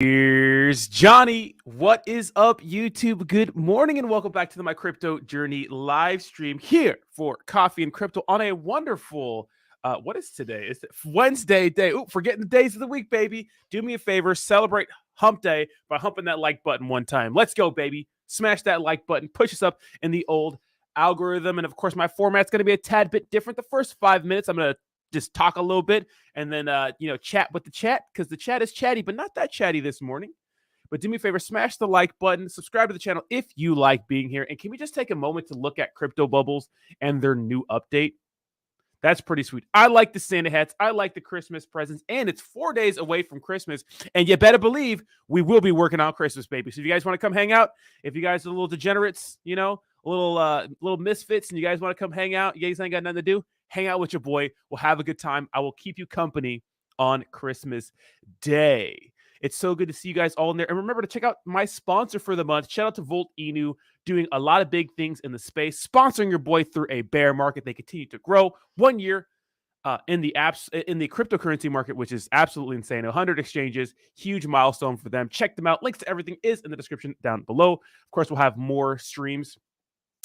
Here's Johnny. What is up, YouTube? Good morning and welcome back to the My Crypto Journey live stream here for Coffee and Crypto on a wonderful, what is today? It's Wednesday day. Ooh, forgetting the days of the week, baby. Do me a favor, celebrate hump day by humping that like button one time. Let's go, baby. Smash that like button, push us up in the old algorithm. And of course, my format's going to be a tad bit different. The first 5 minutes, I'm going to just talk a little bit and then chat with the chat, because the chat is chatty, but not that chatty this morning. But do me a favor, smash the like button, subscribe to the channel if you like being here. And can we just take a moment to look at Crypto Bubbles and their new update? That's pretty sweet. I like the Santa hats. I like the Christmas presents. And it's 4 days away from Christmas. And you better believe we will be working on Christmas, baby. So if you guys want to come hang out, if you guys are a little degenerates, little misfits, and you guys want to come hang out, you guys ain't got nothing to do, hang out with your boy. We'll have a good time. I will keep you company on Christmas Day. It's so good to see you guys all in there. And remember to check out my sponsor for the month. Shout out to Volt Inu, doing a lot of big things in the space, sponsoring your boy through a bear market. They continue to grow 1 year in the cryptocurrency market, which is absolutely insane. 100 exchanges, huge milestone for them. Check them out. Links to everything is in the description down below. Of course, we'll have more streams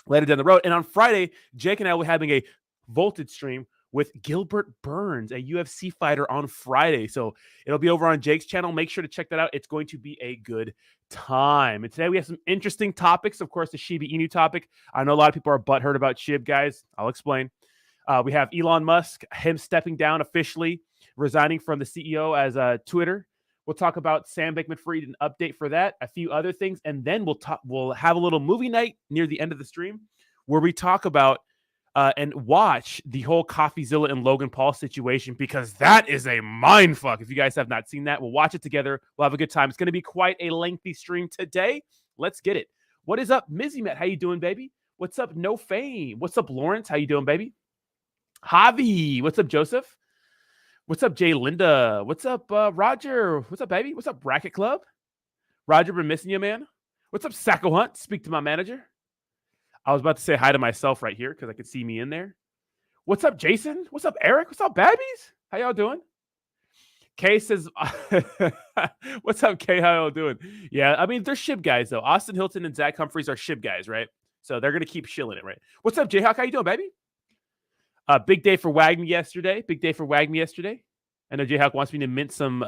later down the road. And on Friday, Jake and I will be having a Voltage stream with Gilbert Burns, a UFC fighter, on Friday. So it'll be over on Jake's channel. Make sure to check that out. It's going to be a good time. And today we have some interesting topics. Of course, the Shiba Inu topic. I know a lot of people are butthurt about SHIB, guys. I'll explain. We have Elon Musk, him stepping down officially, resigning from the CEO as Twitter. We'll talk about Sam Bankman-Fried, an update for that, a few other things, and then we'll have a little movie night near the end of the stream where we talk about and watch the whole Coffeezilla and Logan Paul situation, because that is a mind fuck. If you guys have not seen that, we'll watch it together. We'll have a good time. It's going to be quite a lengthy stream today. Let's get it. What is up, Mizzy Met? How you doing, baby? What's up, No Fame? What's up, Lawrence? How you doing, baby? Javi. What's up, Joseph? What's up, Jay Linda? What's up, Roger? What's up, baby? What's up, Bracket Club? Roger, been missing you, man. What's up, Sacco Hunt? Speak to my manager. I was about to say hi to myself right here because I could see me in there. What's up, Jason? What's up, Eric? What's up, babbies? How y'all doing? Kay says, what's up, Kay? How y'all doing? Yeah, I mean, they're SHIB guys, though. Austin Hilton and Zach Humphreys are SHIB guys, right? So they're going to keep shilling it, right? What's up, Jayhawk? How you doing, baby? Big day for Wagme yesterday. Big day for Wagme yesterday. I know Jayhawk wants me to mint some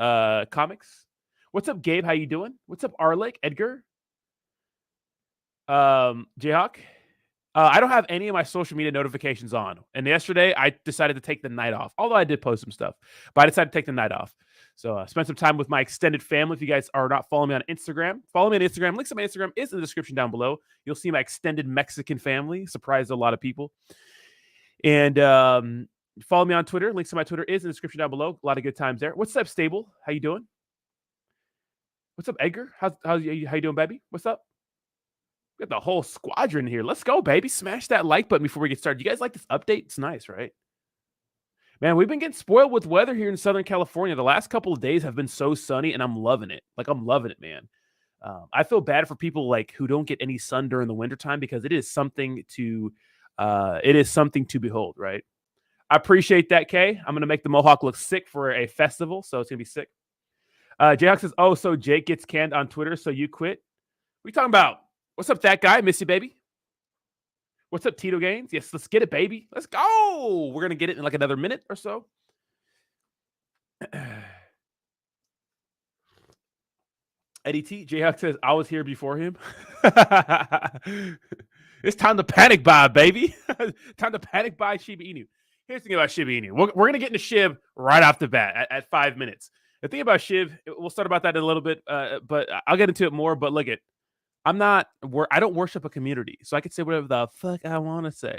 comics. What's up, Gabe? How you doing? What's up, Arlake? Edgar? Jayhawk? I don't have any of my social media notifications on. And yesterday, I decided to take the night off. Although I did post some stuff. But I decided to take the night off. So spend some time with my extended family. If you guys are not following me on Instagram, follow me on Instagram. Links to my Instagram is in the description down below. You'll see my extended Mexican family. Surprised a lot of people. And follow me on Twitter. Links to my Twitter is in the description down below. A lot of good times there. What's up, Stable? How you doing? What's up, Edgar? How you doing, baby? What's up? We got the whole squadron here. Let's go, baby. Smash that like button before we get started. You guys like this update? It's nice, right? Man, we've been getting spoiled with weather here in Southern California. The last couple of days have been so sunny, and I'm loving it. Like, I'm loving it, man. I feel bad for people like who don't get any sun during the wintertime, because it is something to behold, right? I appreciate that, Kay. I'm going to make the Mohawk look sick for a festival, so it's going to be sick. Jayhawk says, oh, so Jake gets canned on Twitter, so you quit? What are you talking about? What's up, that guy? Miss you, baby. What's up, Tito Gaines? Yes, let's get it, baby. Let's go. We're going to get it in like another minute or so. Eddie T. Jayhawk says, I was here before him. It's time to panic buy, baby. Time to panic buy Shiba Inu. Here's the thing about Shiba Inu. We're going to get into SHIB right off the bat at 5 minutes. The thing about SHIB, we'll start about that in a little bit, but I'll get into it more. But look, I don't worship a community, so I can say whatever the fuck I want to say.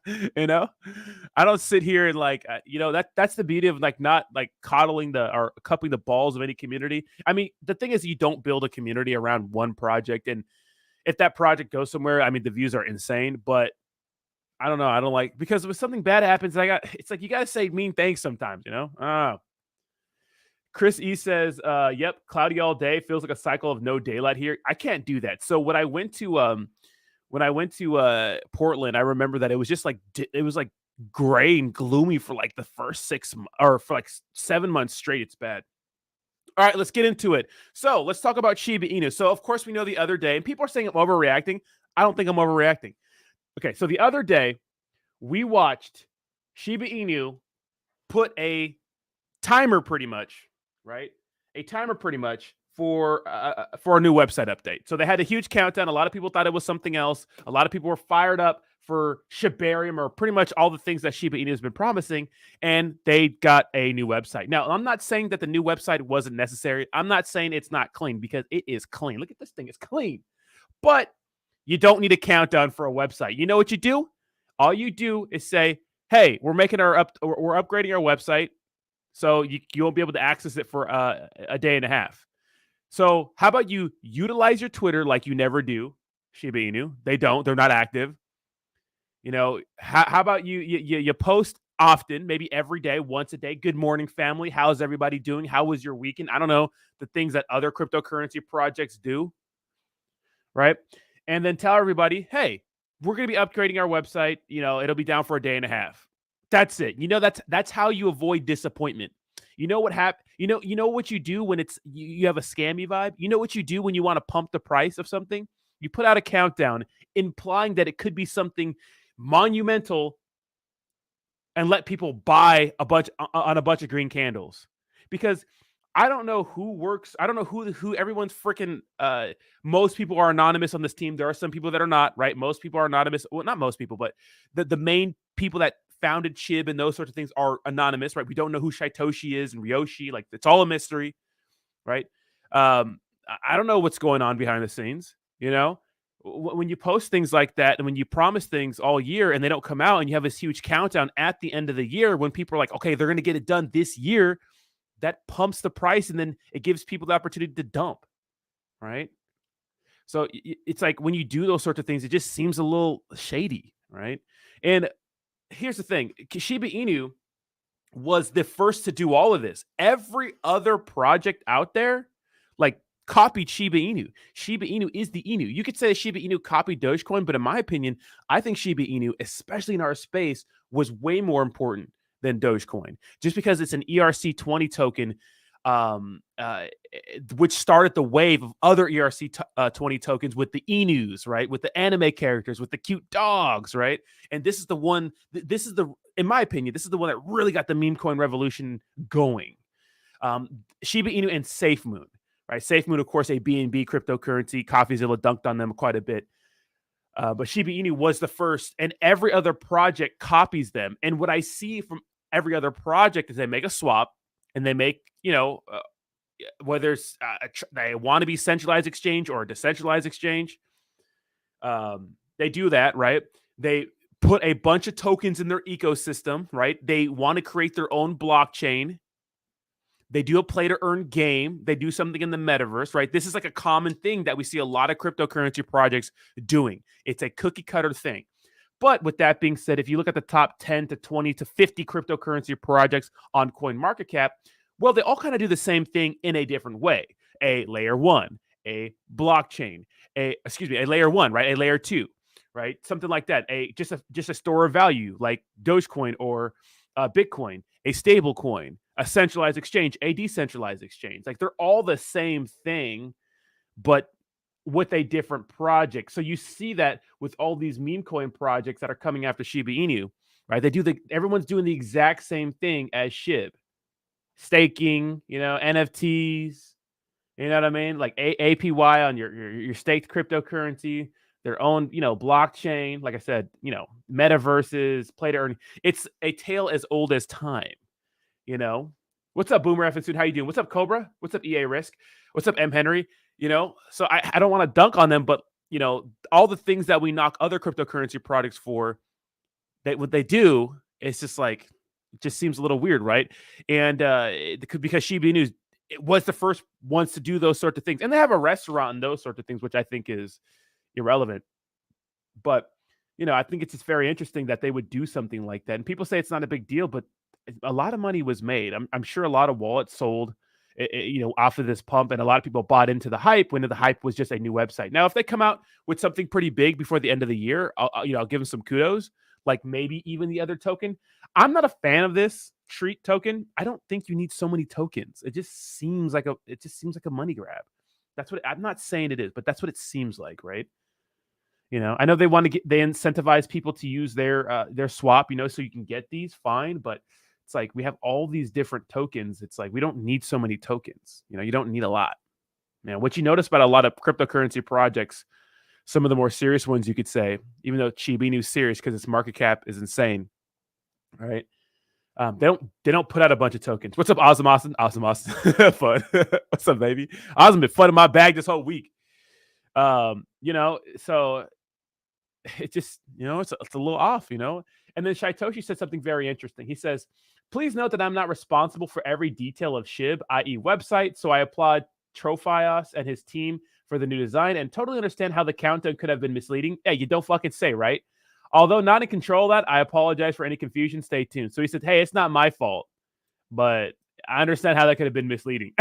You know, I don't sit here and that's the beauty of not coddling or cupping the balls of any community. I mean, the thing is, you don't build a community around one project, and if that project goes somewhere, I mean, the views are insane. But I don't know. I don't because if something bad happens, it's like you gotta say mean things sometimes, you know. Chris E says, yep, cloudy all day. Feels like a cycle of no daylight here. I can't do that. So when I went to Portland, I remember that it was just it was gray and gloomy for the first 6 or for 7 months straight. It's bad. All right, let's get into it. So let's talk about Shiba Inu. So of course we know the other day, and people are saying I'm overreacting. I don't think I'm overreacting. Okay, so the other day we watched Shiba Inu put a timer pretty much, right? A timer pretty much for a new website update. So they had a huge countdown. A lot of people thought it was something else. A lot of people were fired up for Shibarium or pretty much all the things that Shiba Inu has been promising, and they got a new website. Now, I'm not saying that the new website wasn't necessary. I'm not saying it's not clean, because it is clean. Look at this thing. It's clean. But you don't need a countdown for a website. You know what you do? All you do is say, hey, we're upgrading our website, so you won't be able to access it for a day and a half. So how about you utilize your Twitter like you never do, Shiba Inu? They don't. They're not active. You know, how about you post often, maybe every day, once a day. Good morning, family. How's everybody doing? How was your weekend? I don't know, the things that other cryptocurrency projects do, right? And then tell everybody, hey, we're going to be upgrading our website. You know, it'll be down for a day and a half. That's it. You know, that's how you avoid disappointment. You know what happens? You know what you do when you have a scammy vibe? You know what you do when you want to pump the price of something? You put out a countdown implying that it could be something monumental and let people buy a bunch of green candles. Because I don't know who works. I don't know who everyone's freaking most people are anonymous on this team. There are some people that are not, right? Most people are anonymous. Well, not most people, but the main people that founded SHIB and those sorts of things are anonymous, right? We don't know who Satoshi is and Ryoshi. Like, it's all a mystery, right? I don't know what's going on behind the scenes. You know, when you post things like that and when you promise things all year and they don't come out, and you have this huge countdown at the end of the year when people are like, okay, they're going to get it done this year, that pumps the price, and then it gives people the opportunity to dump, right? So it's like when you do those sorts of things, it just seems a little shady, right? And here's the thing. Shiba Inu was the first to do all of this. Every other project out there, like, copied Shiba Inu. Shiba Inu is the Inu. You could say Shiba Inu copied Dogecoin, but in my opinion, I think Shiba Inu, especially in our space, was way more important than Dogecoin, just because it's an ERC20 token, which started the wave of other ERC20 tokens with the Inus, right? With the anime characters, with the cute dogs, right? And this is the one, in my opinion, this is the one that really got the meme coin revolution going. Shiba Inu and SafeMoon, right? SafeMoon, of course, a BNB cryptocurrency. Coffeezilla dunked on them quite a bit. But Shiba Inu was the first, and every other project copies them. And what I see from every other project is they make a swap, and they make, whether it's they want to be centralized exchange or a decentralized exchange, they do that, right? They put a bunch of tokens in their ecosystem, right? They want to create their own blockchain. They do a play to earn game. They do something in the metaverse, right? This is like a common thing that we see a lot of cryptocurrency projects doing. It's a cookie cutter thing. But with that being said, if you look at the top 10 to 20 to 50 cryptocurrency projects on CoinMarketCap, well, they all kind of do the same thing in a different way. A layer one, a blockchain, a layer one, right? A layer two, right? Something like that. Just a store of value like Dogecoin or Bitcoin, a stable coin, a centralized exchange, a decentralized exchange. Like, they're all the same thing, but with a different project. So you see that with all these meme coin projects that are coming after Shiba Inu, right? Everyone's doing the exact same thing as SHIB. Staking, NFTs, you know what I mean? Like APY on your staked cryptocurrency, their own, blockchain. Like I said, metaverses, play to earn. It's a tale as old as time, What's up, Boomer F and Suit? How you doing? What's up, Cobra? What's up, EA Risk? What's up, M Henry? So I don't want to dunk on them, but all the things that we knock other cryptocurrency products for, what they do, it's just like, it just seems a little weird, right? And because Shiba Inu was the first ones to do those sort of things, and they have a restaurant and those sort of things, which I think is irrelevant. But I think it's just very interesting that they would do something like that. And people say it's not a big deal, but a lot of money was made. I'm sure a lot of wallets sold, off of this pump, and a lot of people bought into the hype when the hype was just a new website. Now, if they come out with something pretty big before the end of the year, I'll give them some kudos. Like maybe even the other token. I'm not a fan of this treat token. I don't think you need so many tokens. It just seems like a money grab. That's what I'm not saying it is, but that's what it seems like, right? I know they incentivize people to use their swap, so you can get these, fine, but it's like we have all these different tokens. It's like we don't need so many tokens. You don't need a lot. What you notice about a lot of cryptocurrency projects, some of the more serious ones, you could say, even though Shiba Inu is serious because its market cap is insane, right? They don't put out a bunch of tokens. What's up, Awesome Austin? Awesome Austin. Fun. What's up, baby? Awesome been fun in my bag this whole week. So it just, it's a little off, And then Shaitoshi said something very interesting. He says, please note that I'm not responsible for every detail of SHIB, i.e. website, so I applaud Trophios and his team for the new design and totally understand how the countdown could have been misleading. Hey, you don't fucking say, right? Although not in control of that, I apologize for any confusion. Stay tuned. So he said, hey, it's not my fault, but I understand how that could have been misleading.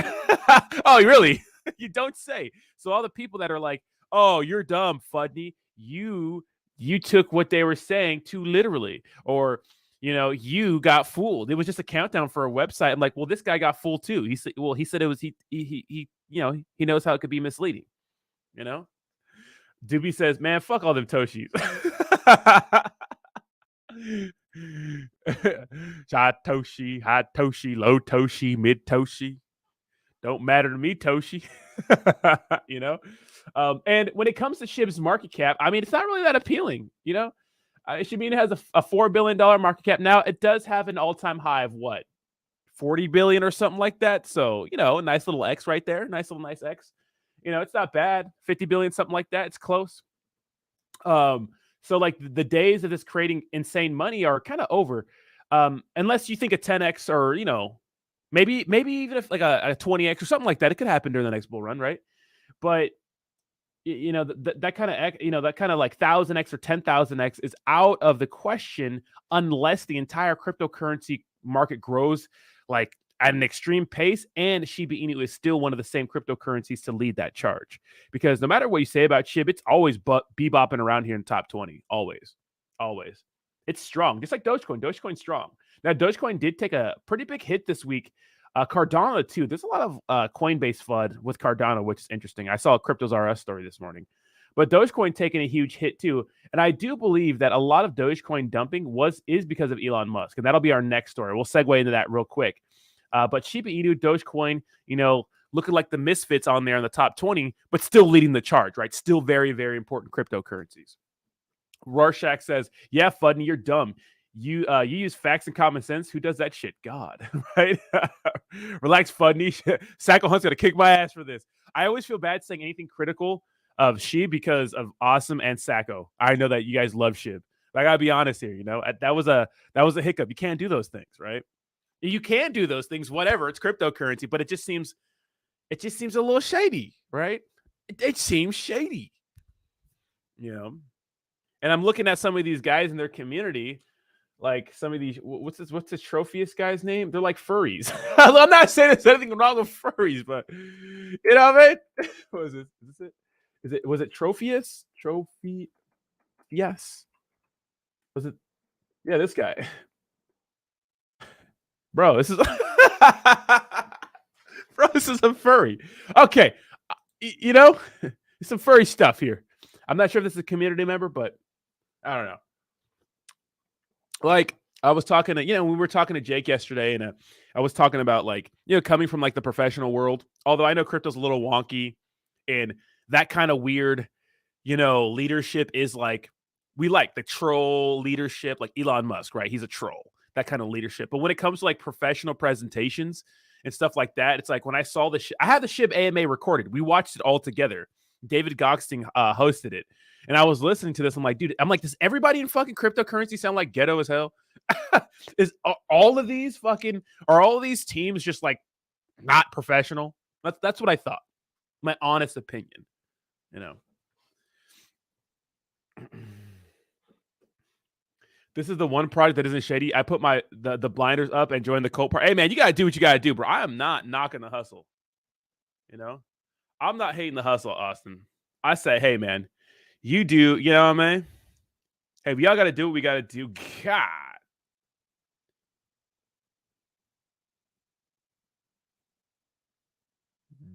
Oh, really? You don't say. So all the people that are like, oh, you're dumb, Fudney. You took what they were saying too literally, or you got fooled. It was just a countdown for a website. I'm like, well, this guy got fooled too. He said it was he knows how it could be misleading. Doobie says, man, fuck all them Toshis. Satoshi, high Toshi, low Toshi, mid Toshi. Don't matter to me, Toshi. And when it comes to SHIB's market cap, I mean, it's not really that appealing. Shiba Inu has a $4 billion market cap now. It does have an all-time high of what, 40 billion or something like that. So a nice little X right there, nice X. It's not bad. 50 billion, something like that. It's close. So like the days of this creating insane money are kind of over, unless you think a 10x or maybe even if like a 20x or something like that, it could happen during the next bull run, right? But that kind of that kind of like 1000x or 10,000x is out of the question unless the entire cryptocurrency market grows like at an extreme pace, and Shiba Inu is still one of the same cryptocurrencies to lead that charge. Because no matter what you say about SHIB, it's always bebopping around here in top 20. Always. It's strong, just like Dogecoin. Dogecoin's strong. Now, Dogecoin did take a pretty big hit this week. Cardano, too. There's a lot of Coinbase FUD with Cardano, which is interesting. I saw a Cryptos RS story this morning. But Dogecoin taking a huge hit, too. And I do believe that a lot of Dogecoin dumping is because of Elon Musk. And that'll be our next story. We'll segue into that real quick. But Shiba Inu, Dogecoin, looking like the misfits on there in the top 20, but still leading the charge, right? Still very, very important cryptocurrencies. Rorschach says, yeah, Fudney, you're dumb. You use facts and common sense. Who does that shit? God, right? Relax, Fudney. Sacco Hunt's going to kick my ass for this. I always feel bad saying anything critical of SHIB because of Awesome and Sacco. I know that you guys love SHIB. But I got to be honest here. That was a hiccup. You can't do those things, right? You can do those things, whatever. It's cryptocurrency, but it just seems a little shady, right? It seems shady, And I'm looking at some of these guys in their community, like some of these. What's this Trophius guy's name? They're like furries. I'm not saying there's anything wrong with furries, but what I mean. What is it? Is it? Was it Trophius? Trophy? Yes. Was it? Yeah, this guy. Bro, this is this is a furry. Okay, some furry stuff here. I'm not sure if this is a community member, but I don't know. Like I was talking to, we were talking to Jake yesterday, and I was talking about like, coming from like the professional world. Although I know crypto's a little wonky, and that kind of weird, leadership is like we like the troll leadership, like Elon Musk, right? He's a troll. That kind of leadership. But when it comes to like professional presentations and stuff like that, it's like when I saw I had the SHIB AMA recorded. We watched it all together. David Goxting hosted it. And I was listening to this. I'm like, dude, does everybody in fucking cryptocurrency sound like ghetto as hell? Are all of these teams just like not professional? That's what I thought. My honest opinion, This is the one project that isn't shady. I put the blinders up and joined the cult part. Hey, man, you got to do what you got to do, bro. I am not knocking the hustle. I'm not hating the hustle, Austin. I say, hey, man, you do. You know what I mean? Hey, we all got to do what we got to do. God.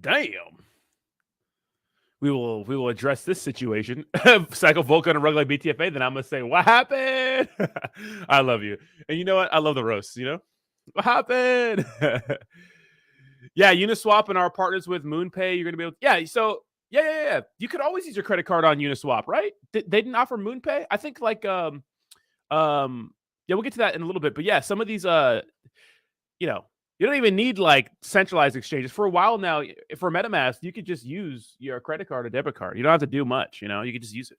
Damn. We will address this situation. Cycle Volcan and rug like BTFA. Then I'm gonna say, what happened? I love you, and you know what? I love the roasts. You know what happened? Yeah, Uniswap and our partners with MoonPay. You're gonna be able. So yeah. You could always use your credit card on Uniswap, right? They didn't offer MoonPay. I think like yeah, we'll get to that in a little bit. But yeah, some of these you know, you don't even need like centralized exchanges. For a while now, for MetaMask, you could just use your credit card or debit card. You don't have to do much, you know, you could just use it.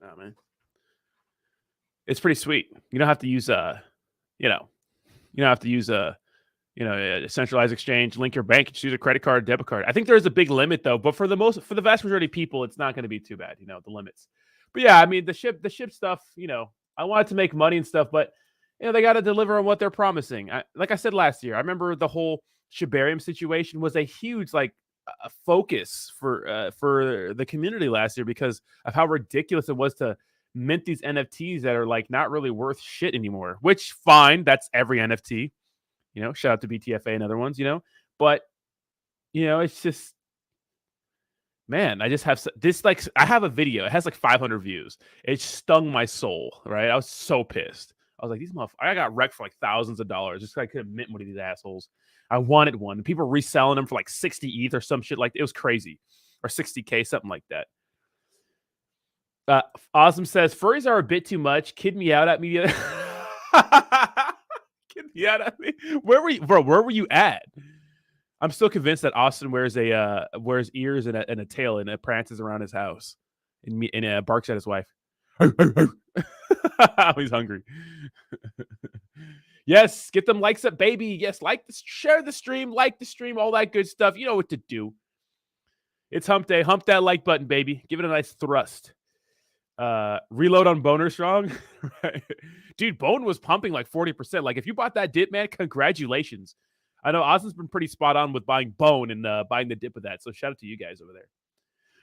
Oh man. It's pretty sweet. You don't have to use you don't have to use a centralized exchange, link your bank, just use a credit card, debit card. I think there's a big limit though, but for the vast majority of people, it's not going to be too bad, the limits. But yeah, I mean the SHIB stuff, I wanted to make money and stuff, but they got to deliver on what they're promising. Like I said last year, I remember the whole Shibarium situation was a huge a focus for the community last year because of how ridiculous it was to mint these NFTs that are like not really worth shit anymore. Which fine, that's every NFT. Shout out to BTFA and other ones. But it's just, man, I just have this I have a video. It has like 500 views. It stung my soul. Right, I was so pissed. I was like, these motherfuckers, I got wrecked for like thousands of dollars. Just I couldn't mint one of these assholes. I wanted one. People reselling them for like 60 ETH or some shit. Like it was crazy. Or 60K, something like that. Awesome says, furries are a bit too much. Kid me out at me. Kid me out at me. Where were you at? I'm still convinced that Austin wears ears and a tail and prances around his house and barks at his wife. He's hungry. Yes, get them likes up, baby. Yes, share the stream, like the stream, all that good stuff. You know what to do. It's hump day. Hump that like button, baby. Give it a nice thrust. Reload on Boner Strong. Right. Dude, Bone was pumping like 40%. Like if you bought that dip, man, congratulations. I know Austin's been pretty spot on with buying Bone and buying the dip of that. So shout out to you guys over there.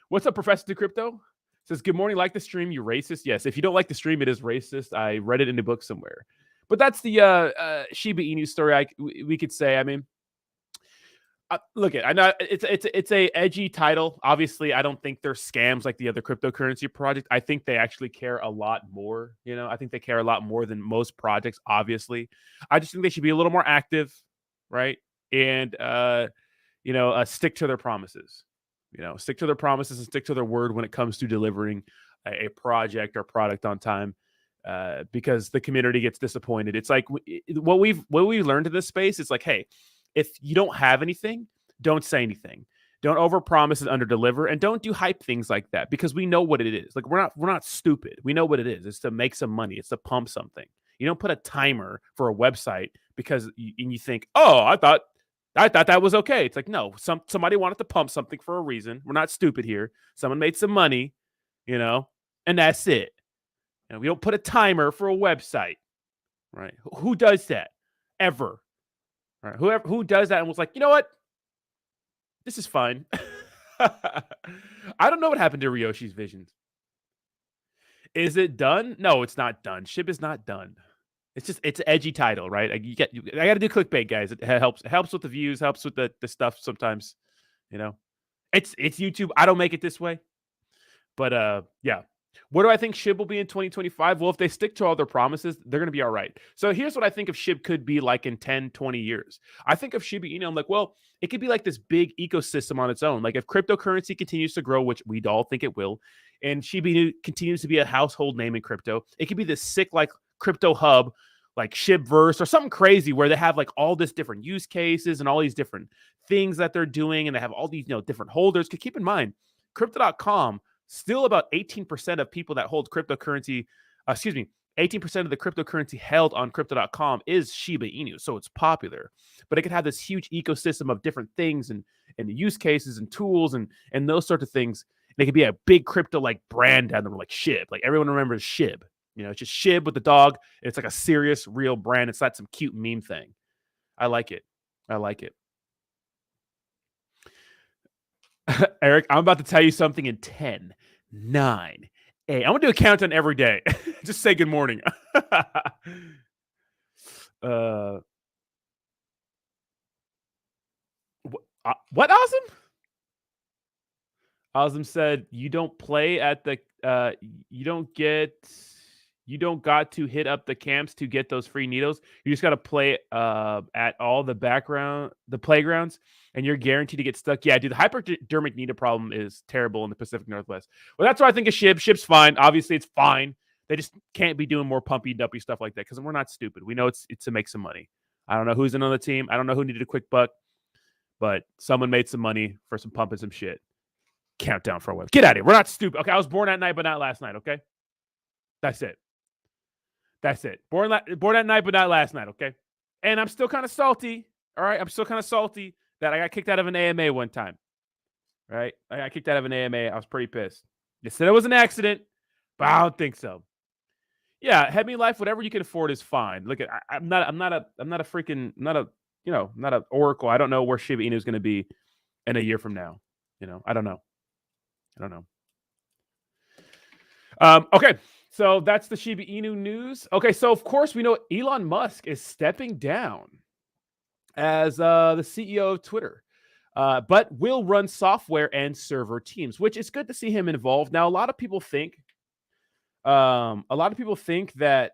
What's up, Professor to Crypto? Says, good morning, like the stream, you racist. Yes, if you don't like the stream, it is racist. I read it in a book somewhere. But that's the Shiba Inu story we could say. I mean, look, I know it's a edgy title. Obviously, I don't think they're scams like the other cryptocurrency project. I think they actually care a lot more. I think they care a lot more than most projects, obviously. I just think they should be a little more active, right? And, stick to their promises. Stick to their promises and stick to their word when it comes to delivering a project or product on time, because the community gets disappointed. It's like what we've learned in this space. It's like, hey, if you don't have anything, don't say anything. Don't overpromise and underdeliver, and don't do hype things like that because we know what it is. Like we're not stupid. We know what it is. It's to make some money. It's to pump something. You don't put a timer for a website because you think, oh, I thought that was okay. It's like, no, somebody wanted to pump something for a reason. We're not stupid here. Someone made some money, and that's it. We don't put a timer for a website, right? Who does that ever? Right? Who does that and was like, you know what? This is fine. I don't know what happened to Ryoshi's visions. Is it done? No, it's not done. SHIB is not done. It's an edgy title, right? I got to do clickbait, guys. It helps with the views, helps with the stuff sometimes. It's YouTube. I don't make it this way, but yeah. What do I think SHIB will be in 2025? Well, if they stick to all their promises, they're going to be all right. So here's what I think of SHIB could be like in 10, 20 years. I think of Shiba Inu, I'm like, well, it could be like this big ecosystem on its own. Like if cryptocurrency continues to grow, which we all think it will, and Shiba Inu continues to be a household name in crypto, it could be this sick like crypto hub, like SHIBverse or something crazy where they have like all this different use cases and all these different things that they're doing, and they have all these different holders. Because keep in mind, Crypto.com, still about 18% of people that hold cryptocurrency, 18% of the cryptocurrency held on Crypto.com is Shiba Inu. So it's popular, but it could have this huge ecosystem of different things and use cases and tools and those sorts of things. And it could be a big crypto like brand down the road, like SHIB. Like everyone remembers SHIB. It's just SHIB with the dog. It's like a serious, real brand. It's not some cute meme thing. I like it. Eric, I'm about to tell you something in 10, 9, 8. I'm going to do a countdown every day. Just say good morning. What, Awesome? Awesome said, you don't play at the, you don't got to hit up the camps to get those free needles. You just got to play at all the playgrounds, and you're guaranteed to get stuck. Yeah, dude, the hypodermic needle problem is terrible in the Pacific Northwest. Well, that's why I think of SHIB. SHIB's fine. Obviously, it's fine. They just can't be doing more pumpy-dumpy stuff like that because we're not stupid. We know it's to make some money. I don't know who's in on the team. I don't know who needed a quick buck, but someone made some money for some pumping some shit. Countdown for a while. Get out of here. We're not stupid. Okay, I was born at night, but not last night, okay? That's it. That's it. Born at night, but not last night, okay? And I'm still kind of salty, all right? I'm still kind of salty that I got kicked out of an AMA one time, right? I got kicked out of an AMA. I was pretty pissed. They said it was an accident, but I don't think so. Yeah, Heavy Life, whatever you can afford is fine. Look, I'm not an oracle. I don't know where Shiba Inu is going to be in a year from now. I don't know. Okay, so that's the Shiba Inu news. Okay, so of course we know Elon Musk is stepping down as the CEO of Twitter, but will run software and server teams, which is good to see him involved. Now, a lot of people think that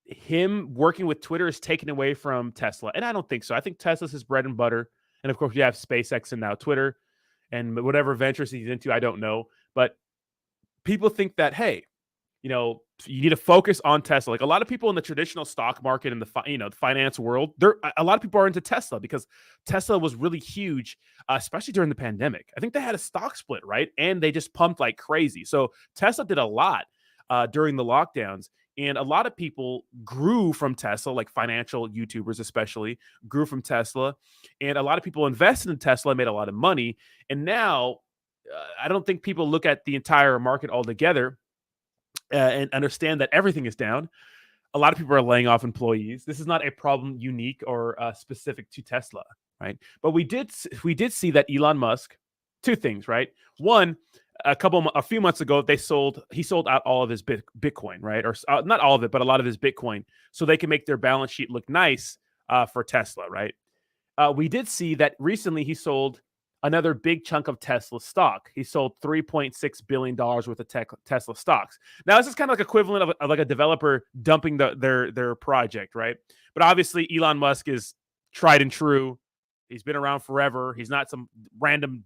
him working with Twitter is taken away from Tesla, and I don't think so. I think Tesla's his bread and butter, and of course you have SpaceX and now Twitter, and whatever ventures he's into, I don't know, but people think that, hey, you need to focus on Tesla. Like a lot of people in the traditional stock market and the finance world, a lot of people are into Tesla because Tesla was really huge, especially during the pandemic. I think they had a stock split, right? And they just pumped like crazy. So Tesla did a lot during the lockdowns. And a lot of people grew from Tesla, like financial YouTubers especially, grew from Tesla. And a lot of people invested in Tesla, made a lot of money. And now I don't think people look at the entire market altogether and understand that everything is down. A lot of people are laying off employees. This is not a problem unique or specific to Tesla, right? But we did see that Elon Musk, two things, right? One, a few months ago, he sold out all of his Bitcoin, right? Or not all of it, but a lot of his Bitcoin, so they can make their balance sheet look nice for Tesla, right? We did see that recently he sold another big chunk of Tesla stock. He sold $3.6 billion worth of Tesla stocks. Now, this is kind of like equivalent of like a developer dumping their project, right? But obviously, Elon Musk is tried and true. He's been around forever. He's not some random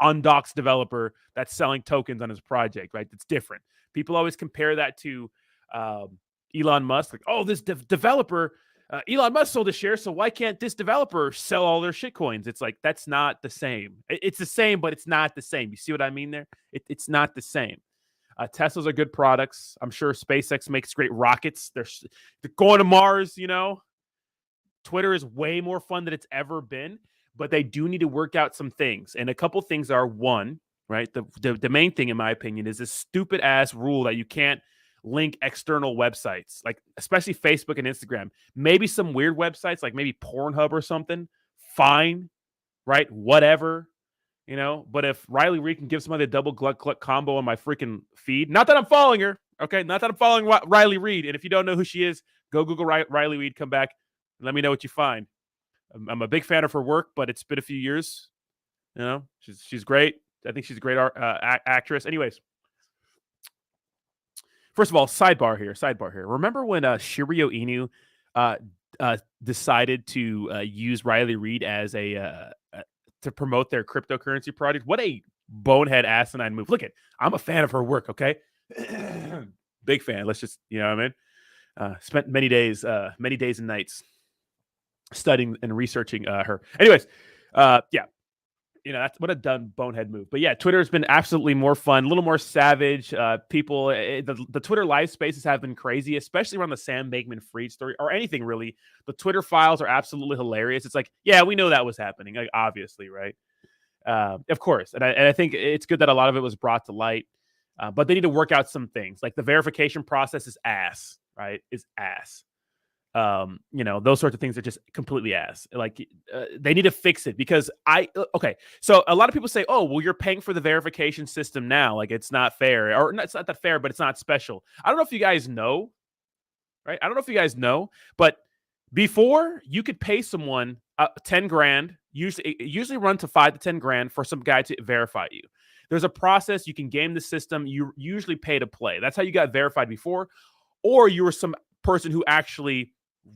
undoxed developer that's selling tokens on his project, right? That's different. People always compare that to Elon Musk. Like, oh, this developer, Elon Musk sold a share, so why can't this developer sell all their shitcoins? It's like, that's not the same. It's the same, but it's not the same. You see what I mean there? It's not the same. Teslas are good products. I'm sure SpaceX makes great rockets. They're going to Mars, Twitter is way more fun than it's ever been, but they do need to work out some things. And a couple things are, one, right? The main thing, in my opinion, is this stupid ass rule that you can't link external websites, like especially Facebook and Instagram. Maybe some weird websites, like maybe Pornhub or something. Fine, right? Whatever, But if Riley Reid can give somebody a double gluck combo on my freaking feed, not that I'm following her, okay? Not that I'm following Riley Reid. And if you don't know who she is, go Google Riley Reid, come back, and let me know what you find. I'm a big fan of her work, but it's been a few years. She's great. I think she's a great actress. Anyways, first of all, sidebar here. Remember when Shiba Inu decided to use Riley Reid as to promote their cryptocurrency project? What a bonehead asinine move. Look, I'm a fan of her work, okay? Big fan. Let's just, you know what I mean? Spent many days and nights studying and researching her. Anyways, yeah. That's what a done bonehead move. But yeah, Twitter has been absolutely more fun, a little more savage. People, the Twitter live spaces have been crazy, especially around the Sam Bankman-Fried story or anything really. The Twitter files are absolutely hilarious. It's like, yeah, we know that was happening, like, obviously, right? Of course, and I think it's good that a lot of it was brought to light. But they need to work out some things, like the verification process is ass, right? Is ass. Those sorts of things are just completely ass. Like they need to fix it because okay. So a lot of people say, oh, well, you're paying for the verification system now. Like it's not fair, or it's not that fair, but it's not special. I don't know if you guys know, right? But before you could pay someone 10 grand, usually run to 5 to 10 grand for some guy to verify you. There's a process. You can game the system. You usually pay to play. That's how you got verified before, or you were some person who actually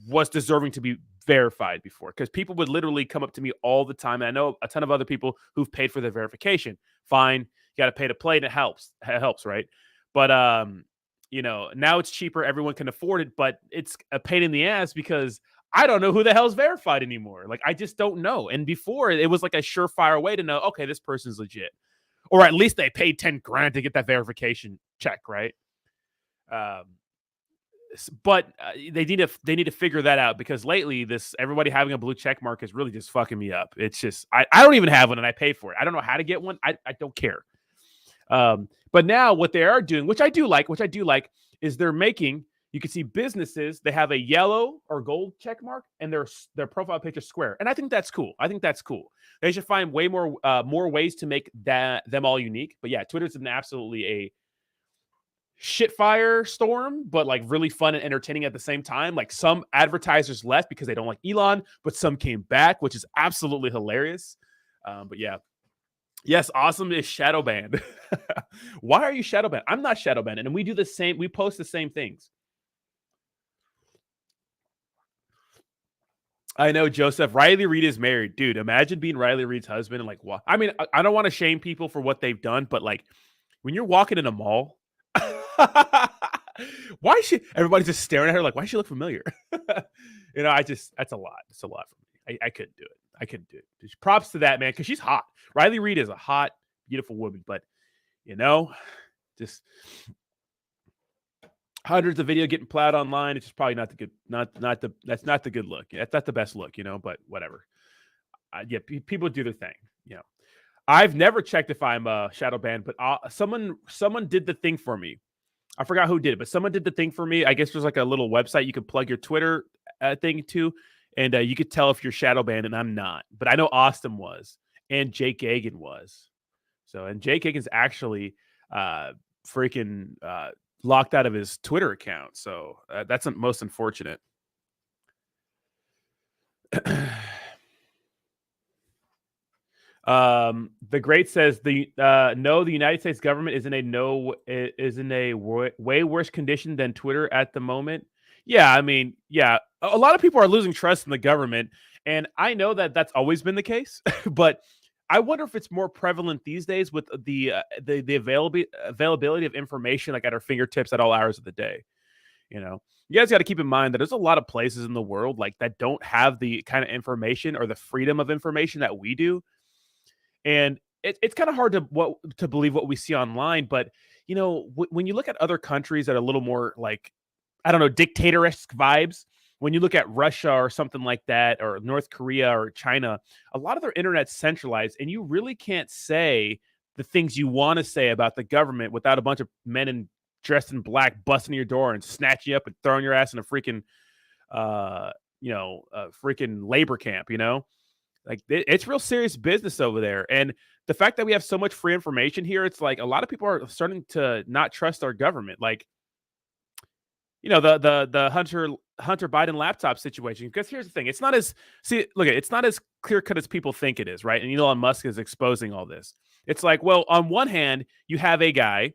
was deserving to be verified before, because people would literally come up to me all the time. And I know a ton of other people who've paid for their verification. Fine. You got to pay to play, and it helps. It helps, right? But now it's cheaper. Everyone can afford it, but it's a pain in the ass because I don't know who the hell's verified anymore. Like, I just don't know. And before, it was like a surefire way to know, okay, this person's legit. Or at least they paid 10 grand to get that verification check, right? But they need to figure that out, because lately everybody having a blue check mark is really just fucking me up. It's just I don't even have one, and I pay for it. I don't know how to get one. I don't care. But now what they are doing, which I do like, is they're making, you can see businesses, they have a yellow or gold check mark, and their profile picture square. And I think that's cool. They should find way more ways to make them all unique. But yeah, Twitter's absolutely a shit fire storm, but like really fun and entertaining at the same time. Like, some advertisers left because they don't like Elon, but some came back, which is absolutely hilarious. But yeah. Yes, awesome is shadow banned. Why are you shadow banned? I'm not shadow banned, and we do the same. We post the same things. I know, Joseph. Riley Reid is married, dude. Imagine being Riley Reid's husband and like what? I mean, I don't want to shame people for what they've done, but like when you're walking in a mall, why is she? Everybody's just staring at her like, why does she look familiar? That's a lot. It's a lot for me. I couldn't do it. Props to that, man, because she's hot. Riley Reid is a hot, beautiful woman, but just hundreds of video getting plowed online. It's just probably not the good, that's not the good look. That's not the best look, but whatever. People do their thing. I've never checked if I'm shadow banned, but someone did the thing for me. I forgot who did it, but someone did the thing for me. I guess there's like a little website you could plug your Twitter thing to. And you could tell if you're shadow banned, and I'm not. But I know Austin was, and Jake Gagan was. And Jake Gagan's actually freaking locked out of his Twitter account. So that's most unfortunate. The Great says the United States government is in a way worse condition than Twitter at the moment. Yeah, I mean, yeah, a lot of people are losing trust in the government, and I know that that's always been the case, but I wonder if it's more prevalent these days with the availability of information like at our fingertips at all hours of the day. You guys got to keep in mind that there's a lot of places in the world like that don't have the kind of information or the freedom of information that we do, and it's kind of hard to believe what we see online. But when you look at other countries that are a little more like, I don't know, dictator-esque vibes, when you look at Russia or something like that, or North Korea or China, a lot of their internet's centralized, and you really can't say the things you want to say about the government without a bunch of men dressed in black busting your door and snatching you up and throwing your ass in a freaking, freaking labor camp. Like, it's real serious business over there. And the fact that we have so much free information here, it's like a lot of people are starting to not trust our government. Like, the Hunter Biden laptop situation. Because here's the thing. It's not as clear cut as people think it is, right? And Elon Musk is exposing all this. It's like, well, on one hand, you have a guy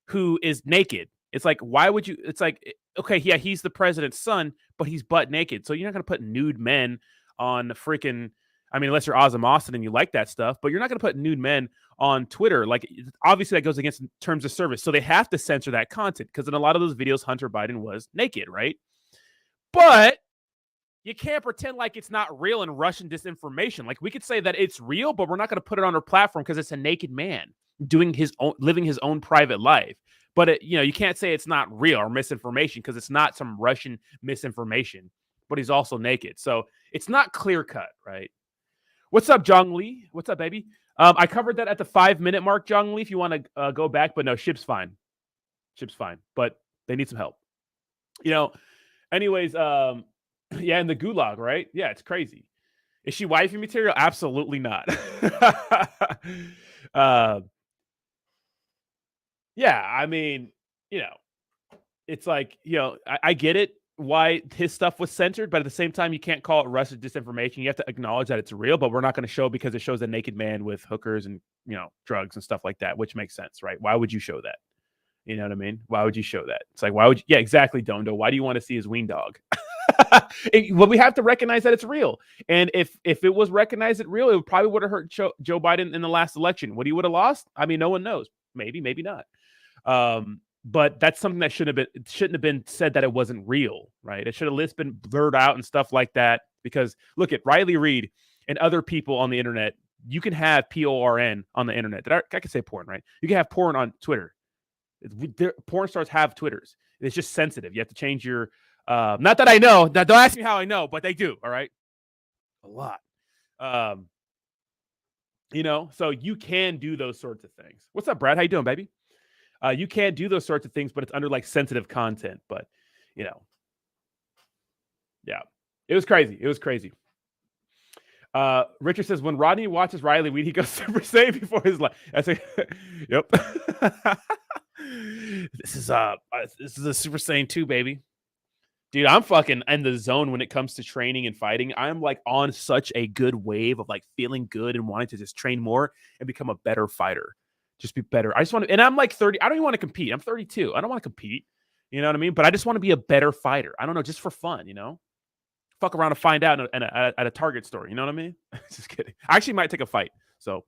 who is naked. It's like, why would you? It's like, okay, yeah, he's the president's son, but he's butt naked. So you're not going to put nude men on freaking, I mean, unless you're Ozzy Austin and you like that stuff, but you're not going to put nude men on Twitter. Like, obviously that goes against terms of service. So they have to censor that content, because in a lot of those videos, Hunter Biden was naked, right? But you can't pretend like it's not real and Russian disinformation. Like, we could say that it's real, but we're not going to put it on our platform because it's a naked man living his own private life. But you can't say it's not real or misinformation because it's not some Russian misinformation, but he's also naked. So it's not clear cut, right? What's up, Jong Lee? What's up, baby? I covered that at the 5-minute mark, Jong Lee, if you want to go back. But no, SHIB's fine. SHIB's fine. But they need some help. Anyways, yeah, in the gulag, right? Yeah, it's crazy. Is she wifey material? Absolutely not. Yeah, I mean, it's like, I get it. why his stuff was censored, but at the same time, you can't call it Russian disinformation. You have to acknowledge that it's real, but we're not going to show because it shows a naked man with hookers and, you know, drugs and stuff like that, which makes sense, right? Why would you show that? You know what I mean? Why would you show that? It's like, why would you? Yeah, exactly, Dondo. Why do you want to see his ween dog? Well, we have to recognize that it's real. And if it was recognized as real, it probably would have hurt Joe Biden in the last election. What he would have lost? I mean, no one knows. Maybe, maybe not. But that's something that shouldn't have been said, that it wasn't real, right? It should have been blurred out and stuff like that. Because look at Riley Reid and other people on the internet. You can have porn on the internet. I can say porn, right? You can have porn on Twitter. Porn stars have Twitters. It's just sensitive. You have to change your. Not that I know. Don't ask me how I know, but they do. All right, a lot. You know, so you can do those sorts of things. What's up, Brad? How you doing, baby? You can do those sorts of things, but it's under like sensitive content. But you know, yeah, it was crazy. It was crazy. Richard says when Rodney watches Riley Reid, he goes Super Saiyan before his life. I say, yep. This is a Super Saiyan 2, baby. Dude, I'm fucking in the zone when it comes to training and fighting. I'm like on such a good wave of like feeling good and wanting to just train more and become a better fighter. Just be better. I just want to, and I'm like 30. I don't even want to compete. I'm 32. I don't want to compete. You know what I mean? But I just want to be a better fighter. I don't know, just for fun, you know? Fuck around and find out at a Target store. You know what I mean? Just kidding. I actually might take a fight. So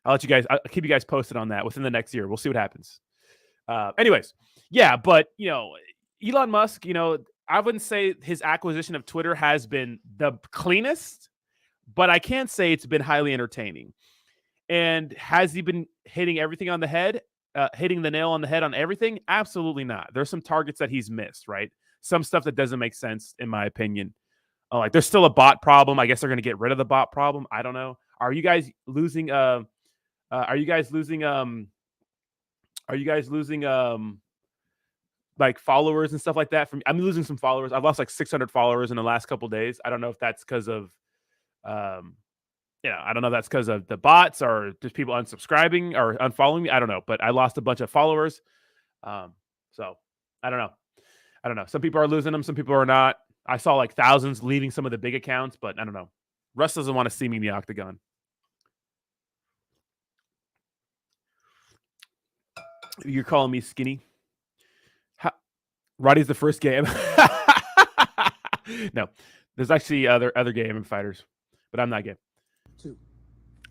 I'll keep you guys posted on that within the next year. We'll see what happens. Anyways, yeah, but you know, Elon Musk, you know, I wouldn't say his acquisition of Twitter has been the cleanest, but I can say it's been highly entertaining. And has he been hitting everything on the head, hitting the nail on the head on everything? Absolutely not. There's some targets that he's missed, right? Some stuff that doesn't make sense, in my opinion. Like there's still a bot problem. I guess they're going to get rid of the bot problem. I don't know. Are you guys losing? Like followers and stuff like that? I'm losing some followers. I've lost like 600 followers in the last couple of days. I don't know if that's because of, I don't know if that's because of the bots or just people unsubscribing or unfollowing me. I don't know, but I lost a bunch of followers. So I don't know. Some people are losing them. Some people are not. I saw like thousands leaving some of the big accounts, but I don't know. Russ doesn't want to see me in the octagon. You're calling me skinny? Roddy's the first game. No, there's actually other gay MMA fighters, but I'm not gay. 2.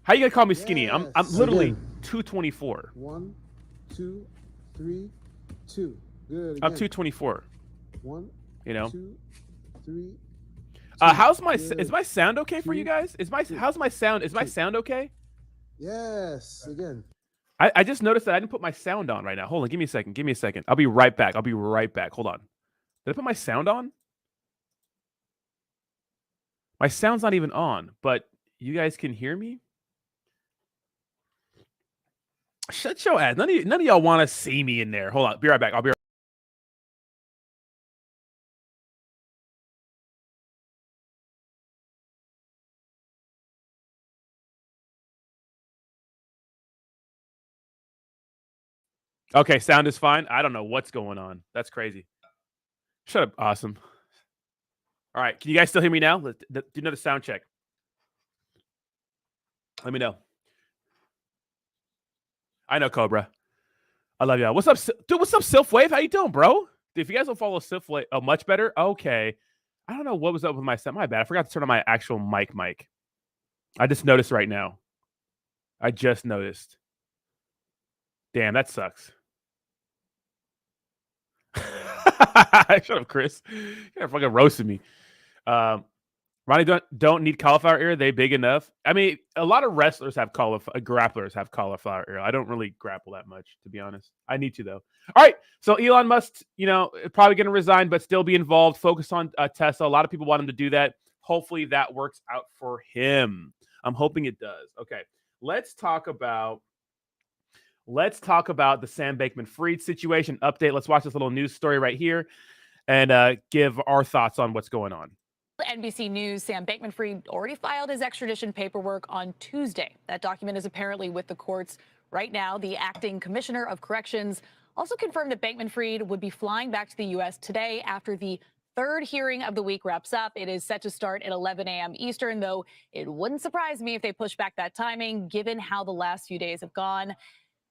How you gonna call me skinny? I'm literally 224. 1, 2, 3, 2. Good. Again. I'm 224. 1. You know. 2, 3. How's my is my sound okay for you guys? How's my sound? Is my sound okay? Yes. Again. I just noticed that I didn't put my sound on right now. Hold on, give me a second. I'll be right back. Hold on. Did I put my sound on? My sound's not even on, but you guys can hear me? Shut your ass. None of y'all want to see me in there. Hold on. Be right back. I'll be right back. Okay, sound is fine. I don't know what's going on. That's crazy. Shut up. Awesome. All right. Can you guys still hear me now? Let's do another sound check. Let me know. I know, Cobra. I love y'all. What's up, dude? What's up, Sylphwave? How you doing, bro? Dude, if you guys don't follow Sylphwave, oh, much better. Okay. I don't know what was up with my sound. My bad. I forgot to turn on my actual mic. I just noticed right now. I just noticed. Damn, that sucks. Shut up, Chris. You're fucking roasting me. Ronnie don't need cauliflower ear. They big enough. I mean, a lot of wrestlers have grapplers have cauliflower ear. I don't really grapple that much, to be honest. I need to though. All right. So Elon Musk, probably going to resign, but still be involved. Focus on Tesla. A lot of people want him to do that. Hopefully that works out for him. I'm hoping it does. Okay. Let's talk about the Sam Bankman-Fried situation update. Let's watch this little news story right here and give our thoughts on what's going on. NBC News, Sam Bankman-Fried already filed his extradition paperwork on Tuesday. That document is apparently with the courts right now. The acting commissioner of corrections also confirmed that Bankman-Fried would be flying back to the U.S. today after the third hearing of the week wraps up. It is set to start at 11 a.m. Eastern, though it wouldn't surprise me if they push back that timing, given how the last few days have gone.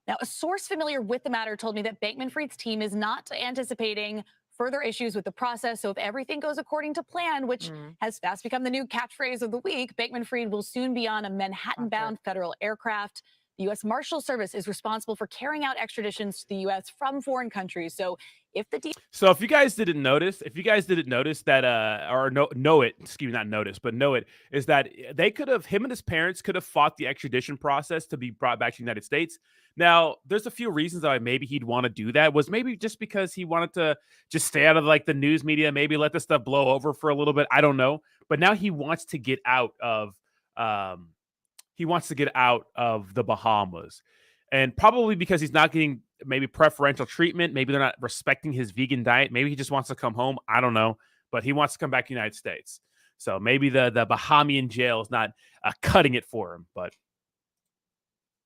Now, a source familiar with the matter told me that Bankman-Fried's team is not anticipating further issues with the process. So if everything goes according to plan, which has fast become the new catchphrase of the week, Bankman-Fried will soon be on a Manhattan-bound federal aircraft. The U.S. Marshal Service is responsible for carrying out extraditions to the U.S. from foreign countries. So if you guys didn't notice that, or know it, excuse me, not notice, but know it, is that they could have, him and his parents could have fought the extradition process to be brought back to the United States. Now, there's a few reasons why maybe he'd want to do that. Was maybe just because he wanted to just stay out of like the news media, maybe let this stuff blow over for a little bit. I don't know. But now he wants to get out of, the Bahamas, and probably because he's not getting maybe preferential treatment. Maybe they're not respecting his vegan diet. Maybe he just wants to come home. I don't know, but he wants to come back to the United States. So maybe the Bahamian jail is not cutting it for him. But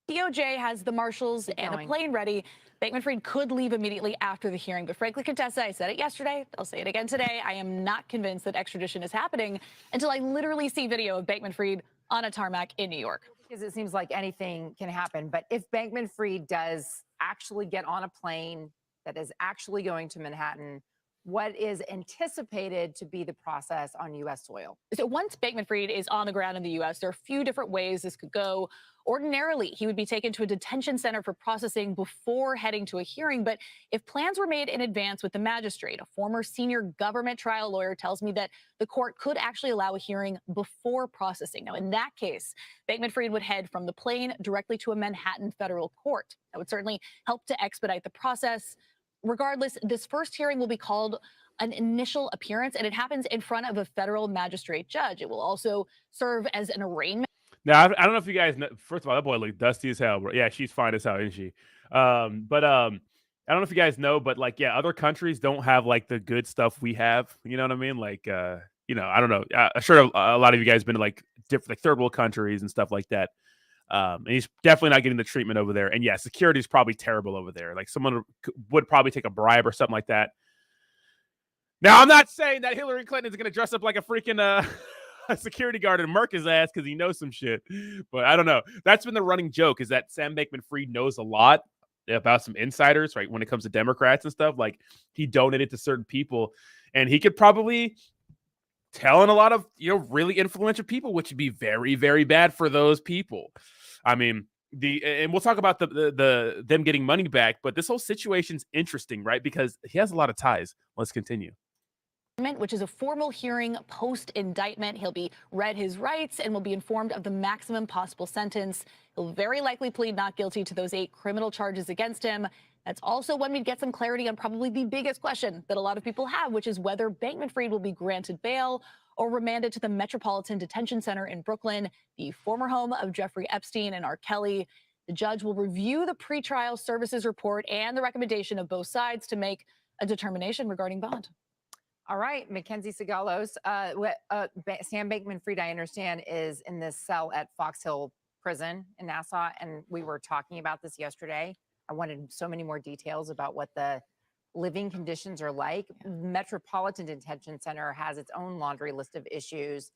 DOJ has the marshals and a plane ready, Bankman-Fried could leave immediately after the hearing. But frankly, Contessa, I said it yesterday, I'll say it again today, I am not convinced that extradition is happening until I literally see video of Bankman-Fried on a tarmac in New York. Because it seems like anything can happen. But if Bankman-Fried does actually get on a plane that is actually going to Manhattan, what is anticipated to be the process on U.S. soil? So once Bankman-Fried is on the ground in the U.S., there are a few different ways this could go. Ordinarily, he would be taken to a detention center for processing before heading to a hearing. But if plans were made in advance with the magistrate, a former senior government trial lawyer tells me that the court could actually allow a hearing before processing. Now, in that case, Bankman-Fried would head from the plane directly to a Manhattan federal court. That would certainly help to expedite the process. Regardless, this first hearing will be called an initial appearance, and it happens in front of a federal magistrate judge. It will also serve as an arraignment. Now, I don't know if you guys know, first of all, that boy looked dusty as hell, bro. Yeah, she's fine as hell, isn't she? I don't know if you guys know, but like, yeah, other countries don't have like the good stuff we have. You know what I mean? Like, I don't know. I'm sure a lot of you guys been to like different, like third world countries and stuff like that. And he's definitely not getting the treatment over there. And yeah, security is probably terrible over there. Like someone would probably take a bribe or something like that. Now, I'm not saying that Hillary Clinton is going to dress up like a freaking a security guard and murk his ass because he knows some shit. But I don't know. That's been the running joke, is that Sam Bankman-Fried knows a lot about some insiders, right? When it comes to Democrats and stuff, like he donated to certain people, and he could probably tell in a lot of, really influential people, which would be very, very bad for those people. I mean, and we'll talk about the them getting money back, but this whole situation's interesting, right? Because he has a lot of ties. Let's continue. Which is a formal hearing post-indictment. He'll be read his rights and will be informed of the maximum possible sentence. He'll very likely plead not guilty to those 8 criminal charges against him. That's also when we'd get some clarity on probably the biggest question that a lot of people have, which is whether Bankman-Fried will be granted bail or remanded to the Metropolitan Detention Center in Brooklyn, the former home of Jeffrey Epstein and R. Kelly. The judge will review the pretrial services report and the recommendation of both sides to make a determination regarding bond. All right, Mackenzie Sigalos, Sam Bankman-Fried, I understand, is in this cell at Fox Hill Prison in Nassau, and we were talking about this yesterday. I wanted so many more details about what the living conditions are like. Metropolitan Detention Center has its own laundry list of issues,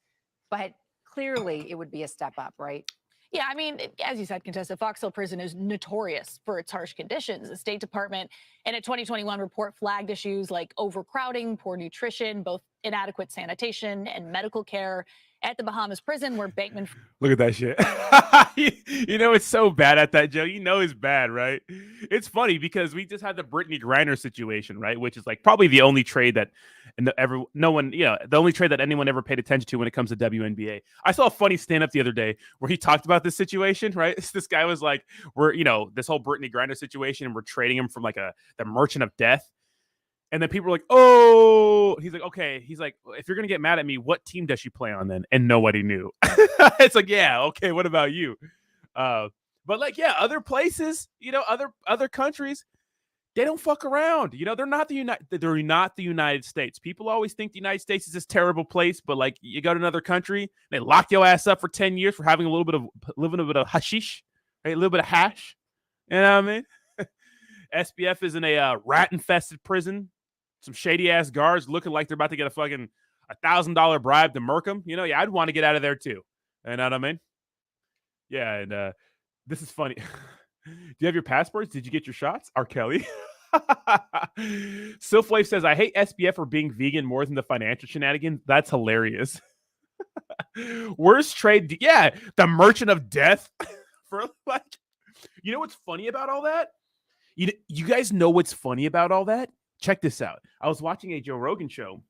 but clearly it would be a step up, right? Yeah, I mean, as you said, Contessa, Fox Hill Prison is notorious for its harsh conditions. The State Department in a 2021 report flagged issues like overcrowding, poor nutrition, both inadequate sanitation and medical care at the Bahamas prison where Bankman... Look at that shit. It's so bad at that, Joe. It's bad, right? It's funny because we just had the Brittany Griner situation, right? Which is like probably the only trade that the only trade that anyone ever paid attention to when it comes to WNBA. I saw a funny stand-up the other day where he talked about this situation, right? This guy was like, this whole Brittany Griner situation, and we're trading him from like the Merchant of Death. And then people were like, oh, he's like, okay. He's like, if you're going to get mad at me, what team does she play on then? And nobody knew. It's like, yeah, okay. What about you? But like, yeah, other places, other countries, they don't fuck around. They're not the United States. People always think the United States is this terrible place, but like you go to another country, they lock your ass up for 10 years for having living a bit of hashish, right? A little bit of hash. You know what I mean? SBF is in a rat-infested prison. some shady ass guards looking like they're about to get a fucking $1,000 bribe to murk them. Yeah, I'd want to get out of there too. You know what I mean? Yeah, and this is funny. Do you have your passports? Did you get your shots? R. Kelly. Sylfwave says, I hate SBF for being vegan more than the financial shenanigans. That's hilarious. Worst trade. Yeah, the merchant of death. For like, you know what's funny about all that? You guys know what's funny about all that? Check this out. I was watching a Joe Rogan show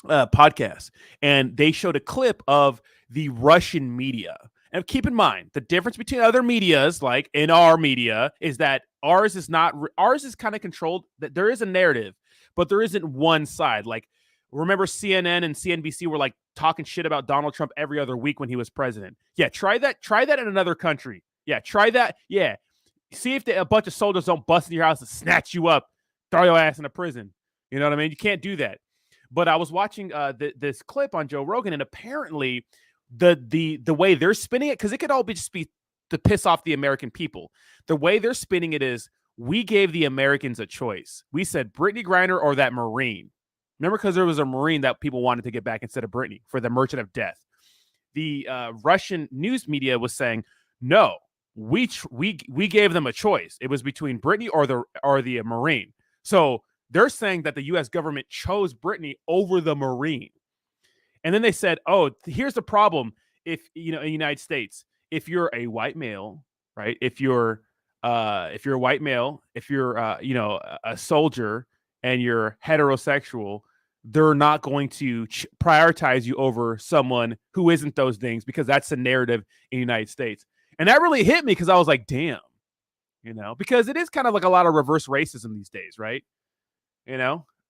podcast, and they showed a clip of the Russian media. And keep in mind, the difference between other medias, like in our media, is that ours is kind of controlled. That there is a narrative, but there isn't one side. Like, remember CNN and CNBC were like talking shit about Donald Trump every other week when he was president. Yeah, try that. Try that in another country. Yeah, try that. Yeah, see if a bunch of soldiers don't bust in your house and snatch you up, throw your ass in a prison. You know what I mean? You can't do that. But I was watching this clip on Joe Rogan, and apparently the way they're spinning it, because it could all just be to piss off the American people. The way they're spinning it is, we gave the Americans a choice. We said Brittany Griner or that Marine. Remember, because there was a Marine that people wanted to get back instead of Brittany for the Merchant of Death. The Russian news media was saying, no, we gave them a choice. It was between Brittany or the Marine. So they're saying that the U.S. government chose Brittany over the Marine. And then they said, oh, here's the problem. If, in the United States, if you're a white male, right? If you're a white male, if you're, a soldier and you're heterosexual, they're not going to prioritize you over someone who isn't those things, because that's the narrative in the United States. And that really hit me, because I was like, damn, because it is kind of like a lot of reverse racism these days, right?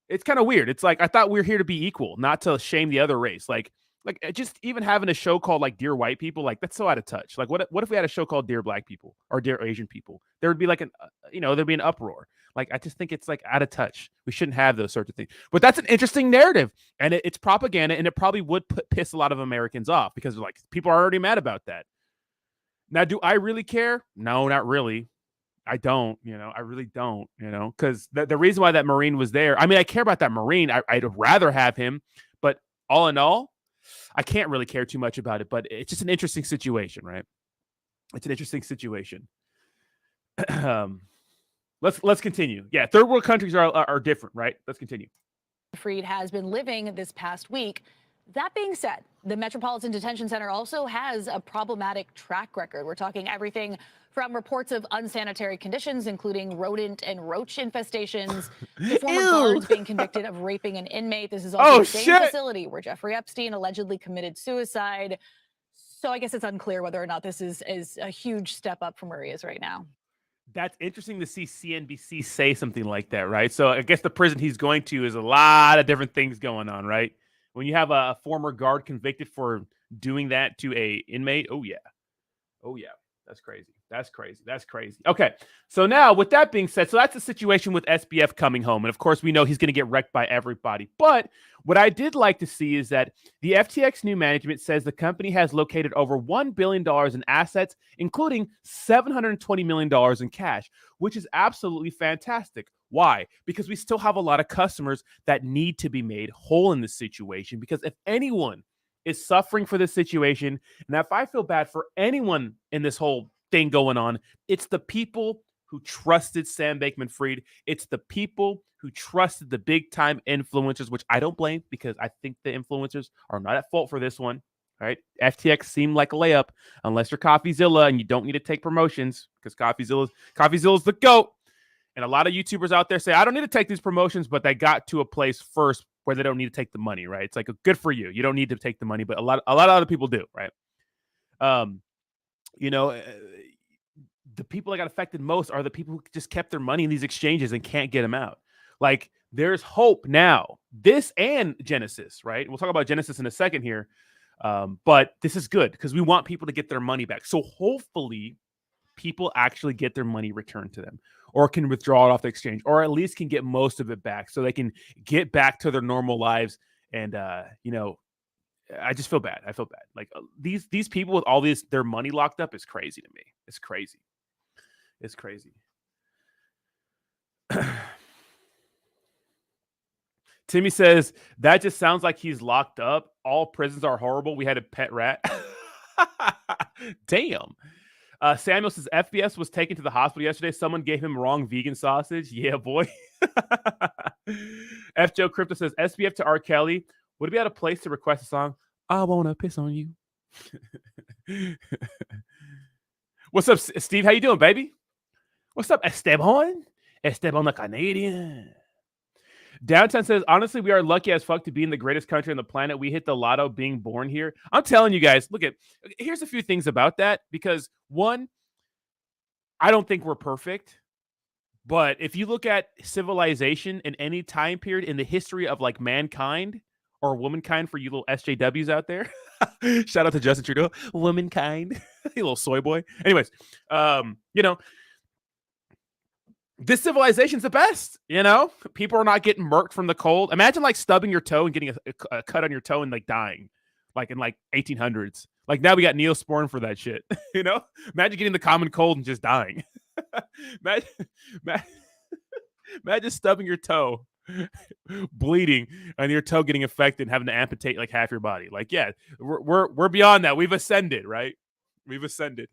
It's kind of weird. It's like, I thought we were here to be equal, not to shame the other race. Like just even having a show called like Dear White People, like that's so out of touch. Like what if we had a show called Dear Black People or Dear Asian People? There would be like there'd be an uproar. Like, I just think it's like out of touch. We shouldn't have those sorts of things. But that's an interesting narrative, and it's propaganda, and it probably would piss a lot of Americans off, because like people are already mad about that. Now, do I really care? No, not really. I don't, I really don't, because the reason why that Marine was there, I mean, I care about that Marine. I'd rather have him, but all in all, I can't really care too much about it. But it's just an interesting situation, right? It's an interesting situation. Let's continue. Yeah, third world countries are different, right? Let's continue. Freed has been living this past week. That being said, the Metropolitan Detention Center also has a problematic track record. We're talking everything from reports of unsanitary conditions, including rodent and roach infestations, to former guards being convicted of raping an inmate. This is also the same facility where Jeffrey Epstein allegedly committed suicide. So I guess it's unclear whether or not this is a huge step up from where he is right now. That's interesting to see CNBC say something like that, right? So I guess the prison he's going to is a lot of different things going on, right? When you have a former guard convicted for doing that to a inmate, oh yeah, that's crazy. That's crazy. Okay, so now with that being said, so that's the situation with SBF coming home, and of course we know he's going to get wrecked by everybody. But what I did like to see is that the FTX new management says the company has located over $1 billion in assets, including $720 million in cash, which is absolutely fantastic. Why? Because we still have a lot of customers that need to be made whole in this situation. Because if anyone is suffering for this situation, and if I feel bad for anyone in this whole thing going on, it's the people who trusted Sam Bankman-Fried. It's the people who trusted the big time influencers, which I don't blame, because I think the influencers are not at fault for this one. Right? FTX seemed like a layup, unless you're Coffeezilla and you don't need to take promotions, because Coffeezilla's the GOAT. And a lot of YouTubers out there say, I don't need to take these promotions, but they got to a place first where they don't need to take the money, right? It's like, good for you. You don't need to take the money, but a lot of other people do, right? The people that got affected most are the people who just kept their money in these exchanges and can't get them out. Like, there's hope now. This and Genesis, right? We'll talk about Genesis in a second here. But this is good because we want people to get their money back. So hopefully people actually get their money returned to them, or can withdraw it off the exchange, or at least can get most of it back so they can get back to their normal lives. And, I just feel bad. I feel bad. Like, these people with all their money locked up is crazy to me. It's crazy. It's crazy. Timmy says, that just sounds like he's locked up. All prisons are horrible. We had a pet rat. Damn. Samuel says, FBS was taken to the hospital yesterday. Someone gave him wrong vegan sausage. Yeah, boy. F. Joe Crypto says, SBF to R. Kelly. Would it be out of place to request a song? I want to piss on you. What's up, Steve? How you doing, baby? What's up, Esteban? Esteban the Canadian. Downtown says, honestly, we are lucky as fuck to be in the greatest country on the planet. We hit the lotto being born here. I'm telling you guys, here's a few things about that. Because one, I don't think we're perfect. But if you look at civilization in any time period in the history of like mankind or womankind for you little SJWs out there. Shout out to Justin Trudeau. Womankind. You little soy boy. Anyways, this civilization's the best, People are not getting murked from the cold. Imagine like stubbing your toe and getting a cut on your toe and like dying, like in like 1800s. Like now we got Neosporin for that shit, Imagine getting the common cold and just dying. Imagine stubbing your toe, bleeding, and your toe getting infected and having to amputate like half your body. Like, yeah, we're beyond that. We've ascended, right? We've ascended.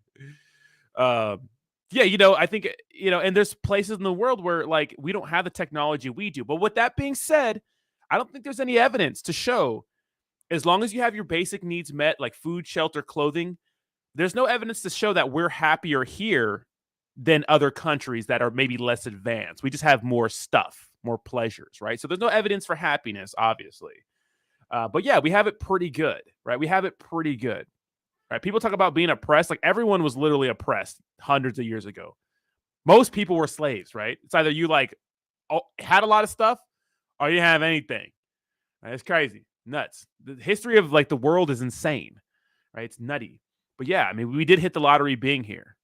Yeah, I think, and there's places in the world where like we don't have the technology we do. But with that being said, I don't think there's any evidence to show, as long as you have your basic needs met, like food, shelter, clothing, there's no evidence to show that we're happier here than other countries that are maybe less advanced. We just have more stuff, more pleasures, right? So there's no evidence for happiness, obviously. But yeah, we have it pretty good, right? We have it pretty good. Right? People talk about being oppressed. Like everyone was literally oppressed hundreds of years ago. Most people were slaves, right? It's either you like had a lot of stuff or you didn't have anything. Right? It's crazy. Nuts. The history of like the world is insane, right? It's nutty. But yeah, I mean, we did hit the lottery being here,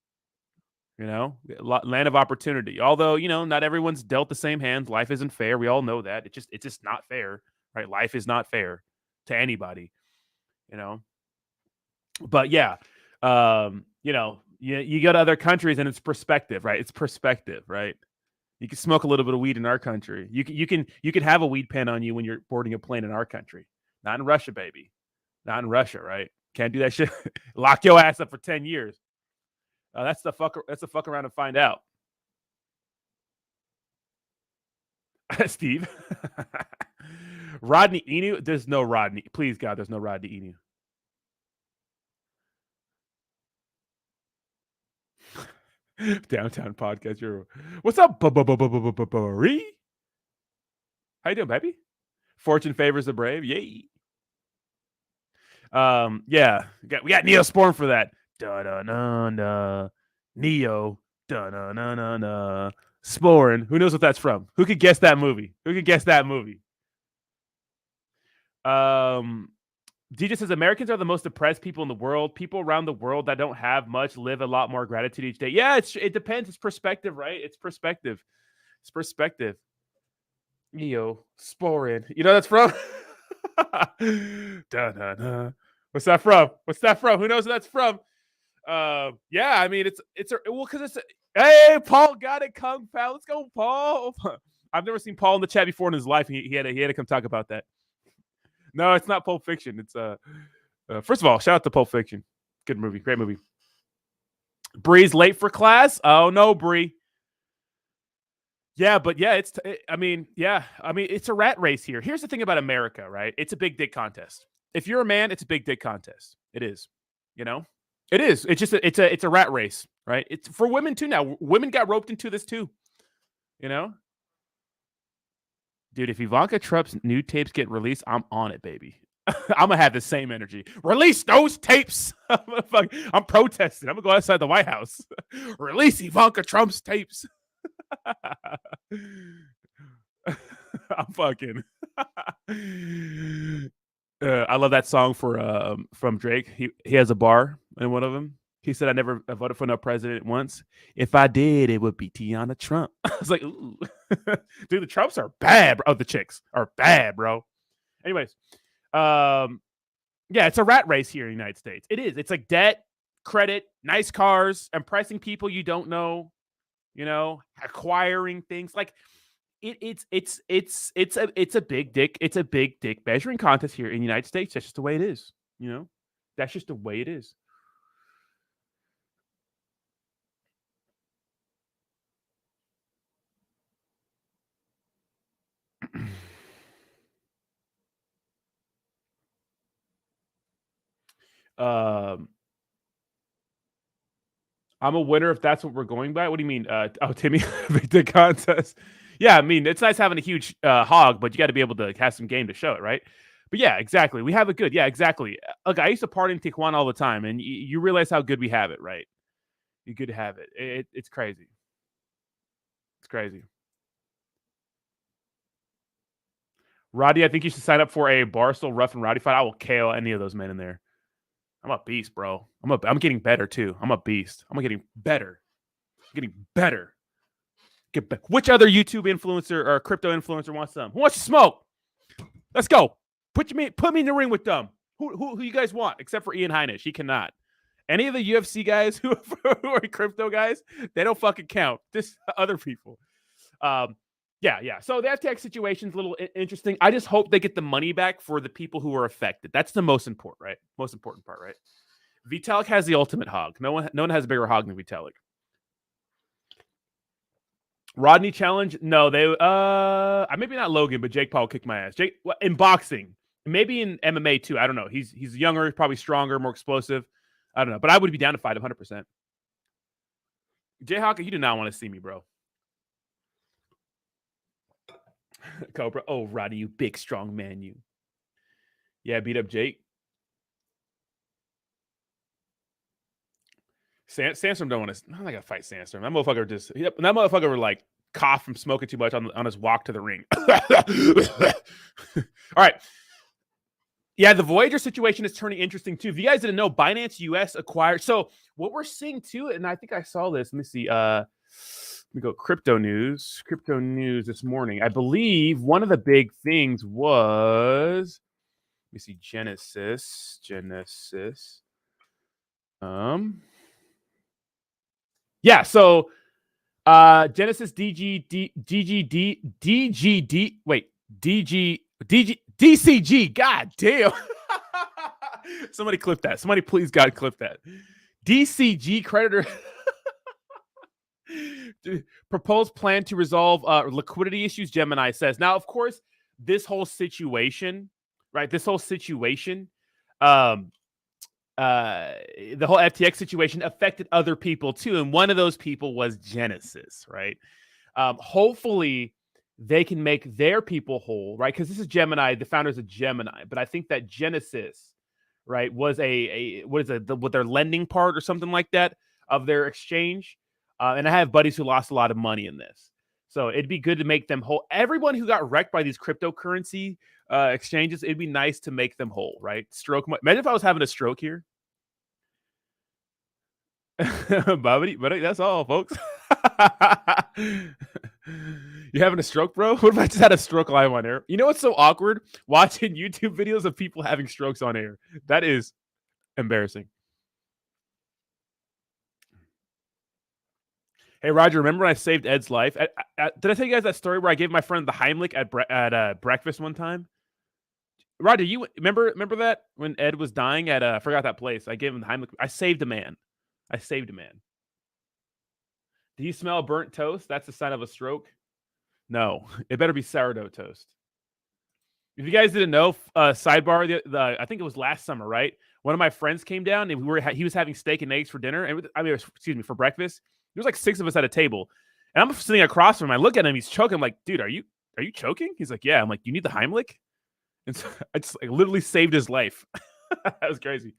land of opportunity. Although, not everyone's dealt the same hands. Life isn't fair. We all know that. It's just not fair, right? Life is not fair to anybody, But yeah, you go to other countries and it's perspective, right? It's perspective, right? You can smoke a little bit of weed in our country. You can have a weed pen on you when you're boarding a plane in our country. Not in Russia, baby. Not in Russia, right? Can't do that shit. Lock your ass up for 10 years. That's the fuck around and find out. Steve. Rodney Inu? There's no Rodney. Please, God, there's no Rodney Inu. Downtown podcast. What's up, Bree? How you doing, baby? Fortune favors the brave. Yay. Yeah. We got Neosporin for that. Da-da-na-na. Neo. Da-na-na-na-na. Sporin. Who knows what that's from? Who could guess that movie? DJ says Americans are the most depressed people in the world. People around the world that don't have much live a lot more gratitude each day. Yeah, it depends. It's perspective, right? It's perspective. Neosporin. You know that's from? Da-da-da. What's that from? Who knows what that's from? Yeah, I mean hey, Paul got it, Kung Pao. Let's go, Paul. I've never seen Paul in the chat before in his life. He had to come talk about that. No, it's not Pulp Fiction. It's first of all, shout out to Pulp Fiction. Good movie, great movie. Bree's late for class. Oh no, Bree. Yeah, but yeah, it's a rat race here. Here's the thing about America, right? It's a big dick contest. If you're a man, it's a big dick contest. It is, It is. It's just it's a rat race, right? It's for women too now. Women got roped into this too, Dude, if Ivanka Trump's new tapes get released, I'm on it, baby. I'm gonna have the same energy. Release those tapes. I'm protesting. I'm gonna go outside the White House. Release Ivanka Trump's tapes. I'm fucking. I love that song from Drake. He has a bar in one of them. He said, "I never voted for no president once. If I did, it would be Tiana Trump." I was like, "Ooh, dude, the Trumps are bad, bro. Oh, the chicks are bad, bro." Anyways, yeah, it's a rat race here in the United States. It is. It's like debt, credit, nice cars, impressing people you don't know. Acquiring things like It's a big dick measuring contest here in the United States. That's just the way it is. You know, that's just the way it is. I'm a winner if that's what we're going by. What do you mean? Timmy, big dick contest. Yeah, I mean, it's nice having a huge hog, but you got to be able to have some game to show it, right? But yeah, exactly. We have it good. Yeah, exactly. Look, I used to party in Tijuana all the time, and you realize how good we have it, right? You good to have it. It's crazy. It's crazy. Roddy, I think you should sign up for a Barstool Rough and Rowdy fight. I will KO any of those men in there. I'm a beast, bro. I'm getting better too. I'm a beast. I'm getting better. I'm getting better. Which other YouTube influencer or crypto influencer wants some? Who wants to smoke? Let's go. Put me in the ring with them. Who you guys want? Except for Ian Heinisch. He cannot. Any of the UFC guys who are crypto guys, they don't fucking count. Just other people. Yeah. So the FTX situation's a little interesting. I just hope they get the money back for the people who are affected. That's the most important, right? Most important part, right? Vitalik has the ultimate hog. No one has a bigger hog than Vitalik. Rodney challenge? No, they maybe not Logan, but Jake Paul kicked my ass. Jake in boxing, maybe in MMA too. I don't know. He's younger, probably stronger, more explosive. I don't know, but I would be down to fight 100%. Jayhawk, you do not want to see me, bro. Cobra. Oh, Roddy, you big strong man, you. Yeah, beat up Jake. Sandstorm don't want to. I'm not gonna fight Sandstorm. That motherfucker would like cough from smoking too much on his walk to the ring. All right. Yeah, the Voyager situation is turning interesting too. If you guys didn't know, Binance US acquired. So what we're seeing too, and I think I saw this. Let me see. Let me go crypto news. Crypto news this morning. I believe one of the big things was. Let me see. Genesis. Yeah, so Genesis DCG. God damn. Somebody clip that. Somebody please God clip that. DCG creditor proposed plan to resolve liquidity issues, Gemini says. Now, of course, this whole situation, right? The whole FTX situation affected other people too. And one of those people was Genesis, right? Hopefully they can make their people whole, right? Because this is Gemini, the founders of Gemini. But I think that Genesis, right, was with their lending part or something like that of their exchange. And I have buddies who lost a lot of money in this. So it'd be good to make them whole. Everyone who got wrecked by these cryptocurrency exchanges, it'd be nice to make them whole, right? Imagine if I was having a stroke here. Buddy, that's all, folks. You having a stroke, bro? What if I just had a stroke live on air? You know what's so awkward? Watching YouTube videos of people having strokes on air. That is embarrassing. Hey, Roger, remember when I saved Ed's life? Did I tell you guys that story where I gave my friend the Heimlich at breakfast one time? Roger, you remember that when Ed was dying at I forgot that place? I gave him the Heimlich. I saved a man. Do you smell burnt toast? That's a sign of a stroke. No, it better be sourdough toast. If you guys didn't know, sidebar, I think it was last summer, right? One of my friends came down and he was having steak and eggs for dinner, and for breakfast. There was like 6 of us at a table, and I'm sitting across from him. I look at him, he's choking. I'm like, dude, are you choking? He's like, yeah. I'm like, you need the Heimlich? And so I just literally saved his life. That was crazy.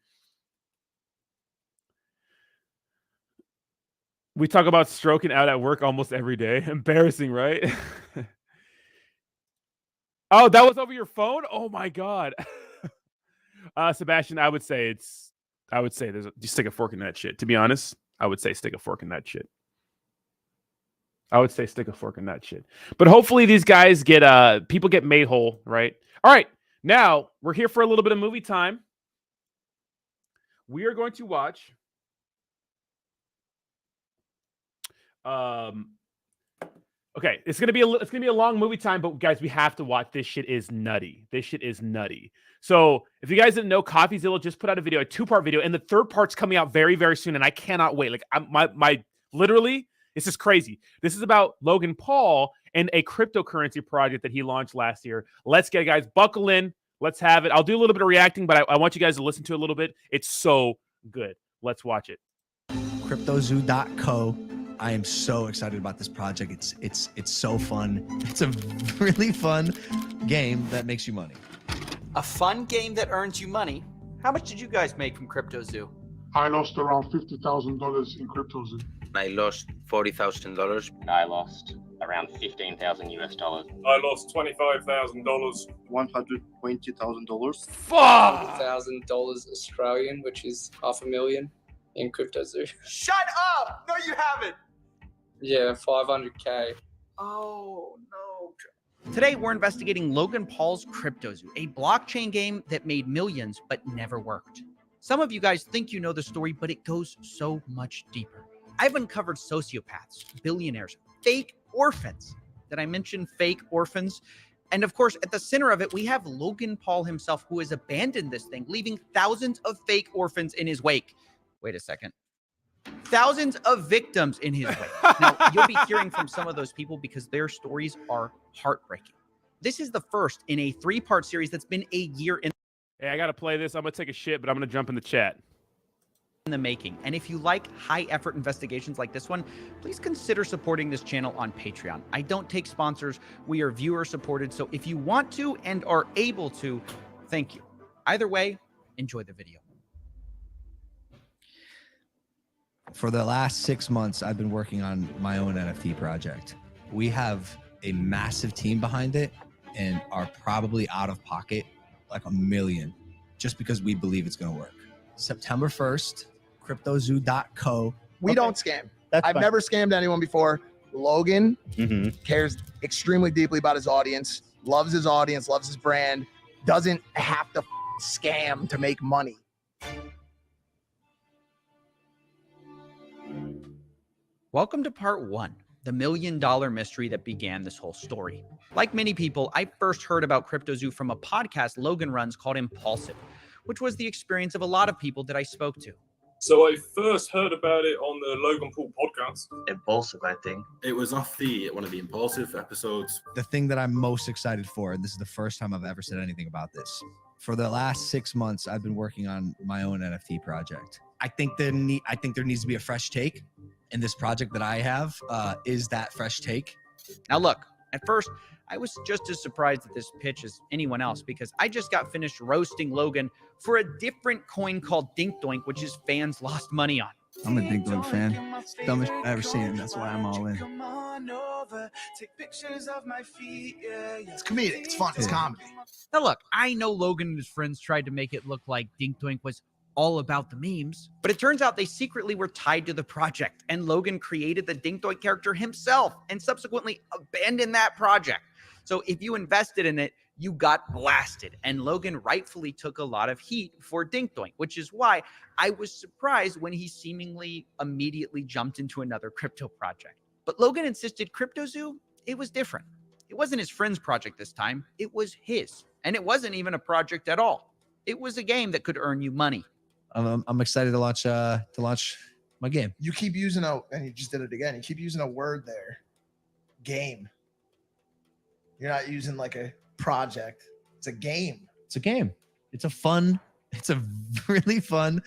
We talk about stroking out at work almost every day. Embarrassing, right? Oh, that was over your phone? Oh my God. Sebastian, I would say there's just stick a fork in that shit. To be honest, I would say stick a fork in that shit. But hopefully these guys people get made whole, right? All right. Now we're here for a little bit of movie time. We are going to watch Okay, it's gonna be a long movie time, but guys, we have to watch. This shit is nutty. This shit is nutty. So if you guys didn't know, Coffeezilla just put out a video, a 2-part video, and the third part's coming out very, very soon, and I cannot wait. Like my literally, this is crazy. This is about Logan Paul and a cryptocurrency project that he launched last year. Let's get it, guys. Buckle in. Let's have it. I'll do a little bit of reacting, but I want you guys to listen to it a little bit. It's so good. Let's watch it. CryptoZoo.co. I am so excited about this project. It's so fun. It's a really fun game that makes you money. A fun game that earns you money. How much did you guys make from CryptoZoo? I lost around $50,000 in CryptoZoo. I lost $40,000. I lost around $15,000. I lost $25,000. $120,000. Fuck! $1,000 Australian, which is $500,000 in CryptoZoo. Shut up! No, you haven't. Yeah, 500K. Oh, no. Today, we're investigating Logan Paul's CryptoZoo, a blockchain game that made millions but never worked. Some of you guys think you know the story, but it goes so much deeper. I've uncovered sociopaths, billionaires, fake orphans. Did I mention fake orphans? And of course, at the center of it, we have Logan Paul himself, who has abandoned this thing, leaving thousands of fake orphans in his wake. Wait a second. Thousands of victims in his wake. Now, you'll be hearing from some of those people because their stories are heartbreaking. This is the first in a 3-part series that's been a year in Hey, I gotta play this. I'm gonna take a shit, but I'm gonna jump in the chat. the making. And if you like high-effort investigations like this one, please consider supporting this channel on Patreon. I don't take sponsors. We are viewer-supported, so if you want to and are able to, thank you. Either way, enjoy the video. For the last 6 months, I've been working on my own NFT project. We have a massive team behind it and are probably out of pocket like $1 million just because we believe it's going to work. September 1st, CryptoZoo.co. We don't scam. I've never scammed anyone before. Logan cares extremely deeply about his audience, loves his brand, doesn't have to scam to make money. Welcome to part 1, the $1 million mystery that began this whole story. Like many people, I first heard about CryptoZoo from a podcast Logan runs called Impulsive, which was the experience of a lot of people that I spoke to. So I first heard about it on the Logan Paul podcast. Impulsive, I think. It was off one of the Impulsive episodes. The thing that I'm most excited for, and this is the first time I've ever said anything about this. For the last 6 months, I've been working on my own NFT project. I think there needs to be a fresh take, and this project that I have is that fresh take. Now look, at first, I was just as surprised at this pitch as anyone else because I just got finished roasting Logan for a different coin called Dink Doink, which his fans lost money on. I'm a Dink Doink fan. It's the dumbest I've ever seen, and that's why I'm all in. It's comedic. It's fun. It's comedy. Now look, I know Logan and his friends tried to make it look like Dink Doink was all about the memes, but it turns out they secretly were tied to the project, and Logan created the Dink Doink character himself and subsequently abandoned that project. So if you invested in it, you got blasted, and Logan rightfully took a lot of heat for Dink Doink, which is why I was surprised when he seemingly immediately jumped into another crypto project. But Logan insisted CryptoZoo, it was different. It wasn't his friend's project this time, it was his, and it wasn't even a project at all. It was a game that could earn you money. I'm excited to launch my game. You keep using and you just did it again. You keep using a word there. Game. You're not using like a project. It's a game. It's a game. It's a really fun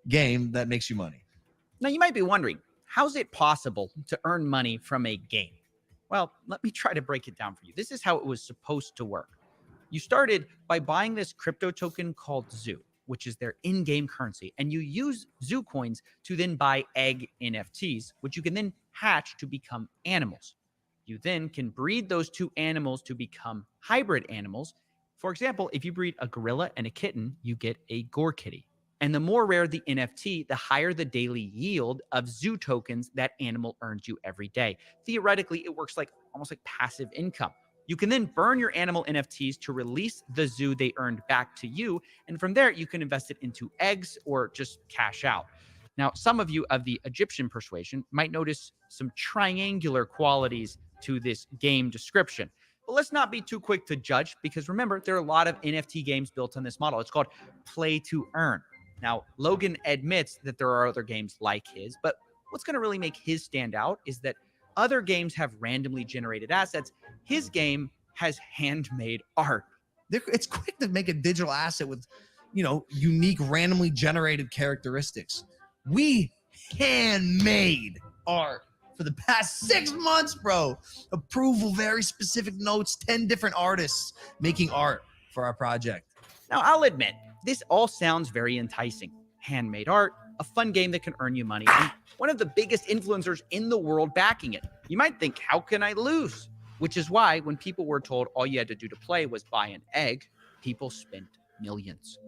game that makes you money. Now you might be wondering, how is it possible to earn money from a game? Well, let me try to break it down for you. This is how it was supposed to work. You started by buying this crypto token called Zoo, which is their in-game currency. And you use Zoo coins to then buy egg NFTs, which you can then hatch to become animals. You then can breed those two animals to become hybrid animals. For example, if you breed a gorilla and a kitten, you get a Gore Kitty. And the more rare the NFT, the higher the daily yield of Zoo tokens that animal earns you every day. Theoretically, it works like almost like passive income. You can then burn your animal NFTs to release the Zoo they earned back to you. And from there, you can invest it into eggs or just cash out. Now, some of you of the Egyptian persuasion might notice some triangular qualities to this game description. But let's not be too quick to judge, because remember, there are a lot of NFT games built on this model. It's called play to earn. Now, Logan admits that there are other games like his, but what's going to really make his stand out is that other games have randomly generated assets. His game has handmade art. It's quick to make a digital asset with, unique, randomly generated characteristics. We handmade art for the past 6 months, bro. Approval, very specific notes, 10 different artists making art for our project. Now, I'll admit, this all sounds very enticing. Handmade art, a fun game that can earn you money, and one of the biggest influencers in the world backing it. You might think, how can I lose? Which is why when people were told all you had to do to play was buy an egg, people spent millions.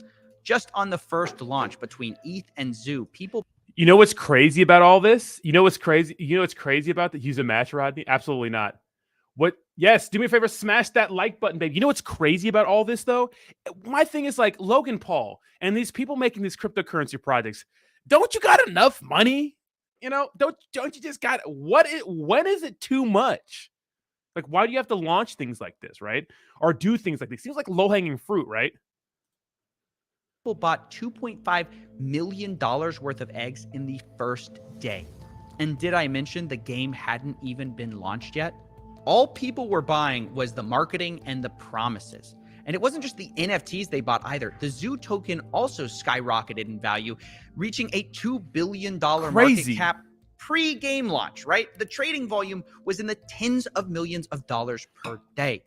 Just on the first launch between ETH and Zoo, people... You know what's crazy about all this? You know what's crazy? You know what's crazy about that? Use a match, Rodney? Absolutely not. What? Yes, do me a favor, smash that like button, babe. You know what's crazy about all this, though? My thing is like Logan Paul and these people making these cryptocurrency projects. Don't you got enough money? Don't you just got when is it too much? Like, why do you have to launch things like this, right? Or do things like this? Seems like low-hanging fruit, right? People bought $2.5 million worth of eggs in the first day. And did I mention the game hadn't even been launched yet? All people were buying was the marketing and the promises. And it wasn't just the NFTs they bought either. The Zoo token also skyrocketed in value, reaching a $2 billion market cap pre-game launch, right? The trading volume was in the tens of millions of dollars per day,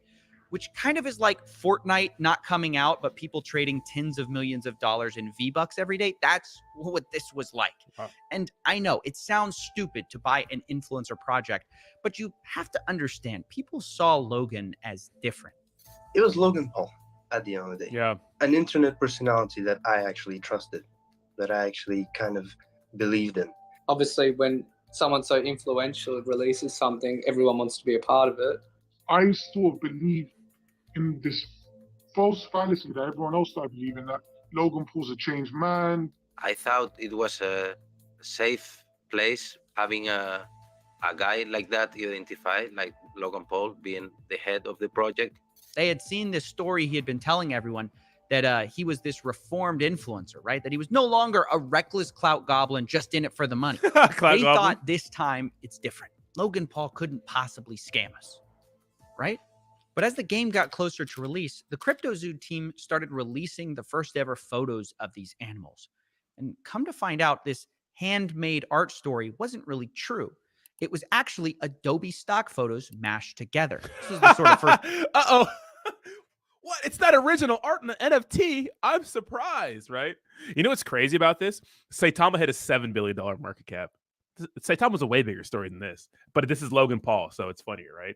which kind of is like Fortnite not coming out, but people trading tens of millions of dollars in V-Bucks every day. That's what this was like. Wow. And I know it sounds stupid to buy an influencer project, but you have to understand, people saw Logan as different. It was Logan Paul at the end of the day. Yeah. An internet personality that I actually trusted, that I actually kind of believed in. Obviously, when someone so influential releases something, everyone wants to be a part of it. I still believe in this false fallacy that everyone else started believing, that Logan Paul's a changed man. I thought it was a safe place having a guy like that identified, like Logan Paul being the head of the project. They had seen this story he had been telling everyone, that he was this reformed influencer, right? That he was no longer a reckless clout goblin just in it for the money. They thought this time it's different. Logan Paul couldn't possibly scam us, right? But as the game got closer to release, the CryptoZoo team started releasing the first ever photos of these animals. And come to find out, this handmade art story wasn't really true. It was actually Adobe stock photos mashed together. This was the sort of first... Uh-oh. What? It's not original art in the NFT. I'm surprised, right? You know what's crazy about this? Saitama had a $7 billion market cap. Saitama was a way bigger story than this. But this is Logan Paul, so it's funnier, right?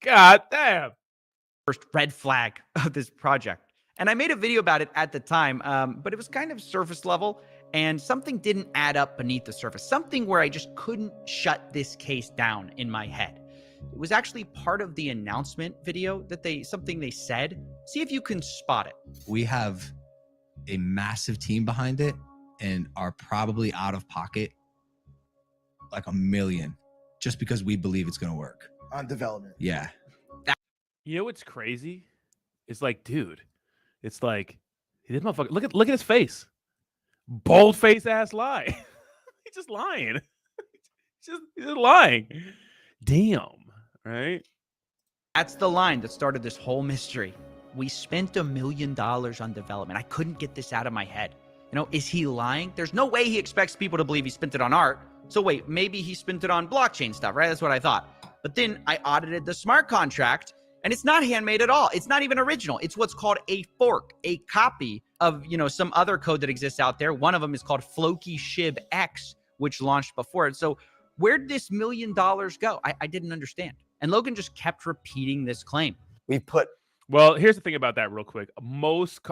God damn. First red flag of this project. And I made a video about it at the time, but it was kind of surface level, and something didn't add up beneath the surface. Something where I just couldn't shut this case down in my head. It was actually part of the announcement video that something they said. See if you can spot it. We have a massive team behind it and are probably out of pocket like $1 million just because we believe it's going to work. On development. Yeah. You know what's crazy? It's like, dude, it's like, this motherfucker, look at his face. Bold face ass lie. He's just lying. He's just lying. Damn. Right? That's the line that started this whole mystery. We spent $1 million on development. I couldn't get this out of my head. Is he lying? There's no way he expects people to believe he spent it on art. So wait, maybe he spent it on blockchain stuff, right? That's what I thought. But then I audited the smart contract, and it's not handmade at all. It's not even original. It's what's called a fork, a copy of, some other code that exists out there. One of them is called Floki SHIB X, which launched before it. So where'd this $1 million go? I didn't understand. And Logan just kept repeating this claim. Well, here's the thing about that real quick.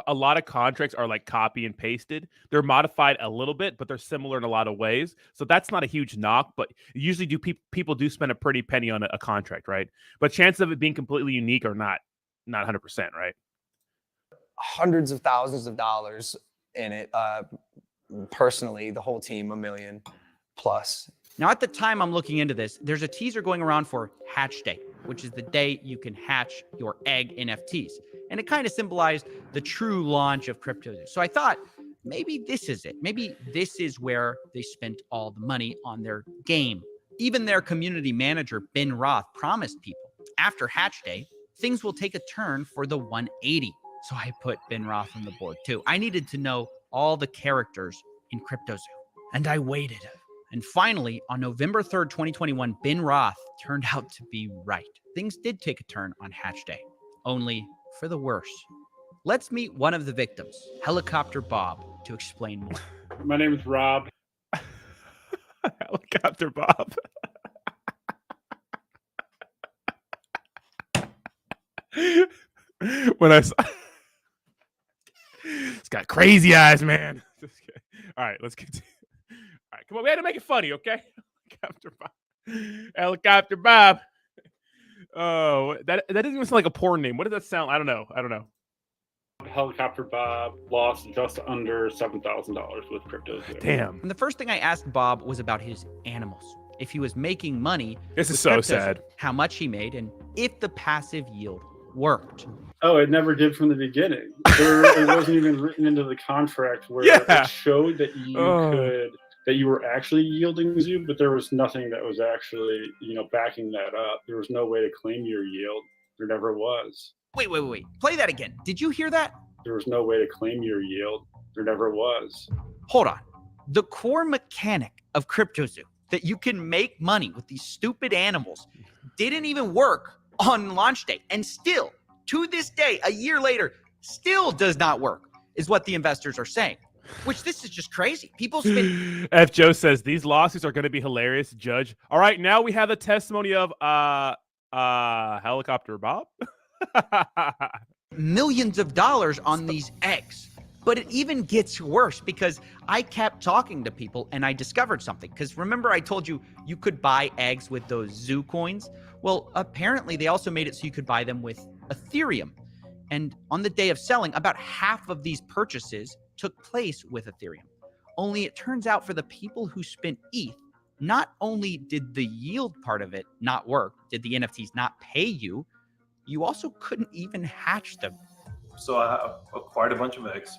A lot of contracts are like copy and pasted. They're modified a little bit, but they're similar in a lot of ways. So that's not a huge knock, but usually people do spend a pretty penny on a contract, right? But chances of it being completely unique are not 100%, right? Hundreds of thousands of dollars in it. Personally, the whole team, $1 million plus. Now, at the time I'm looking into this, there's a teaser going around for Hatch Day. which is the day you can hatch your egg NFTs. And it kind of symbolized the true launch of CryptoZoo. So I thought, maybe this is it. Maybe this is where they spent all the money on their game. Even their community manager, Ben Roth, promised people after Hatch Day, things will take a turn for the 180. So I put Ben Roth on the board too. I needed to know all the characters in CryptoZoo. And I waited. And finally, on November 3rd, 2021, Ben Roth turned out to be right. Things did take a turn on Hatch Day, only for the worse. Let's meet one of the victims, Helicopter Bob, to explain more. My name is Rob. Helicopter Bob. When I saw... It's got crazy eyes, man. All right, let's continue. All right, come on. We had to make it funny, okay? Helicopter Bob. Helicopter Bob. Oh, that doesn't even sound like a porn name. What does that sound? I don't know. Helicopter Bob lost just under $7,000 with CryptoZoo. Damn. And the first thing I asked Bob was about his animals. If he was making money. This is so sad. How much he made and if the passive yield worked. Oh, it never did from the beginning. It wasn't even written into the contract where it showed that you were actually yielding Zoo, but there was nothing that was actually, backing that up. There was no way to claim your yield. There never was. Wait. Play that again. Did you hear that? There was no way to claim your yield. There never was. Hold on. The core mechanic of CryptoZoo, that you can make money with these stupid animals, didn't even work on launch day. And still, to this day, a year later, still does not work, is what the investors are saying. Which this is just crazy. People spend... F. Joe says, these lawsuits are going to be hilarious, Judge. All right, now we have the testimony of Helicopter Bob. Millions of dollars on these eggs. But it even gets worse because I kept talking to people and I discovered something. Because remember I told you you could buy eggs with those Zoo coins? Well, apparently they also made it so you could buy them with Ethereum. And on the day of selling, about half of these purchases took place with Ethereum. Only it turns out for the people who spent ETH, not only did the yield part of it not work, did the NFTs not pay you, you also couldn't even hatch them. So I acquired a bunch of eggs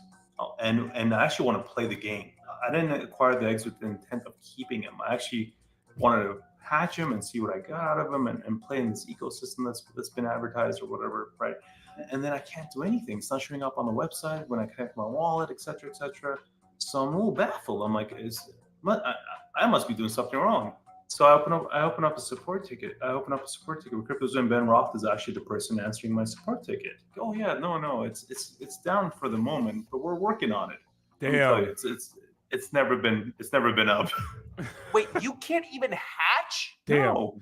and I actually want to play the game. I didn't acquire the eggs with the intent of keeping them. I actually wanted to hatch them and see what I got out of them and play in this ecosystem that's been advertised or whatever, right? And then I can't do anything. It's not showing up on the website when I connect my wallet, et cetera, et cetera. So I'm a little baffled. I'm like, I must be doing something wrong. So I open up a support ticket. With CryptoZoo, and Ben Roth is actually the person answering my support ticket. Oh yeah, no, it's down for the moment, but we're working on it. Damn. It's never been up. Wait, you can't even hatch? Damn. No,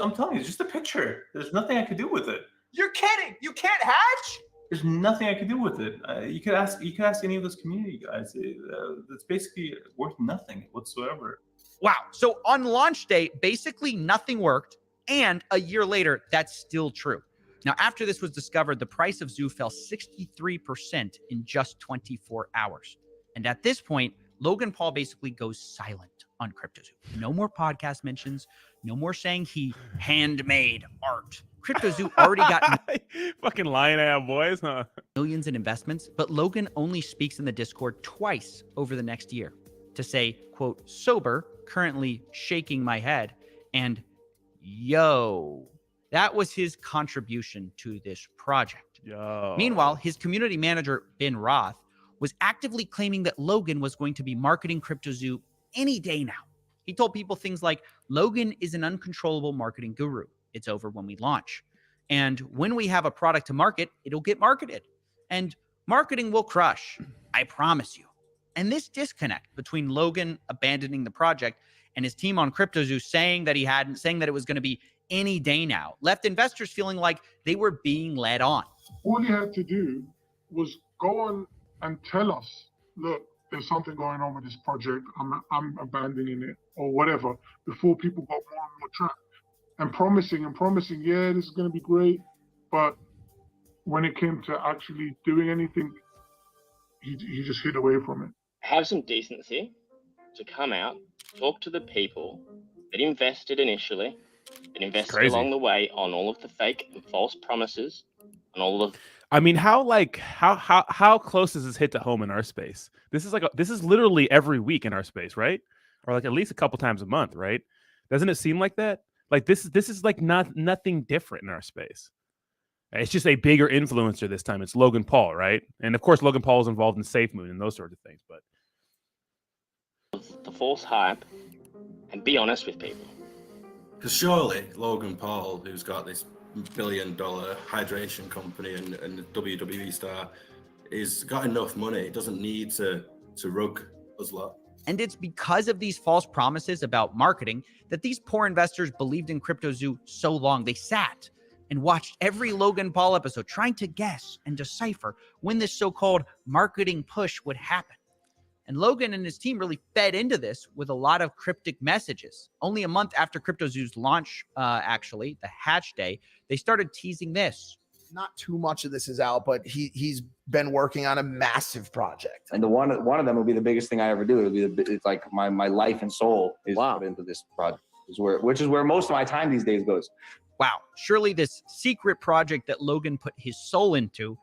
I'm telling you, it's just a picture. There's nothing I could do with it. You're kidding. You can't hatch? There's nothing I could do with it. You could ask any of those community guys. It's basically worth nothing whatsoever. Wow. So on launch day, basically nothing worked. And a year later, that's still true. Now, after this was discovered, the price of Zoo fell 63% in just 24 hours. And at this point, Logan Paul basically goes silent on CryptoZoo. No more podcast mentions. No more saying he handmade art. CryptoZoo already got fucking lying out boys, huh? Millions in investments, but Logan only speaks in the Discord twice over the next year to say, quote, sober, currently shaking my head, and yo. That was his contribution to this project. Yo. Meanwhile, his community manager, Ben Roth, was actively claiming that Logan was going to be marketing CryptoZoo any day now. He told people things like, Logan is an uncontrollable marketing guru. It's over when we launch. And when we have a product to market, it'll get marketed. And marketing will crush. I promise you. And this disconnect between Logan abandoning the project and his team on CryptoZoo saying that it was going to be any day now, left investors feeling like they were being led on. All you had to do was go on and tell us, look, there's something going on with this project. I'm abandoning it or whatever, before people got more and more trapped. And promising, yeah, this is going to be great. But when it came to actually doing anything, he just hid away from it. Have some decency to come out, talk to the people that invested initially, Been invested along the way on all of the fake and false promises, on all of. I mean, how close does this hit to home in our space? This is literally every week in our space, right? Or like at least a couple times a month, right? Doesn't it seem like that? Like this is like nothing different in our space. It's just a bigger influencer this time. It's Logan Paul, right? And of course, Logan Paul is involved in SafeMoon and those sorts of things. But The false hype, and be honest with people. Because surely Logan Paul, who's got this $1 billion hydration company and a WWE star, is got enough money. He doesn't need to rug us lot. And it's because of these false promises about marketing that these poor investors believed in CryptoZoo so long. They sat and watched every Logan Paul episode trying to guess and decipher when this so-called marketing push would happen. And Logan and his team really fed into this with a lot of cryptic messages. Only a month after CryptoZoo's launch, actually, the hatch day, they started teasing this. Not too much of this is out, but he's been working on a massive project. And one of them will be the biggest thing I ever do. It's like my life and soul is put into this project, which is where most of my time these days goes. Wow, surely this secret project that Logan put his soul into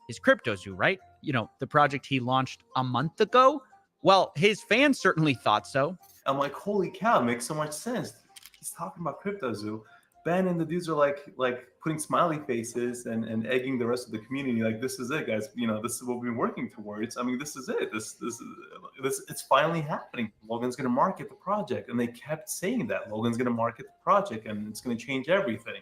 is CryptoZoo, right? You know, the project he launched a month ago. Well, his fans certainly thought so. I'm like, holy cow, it makes so much sense. He's talking about CryptoZoo. Ben and the dudes are like putting smiley faces and egging the rest of the community. Like, this is it, guys. You know, this is what we've been working towards. I mean, this is it. This it's finally happening. Logan's going to market the project. And they kept saying that. Logan's going to market the project and it's going to change everything.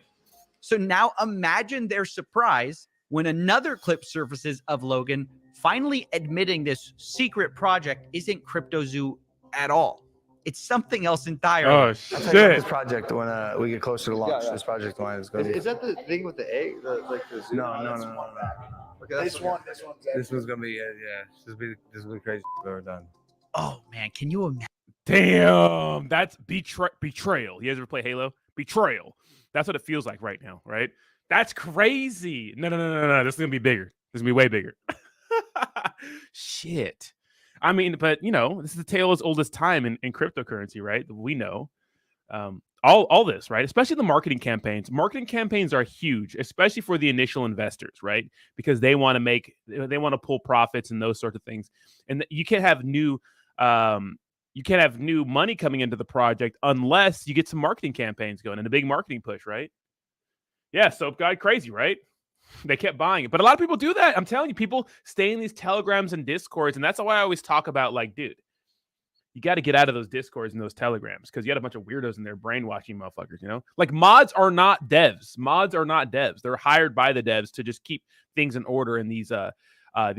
So now imagine their surprise when another clip surfaces of Logan finally admitting this secret project isn't CryptoZoo at all. It's something else entirely. Oh, I'll tell you about this project when we get closer to launch. This project line is going to be. Is that the thing with the egg? The zoo? No. Okay, This one's This one's gonna be This will be crazy we've ever done. Oh man, can you imagine? damn, that's betrayal. You guys ever play Halo? Betrayal. That's what it feels like right now, right? That's crazy. No. This is gonna be bigger. This is gonna be way bigger. Shit. I mean, but you know, this is the tale as old as time in cryptocurrency, right? We know all this, right? Especially the marketing campaigns. Marketing campaigns are huge, especially for the initial investors, right? Because they want to pull profits and those sorts of things. And you can't have new money coming into the project unless you get some marketing campaigns going and a big marketing push, right? Yeah, Soap Guy, crazy, right? They kept buying it. But a lot of people do that. I'm telling you, people stay in these telegrams and discords. And that's why I always talk about, like, dude, you got to get out of those discords and those telegrams because you got a bunch of weirdos in there brainwashing motherfuckers, you know? Like, mods are not devs. Mods are not devs. They're hired by the devs to just keep things in order in these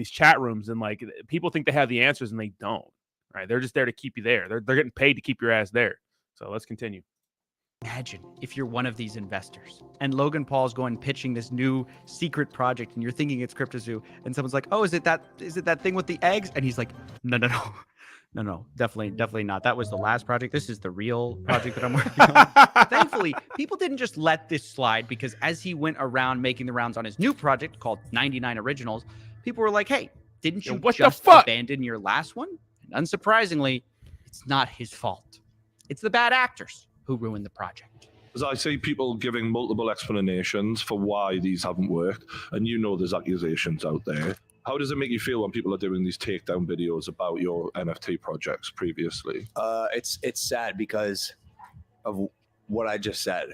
chat rooms. And, like, people think they have the answers and they don't, right? They're just there to keep you there. They're getting paid to keep your ass there. So let's continue. Imagine if you're one of these investors and Logan Paul's going pitching this new secret project and you're thinking it's CryptoZoo and someone's like, oh, is it that thing with the eggs? And he's like, no, definitely not. That was the last project. This is the real project that I'm working on. Thankfully, people didn't just let this slide because as he went around making the rounds on his new project called 99 Originals, people were like, hey, didn't you just abandon your last one? And unsurprisingly, it's not his fault. It's the bad actors who ruined the project. As I see people giving multiple explanations for why these haven't worked, and you know there's accusations out there. How does it make you feel when people are doing these takedown videos about your NFT projects previously? It's sad because of what I just said.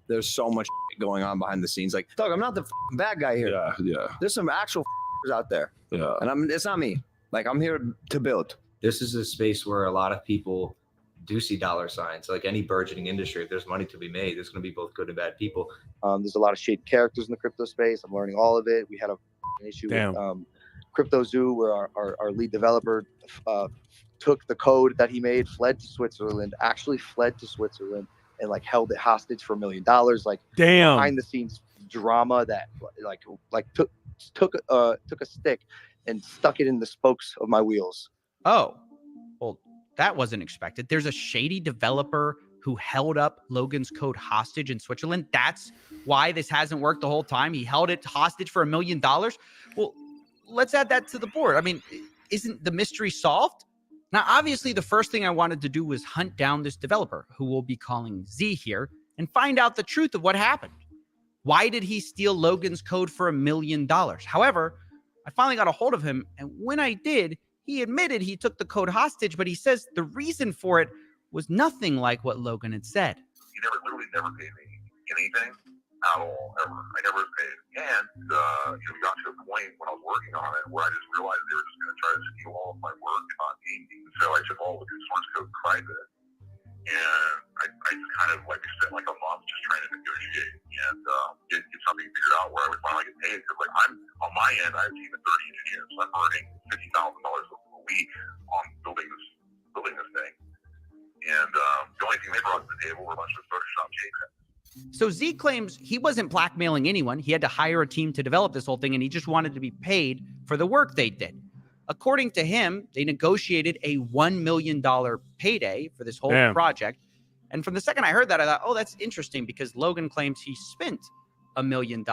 There's so much going on behind the scenes. Like, Doug, I'm not the bad guy here. Yeah. There's some actual out there. Yeah. And it's not me. Like, I'm here to build. This is a space where a lot of people do see dollar signs. Like any burgeoning industry, if there's money to be made, there's going to be both good and bad people. There's a lot of shady characters in the crypto space. I'm learning all of it. We had an issue with CryptoZoo, where our lead developer took the code that he made, fled to Switzerland, and like held it hostage for $1 million. Like, damn, behind the scenes drama that took a stick and stuck it in the spokes of my wheels. Oh, well, that wasn't expected. There's a shady developer who held up Logan's code hostage in Switzerland. That's why this hasn't worked the whole time. He held it hostage for $1 million. Well, let's add that to the board. I mean, isn't the mystery solved? Now, obviously, the first thing I wanted to do was hunt down this developer, who we'll be calling Z here, and find out the truth of what happened. Why did he steal Logan's code for $1 million? However, I finally got a hold of him, and when I did, he admitted he took the code hostage, but he says the reason for it was nothing like what Logan had said. He literally never paid me anything at all, ever. I never was paid. And, we got to a point when I was working on it where I just realized they were just going to try to steal all of my work and not pay me. So I took all of the source code private. And I just kind of spent a month just trying to negotiate and get something figured out where I would finally get paid. Because I'm on my end, I have a team of 30 engineers, so I'm earning $50,000 a week on building this thing. And the only thing they brought to the table were a bunch of Photoshop JPEGs. So Z claims he wasn't blackmailing anyone. He had to hire a team to develop this whole thing, and he just wanted to be paid for the work they did. According to him, they negotiated a $1 million payday for this whole project. And from the second I heard that, I thought, oh, that's interesting, because Logan claims he spent $1 million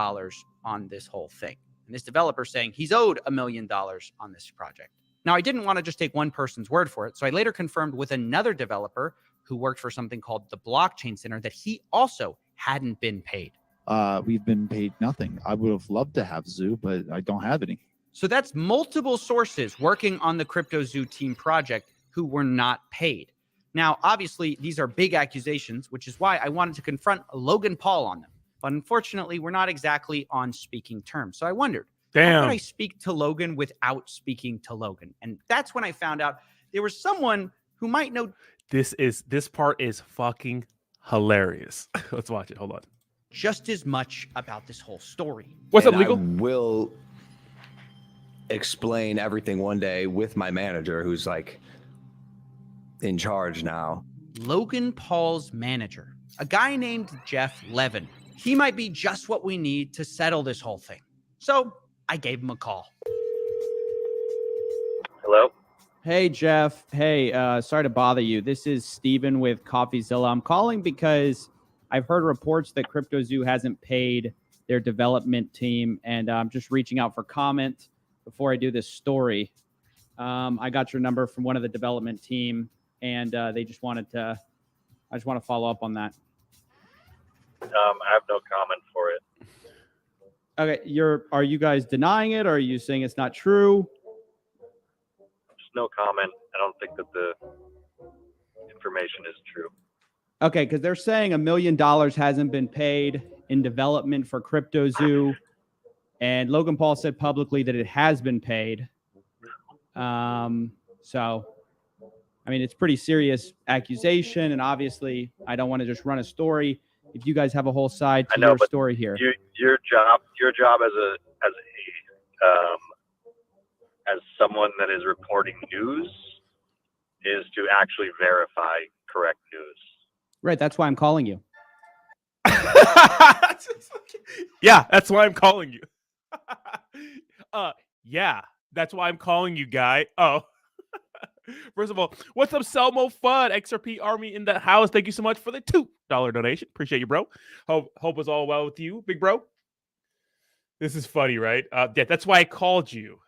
on this whole thing. And this developer saying he's owed $1 million on this project. Now, I didn't want to just take one person's word for it, so I later confirmed with another developer who worked for something called the Blockchain Center that he also hadn't been paid. We've been paid nothing. I would have loved to have Zoo, but I don't have any. So that's multiple sources working on the CryptoZoo team project who were not paid. Now, obviously, these are big accusations, which is why I wanted to confront Logan Paul on them. But unfortunately, we're not exactly on speaking terms. So I wondered, how could I speak to Logan without speaking to Logan? And that's when I found out there was someone who might know. This part is fucking hilarious. Let's watch it. Hold on. Just as much about this whole story. What's up, Legal? I will explain everything one day with my manager, who's in charge now. Logan Paul's manager, a guy named Jeff Levin. He might be just what we need to settle this whole thing. So I gave him a call. Hello? Hey, Jeff. Hey, sorry to bother you. This is Steven with Coffeezilla. I'm calling because I've heard reports that CryptoZoo hasn't paid their development team, and I'm just reaching out for comment before I do this story. I got your number from one of the development team, and they just wanted to. I just want to follow up on that. I have no comment for it. Okay, are you guys denying it, or are you saying it's not true? Just no comment. I don't think that the information is true. Okay, because they're saying $1 million hasn't been paid in development for CryptoZoo, and Logan Paul said publicly that it has been paid. So, I mean, it's pretty serious accusation, and obviously, I don't want to just run a story. If you guys have a whole side to your story here, your job as someone that is reporting news is to actually verify correct news. Right, that's why I'm calling you. Yeah, that's why I'm calling you. Yeah, that's why I'm calling you, guy. Oh. First of all, what's up, Selmo Fud? XRP Army in the house. Thank you so much for the $2 donation. Appreciate you, bro. Hope it's all well with you, big bro. This is funny, right? Yeah, that's why I called you.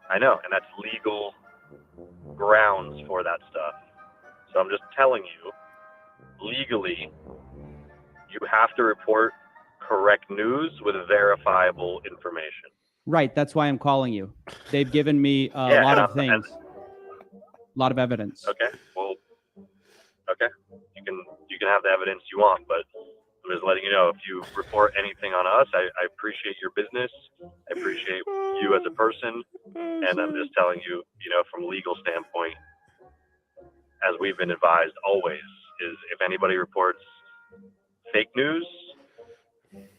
I know, and that's legal grounds for that stuff. So I'm just telling you, legally, you have to report correct news with verifiable information. Right, that's why I'm calling you. They've given me a lot of things, a lot of evidence. Okay, well, okay, you can have the evidence you want, but I'm just letting you know, if you report anything on us, I appreciate your business, I appreciate you as a person, and I'm just telling you, from a legal standpoint, as we've been advised always, is if anybody reports fake news,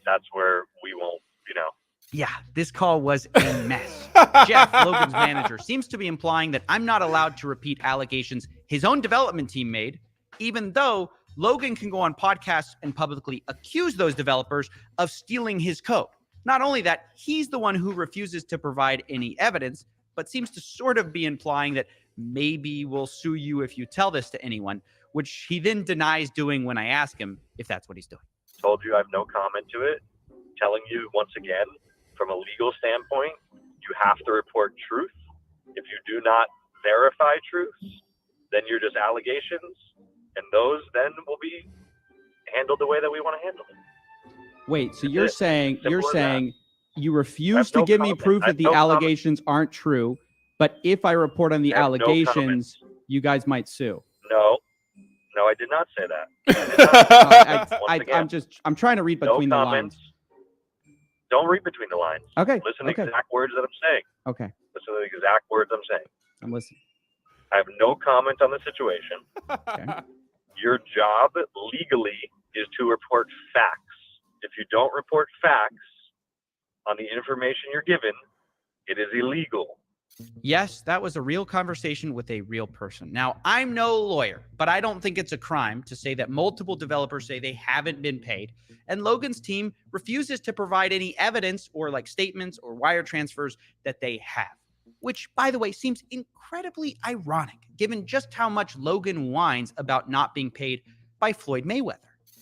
that's where we won't, Yeah, this call was a mess. Jeff, Logan's manager, seems to be implying that I'm not allowed to repeat allegations his own development team made, even though Logan can go on podcasts and publicly accuse those developers of stealing his code. Not only that, he's the one who refuses to provide any evidence, but seems to sort of be implying that maybe we'll sue you if you tell this to anyone, which he then denies doing when I ask him if that's what he's doing. Told you I have no comment to it. Telling you once again, from a legal standpoint, you have to report truth. If you do not verify truth, then you're just allegations, and those then will be handled the way that we want to handle it. Wait, so you're saying Simple as that. you refuse to no give me comment. proof I that have the no comment. allegations aren't true, but if I report on the I have no allegations, you guys might sue. No, I did not say that. I'm trying to read between the comments. lines. Don't read between the lines. Okay. Listen to Okay. the exact words that I'm saying. Okay. Listen to the exact words I'm saying. I'm listening. I have no comment on the situation. Your job legally is to report facts. If you don't report facts on the information you're given, it is illegal. Yes, that was a real conversation with a real person. Now, I'm no lawyer, but I don't think it's a crime to say that multiple developers say they haven't been paid, and Logan's team refuses to provide any evidence or like statements or wire transfers that they have, which, by the way, seems incredibly ironic given just how much Logan whines about not being paid by Floyd Mayweather.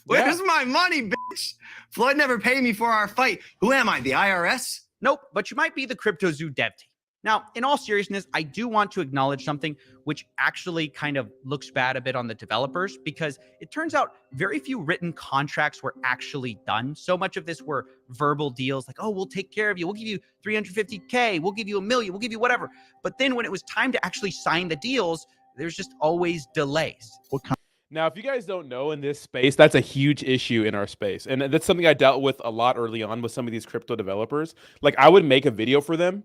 Where's my money, bitch? Floyd never paid me for our fight. Who am I, the IRS? Nope, but you might be the CryptoZoo dev team. Now, in all seriousness, I do want to acknowledge something which actually kind of looks bad a bit on the developers, because it turns out very few written contracts were actually done. So much of this were verbal deals like, oh, we'll take care of you. We'll give you $350K. We'll give you $1 million. We'll give you whatever. But then when it was time to actually sign the deals, there's just always delays. Now, if you guys don't know, in this space, that's a huge issue in our space. And that's something I dealt with a lot early on with some of these crypto developers. Like, I would make a video for them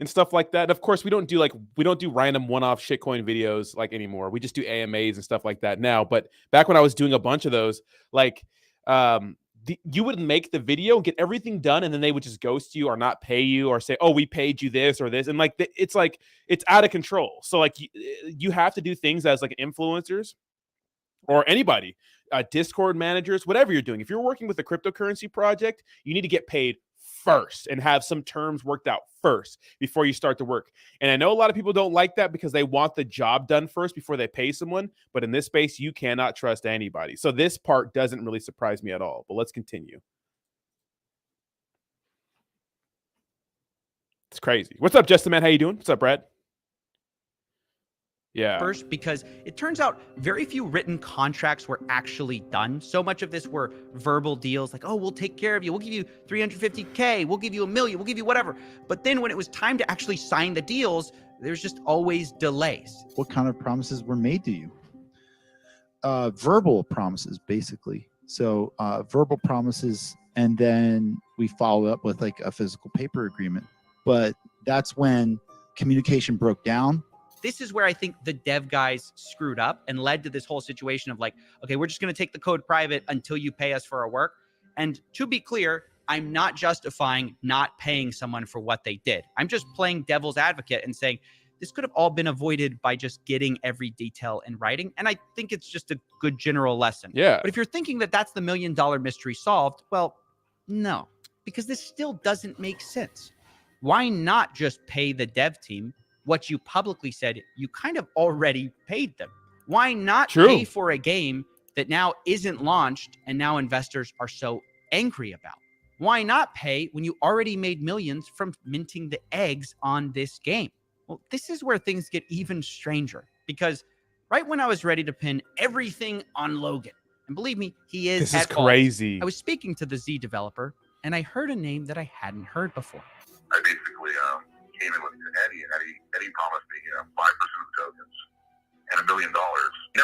and stuff like that. And of course, we don't do random one-off shitcoin videos like anymore. We just do AMAs and stuff like that now. But back when I was doing a bunch of those, like, you would make the video, get everything done, and then they would just ghost you or not pay you or say, oh, we paid you this or this. And like, it's out of control. So like, you have to do things as like influencers or anybody, Discord managers, whatever you're doing. If you're working with a cryptocurrency project, you need to get paid first and have some terms worked out first before you start to work. And I know a lot of people don't like that because they want the job done first before they pay someone. But in this space, you cannot trust anybody. So this part doesn't really surprise me at all. But let's continue. It's crazy. What's up, Justin, man? How you doing? What's up, Brad? Yeah. First, because it turns out very few written contracts were actually done. So much of this were verbal deals like, oh, we'll take care of you. We'll give you $350K. We'll give you $1 million. We'll give you whatever. But then when it was time to actually sign the deals, there's just always delays. What kind of promises were made to you? Verbal promises, basically. So verbal promises, and then we follow up with like a physical paper agreement. But that's when communication broke down. This is where I think the dev guys screwed up and led to this whole situation of like, okay, we're just going to take the code private until you pay us for our work. And to be clear, I'm not justifying not paying someone for what they did. I'm just playing devil's advocate and saying this could have all been avoided by just getting every detail in writing. And I think it's just a good general lesson. Yeah. But if you're thinking that that's the $1 million mystery solved, well, no, because this still doesn't make sense. Why not just pay the dev team what you publicly said you kind of already paid them? Why not pay for a game that now isn't launched and now investors are so angry about? Why not pay when you already made millions from minting the eggs on this game? Well, this is where things get even stranger, because right when I was ready to pin everything on Logan, and believe me, he is This is at fault, crazy. I was speaking to the Z developer and I heard a name that I hadn't heard before. I basically came in with Eddie, and Eddie promised me 5% of the tokens and $1 million. He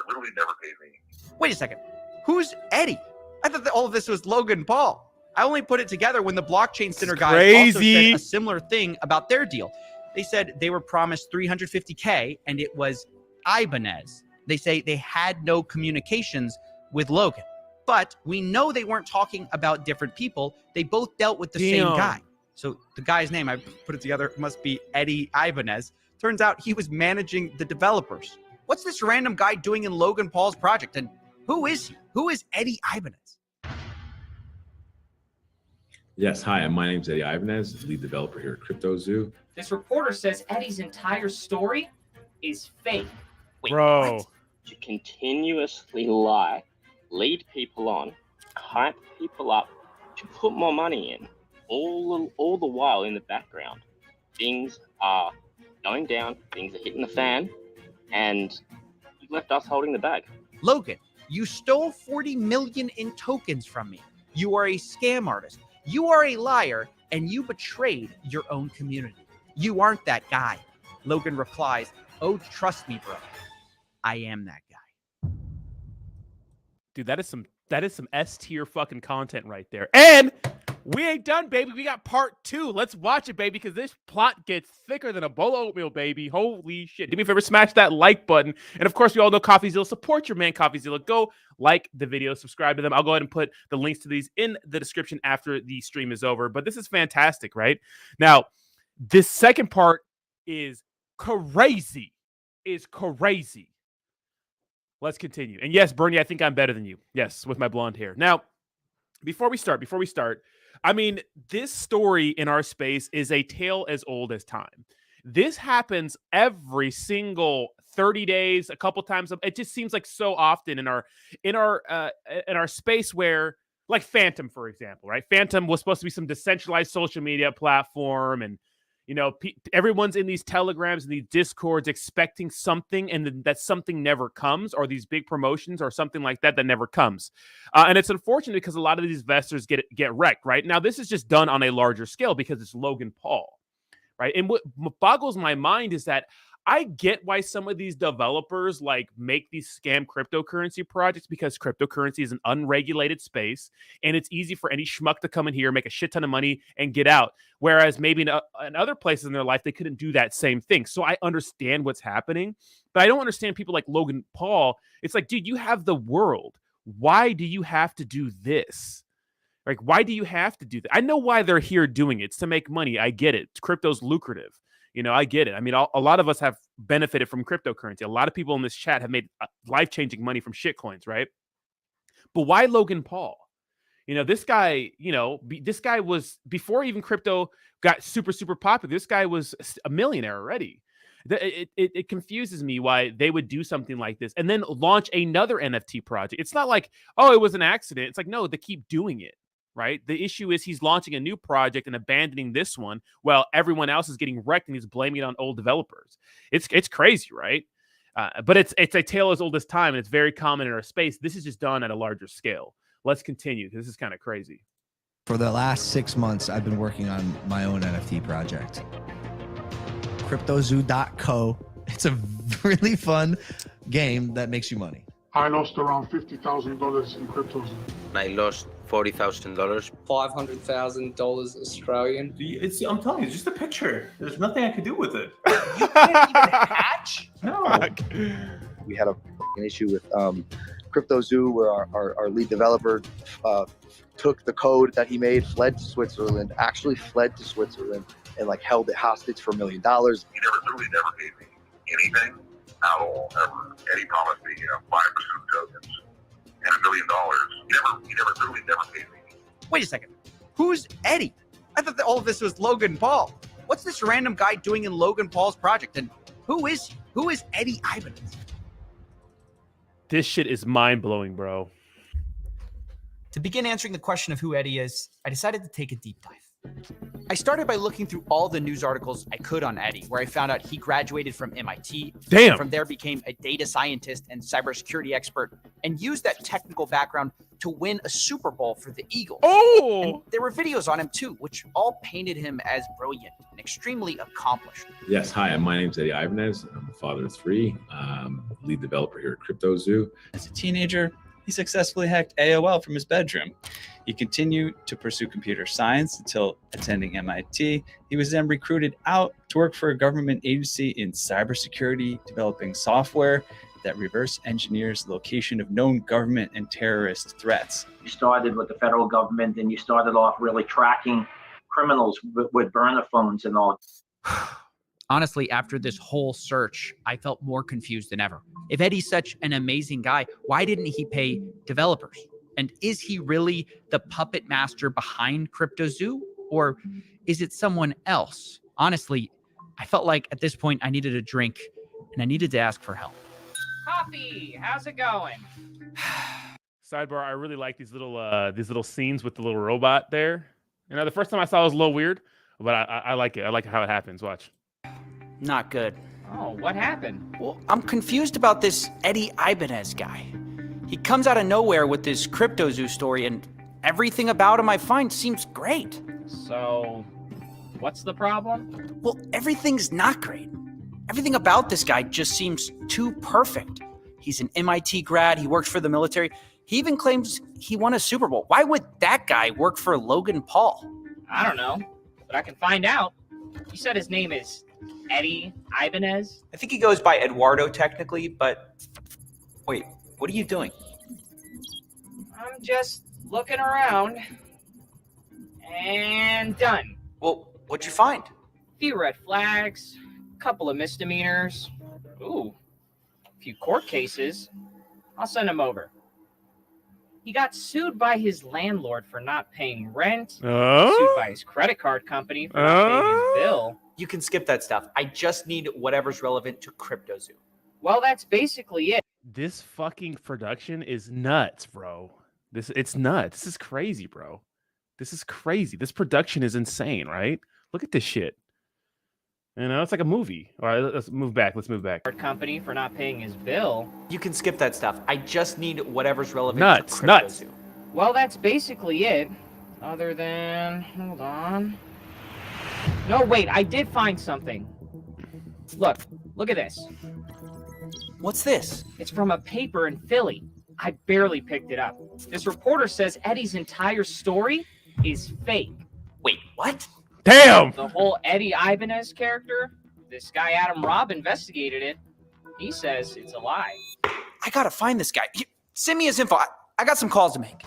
literally never paid me. Wait a second. Who's Eddie? I thought that all of this was Logan Paul. I only put it together when the Blockchain Center guys also said a similar thing about their deal. They said they were promised $350K and it was Ibanez. They say they had no communications with Logan. But we know they weren't talking about different people. They both dealt with the same guy. So the guy's name, I put it together, must be Eddie Ibanez. Turns out he was managing the developers. What's this random guy doing in Logan Paul's project? And who is he? Who is Eddie Ibanez? Yes, hi, my name's Eddie Ibanez, lead developer here at CryptoZoo. This reporter says Eddie's entire story is fake. Wait, Bro. what? To continuously lie, lead people on, hype people up, to put more money in. All the while in the background, things are going down, things are hitting the fan, and you left us holding the bag. Logan, You stole 40 million in tokens from me. You are a scam artist. You are a liar, and you betrayed your own community. You aren't that guy. Logan replies, oh, trust me, bro. I am that guy. Dude, that is some S tier fucking content right there. And we ain't done, baby. We got part 2. Let's watch it, baby, because this plot gets thicker than a bowl of oatmeal, baby. Holy shit. Do me a favor, smash that like button. And of course, we all know Coffeezilla. Support your man, Coffeezilla. Go like the video, subscribe to them. I'll go ahead and put the links to these in the description after the stream is over. But this is fantastic, right? Now, this second part is crazy. Let's continue. And yes, Bernie, I think I'm better than you. Yes, with my blonde hair. Now, before we start, I mean, this story in our space is a tale as old as time. This happens every single 30 days, a couple times. It just seems like so often in our space where, like Phantom, for example, right? Phantom was supposed to be some decentralized social media platform, and you know, everyone's in these telegrams and these discords expecting something, and then that something never comes, or these big promotions or something like that never comes. And it's unfortunate because a lot of these investors get wrecked, right? Now, this is just done on a larger scale because it's Logan Paul, right? And what boggles my mind is that I get why some of these developers like make these scam cryptocurrency projects, because cryptocurrency is an unregulated space and it's easy for any schmuck to come in here, make a shit ton of money and get out. Whereas maybe in other places in their life, they couldn't do that same thing. So I understand what's happening, but I don't understand people like Logan Paul. It's like, dude, you have the world. Why do you have to do this? Like, why do you have to do that? I know why they're here doing it. It's to make money. I get it. Crypto's lucrative. You know, I get it. I mean, a lot of us have benefited from cryptocurrency. A lot of people in this chat have made life-changing money from shitcoins, right? But why Logan Paul? You know, this guy, this guy was, before even crypto got super, super popular, this guy was a millionaire already. It confuses me why they would do something like this and then launch another NFT project. It's not like, oh, it was an accident. It's like, no, they keep doing it. Right. The issue is he's launching a new project and abandoning this one while everyone else is getting wrecked and he's blaming it on old developers. It's crazy, right? But it's a tale as old as time, and it's very common in our space. This is just done at a larger scale. Let's continue. This is kind of crazy. For the last 6 months, I've been working on my own NFT project. CryptoZoo.co. It's a really fun game that makes you money. I lost around $50,000 in cryptos. I lost $40,000. $500,000 Australian. I'm telling you, it's just a picture. There's nothing I could do with it. You can't even hatch? No. We had an issue with CryptoZoo, where our lead developer took the code that he made, fled to Switzerland, and like held it hostage for $1 million. He never paid me anything at all, ever. Eddie promised me, 5% of tokens and $1 million. He never paid me. Wait a second. Who's Eddie? I thought that all of this was Logan Paul. What's this random guy doing in Logan Paul's project? And who is he? Who is Eddie Ibanez? This shit is mind-blowing, bro. To begin answering the question of who Eddie is, I decided to take a deep dive. I started by looking through all the news articles I could on Eddie, where I found out he graduated from MIT. Damn. From there became a data scientist and cybersecurity expert, and used that technical background to win a Super Bowl for the Eagles. Oh! And there were videos on him too, which all painted him as brilliant and extremely accomplished. Yes, hi, my name's Eddie Ibanez. I'm a father of 3, lead developer here at CryptoZoo. As a teenager, he successfully hacked AOL from his bedroom. He continued to pursue computer science until attending MIT. He was then recruited out to work for a government agency in cybersecurity, developing software that reverse engineers the location of known government and terrorist threats. You started with the federal government, and you started off really tracking criminals with burner phones and all. Honestly, after this whole search, I felt more confused than ever. If Eddie's such an amazing guy, why didn't he pay developers? And is he really the puppet master behind CryptoZoo? Or is it someone else? Honestly, I felt like at this point I needed a drink and I needed to ask for help. Coffee, how's it going? Sidebar, I really like these little scenes with the little robot there. You know, the first time I saw it was a little weird, but I like it. I like how it happens. Watch. Not good. Oh, what happened? Well, I'm confused about this Eddie Ibanez guy. He comes out of nowhere with this CryptoZoo story, and everything about him I find seems great. So, what's the problem? Well, everything's not great. Everything about this guy just seems too perfect. He's an MIT grad, he works for the military. He even claims he won a Super Bowl. Why would that guy work for Logan Paul? I don't know, but I can find out. You said his name is Eddie Ibanez? I think he goes by Eduardo technically, but wait, what are you doing? I'm just looking around. And done. Well, what'd you find? Few red flags, couple of misdemeanors. Ooh, a few court cases. I'll send him over. He got sued by his landlord for not paying rent. Sued by his credit card company for not paying his bill. You can skip that stuff. I just need whatever's relevant to CryptoZoo. Well, that's basically it. This fucking production is nuts, bro. It's nuts. This is crazy, bro. This is crazy. This production is insane, right? Look at this shit. You know, it's like a movie. All right, let's move back. Let's move back. Company for not paying his bill. You can skip that stuff. I just need whatever's relevant Nuts, to nuts. CryptoZoo. Well, that's basically it. Other than, hold on. No, wait, I did find something. Look at this. What's this? It's from a paper in Philly. I barely picked it up. This reporter says Eddie's entire story is fake. Wait, what? Damn! The whole Eddie Ibanez character, this guy Adam Robb investigated it. He says it's a lie. I gotta find this guy. Send me his info. I got some calls to make.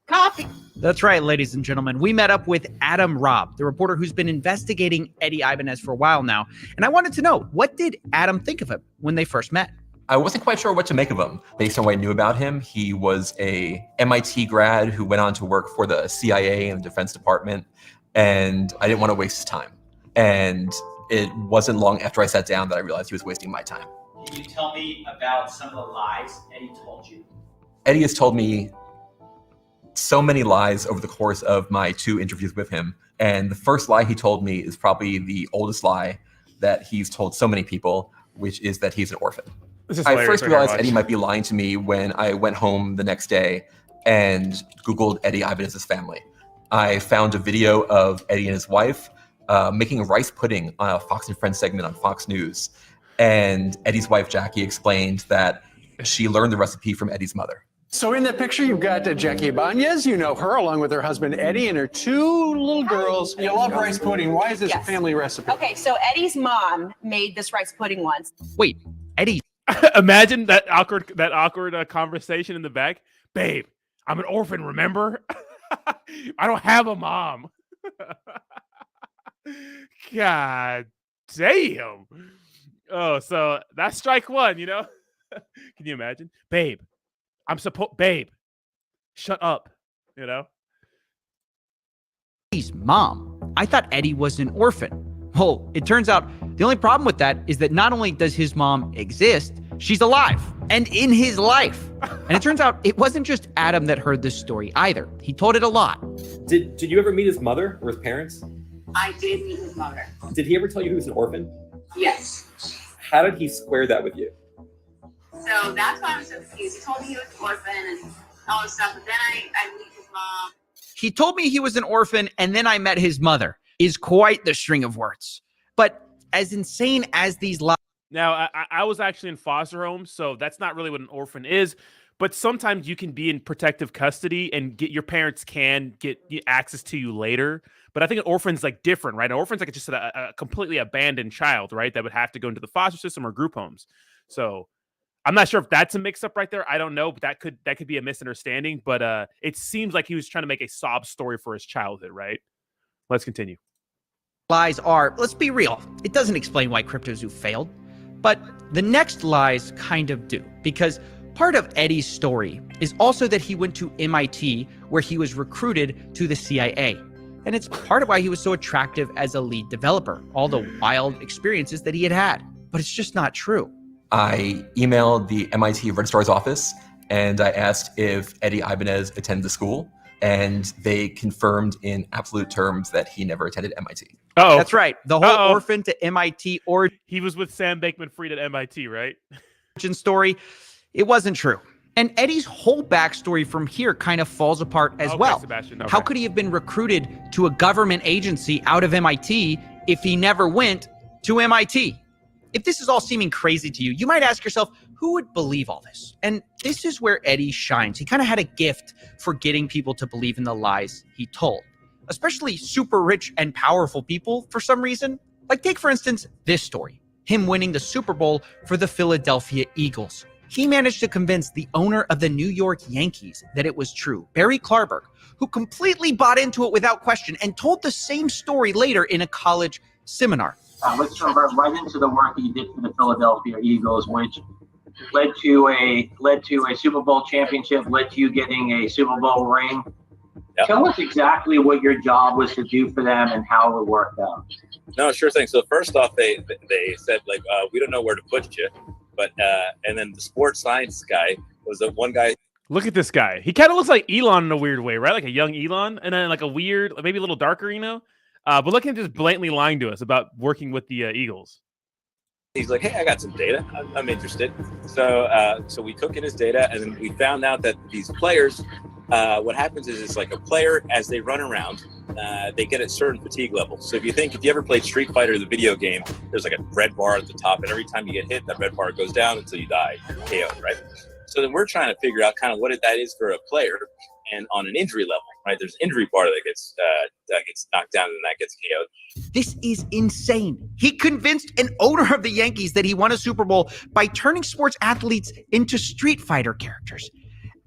Coffee! That's right, ladies and gentlemen. We met up with Adam Robb, the reporter who's been investigating Eddie Ibanez for a while now. And I wanted to know, what did Adam think of him when they first met? I wasn't quite sure what to make of him. Based on what I knew about him, he was a MIT grad who went on to work for the CIA and the Defense Department, and I didn't want to waste his time. And it wasn't long after I sat down that I realized he was wasting my time. Can you tell me about some of the lies Eddie told you? Eddie has told me so many lies over the course of my 2 interviews with him. And the first lie he told me is probably the oldest lie that he's told so many people, which is that he's an orphan. I first realized Eddie might be lying to me when I went home the next day and Googled Eddie Ibanez's family. I found a video of Eddie and his wife making rice pudding on a Fox and Friends segment on Fox News. And Eddie's wife, Jackie, explained that she learned the recipe from Eddie's mother. So in that picture, you've got Jackie Ibanez. You know her along with her husband, Eddie, and her 2 little girls. You love rice pudding. Why is this a family recipe? Okay, so Eddie's mom made this rice pudding once. Wait, Eddie. Imagine that awkward conversation in the back. Babe, I'm an orphan, remember? I don't have a mom. God damn. Oh, so that's strike 1, you know? Can you imagine? Babe, babe, shut up, you know? Eddie's mom. I thought Eddie was an orphan. Well, it turns out the only problem with that is that not only does his mom exist, she's alive and in his life. And it turns out it wasn't just Adam that heard this story either. He told it a lot. Did you ever meet his mother or his parents? I did meet his mother. Did he ever tell you he was an orphan? Yes. How did he square that with you? So that's why I'm so confused. He told me he was an orphan and all this stuff, but then I meet his mom. He told me he was an orphan and then I met his mother. Is quite the string of words. But as insane as these lies. Now, I was actually in foster home, so that's not really what an orphan is. But sometimes you can be in protective custody and your parents can get access to you later. But I think an orphan's like different, right? An orphan's like just a completely abandoned child, right? That would have to go into the foster system or group homes. So I'm not sure if that's a mix-up right there. I don't know, but that could be a misunderstanding. But it seems like he was trying to make a sob story for his childhood, right? Let's continue. Lies are, let's be real, it doesn't explain why CryptoZoo failed. But the next lies kind of do, because part of Eddie's story is also that he went to MIT, where he was recruited to the CIA. And it's part of why he was so attractive as a lead developer, all the wild experiences that he had had. But it's just not true. I emailed the MIT registrar's office and I asked if Eddie Ibanez attended the school. And they confirmed in absolute terms that he never attended MIT. Oh, that's right. The whole orphan to MIT origin. He was with Sam Bankman-Fried at MIT, right? Story. It wasn't true. And Eddie's whole backstory from here kind of falls apart as well. Sebastian, How could he have been recruited to a government agency out of MIT if he never went to MIT? If this is all seeming crazy to you, you might ask yourself, who would believe all this? And this is where Eddie shines. He kind of had a gift for getting people to believe in the lies he told, especially super rich and powerful people for some reason. Like take, for instance, this story, him winning the Super Bowl for the Philadelphia Eagles. He managed to convince the owner of the New York Yankees that it was true, Barry Klarberg, who completely bought into it without question and told the same story later in a college seminar. Let's jump right into the work that you did for the Philadelphia Eagles, which led to a Super Bowl championship, led to you getting a Super Bowl ring. Yep. Tell us exactly what your job was to do for them and how it worked out. No, sure thing. So first off, they said like, we don't know where to put you, but and then the sports science guy was the one guy. Look at this guy. He kind of looks like Elon in a weird way, right? Like a young Elon, and then like a weird, maybe a little darker, you know. But look at him just blatantly lying to us about working with the Eagles. He's like, hey, I got some data. I'm interested. So so we took in his data, and then we found out that these players, what happens is it's like a player, as they run around, they get a certain fatigue level. So if you ever played Street Fighter, the video game, there's like a red bar at the top, and every time you get hit, that red bar goes down until you die, KO, right? So then we're trying to figure out kind of what that is for a player, and on an injury level, right? There's an injury bar that gets knocked down and that gets KO'd. This is insane. He convinced an owner of the Yankees that he won a Super Bowl by turning sports athletes into Street Fighter characters.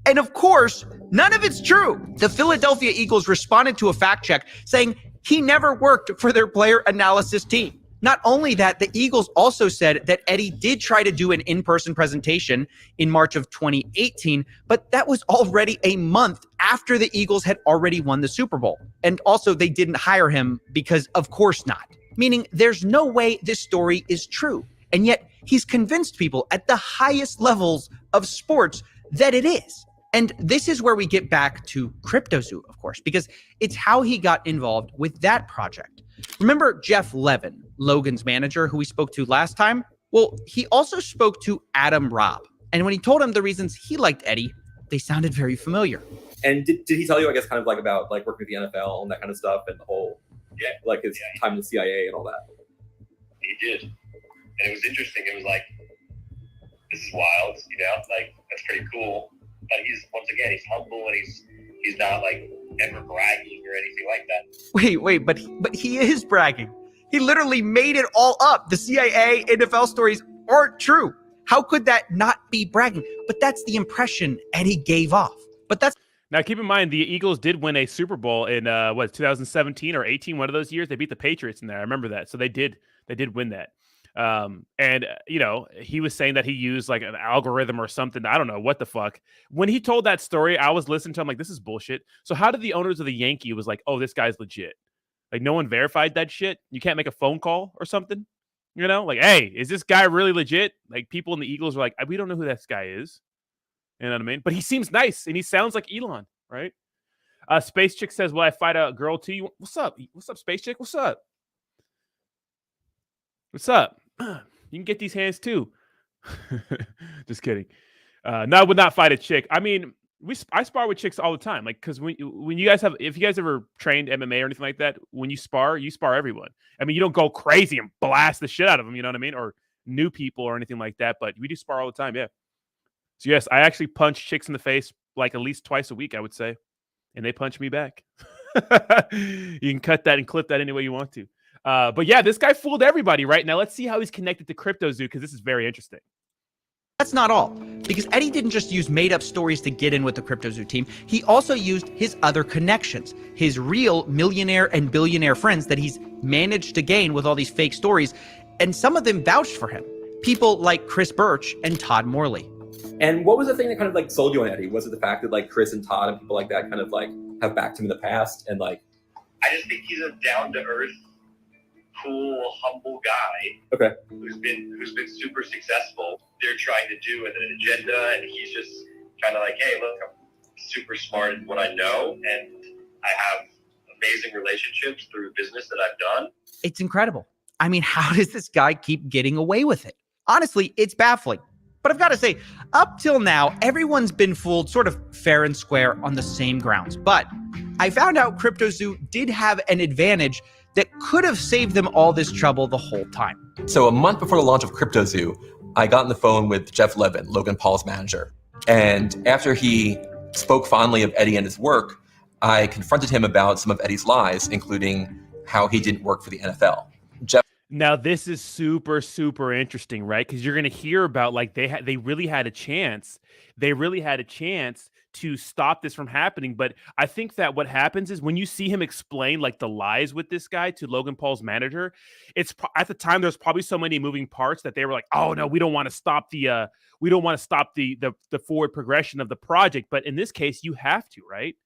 And of course, none of it's true. The Philadelphia Eagles responded to a fact check saying he never worked for their player analysis team. Not only that, the Eagles also said that Eddie did try to do an in-person presentation in March of 2018, but that was already a month after the Eagles had already won the Super Bowl. And also they didn't hire him because of course not. Meaning there's no way this story is true. And yet he's convinced people at the highest levels of sports that it is. And this is where we get back to CryptoZoo, of course, because it's how he got involved with that project. Remember Jeff Levin, Logan's manager, who we spoke to last time? Well, he also spoke to Adam Robb. And when he told him the reasons he liked Eddie, they sounded very familiar. And did he tell you, I guess, kind of like about like working with the NFL and that kind of stuff and the whole, like his time in the CIA and all that? He did. And it was interesting. It was like, this is wild, you know, like that's pretty cool. But he's humble and he's not like ever bragging or anything like that. Wait, but he is bragging. He literally made it all up. The CIA, NFL stories aren't true. How could that not be bragging? But that's the impression Eddie gave off. But that's now keep in mind the Eagles did win a Super Bowl in 2017 or 18, one of those years. They beat the Patriots in there. I remember that. So they did win that. And you know, he was saying that he used like an algorithm or something. I don't know what the fuck. When he told that story, I was listening to him like, this is bullshit. So how did the owners of the Yankee was like, oh, this guy's legit? Like no one verified that shit. You can't make a phone call or something, you know, like, hey, is this guy really legit? Like people in the Eagles were like, we don't know who this guy is. You know what I mean? But he seems nice and he sounds like Elon, right? Space Chick says, well, I fight a girl too. What's up? What's up, Space Chick? What's up? What's up? You can get these hands too. Just kidding. No, I would not fight a chick. I mean, I spar with chicks all the time. Like, because when you guys if you guys ever trained MMA or anything like that, when you spar everyone. I mean, you don't go crazy and blast the shit out of them. You know what I mean? Or new people or anything like that. But we do spar all the time. Yeah. So yes, I actually punch chicks in the face like at least twice a week, I would say, and they punch me back. You can cut that and clip that any way you want to. But yeah, this guy fooled everybody right now. Let's see how he's connected to CryptoZoo because this is very interesting. That's not all, because Eddie didn't just use made-up stories to get in with the CryptoZoo team. He also used his other connections, his real millionaire and billionaire friends that he's managed to gain with all these fake stories, and some of them vouched for him. People like Chris Birch and Todd Morley. And what was the thing that kind of like sold you on Eddie? Was it the fact that like Chris and Todd and people like that kind of like have backed him in the past and like? I just think he's a down-to-earth, cool, humble guy. Okay. Who's been super successful. They're trying to do an agenda, and he's just kind of like, hey, look, I'm super smart in what I know, and I have amazing relationships through business that I've done. It's incredible. I mean, how does this guy keep getting away with it? Honestly, it's baffling. But I've got to say, up till now, everyone's been fooled sort of fair and square on the same grounds. But I found out CryptoZoo did have an advantage that could have saved them all this trouble the whole time. So a month before the launch of CryptoZoo, I got on the phone with Jeff Levin, Logan Paul's manager. And after he spoke fondly of Eddie and his work, I confronted him about some of Eddie's lies, including how he didn't work for the NFL. Now this is super, super interesting, right? Because you're going to hear about like they really had a chance. They really had a chance to stop this from happening. But I think that what happens is when you see him explain like the lies with this guy to Logan Paul's manager, at the time there's probably so many moving parts that they were like, oh no, we don't want to stop the forward progression of the project. But in this case, you have to, right?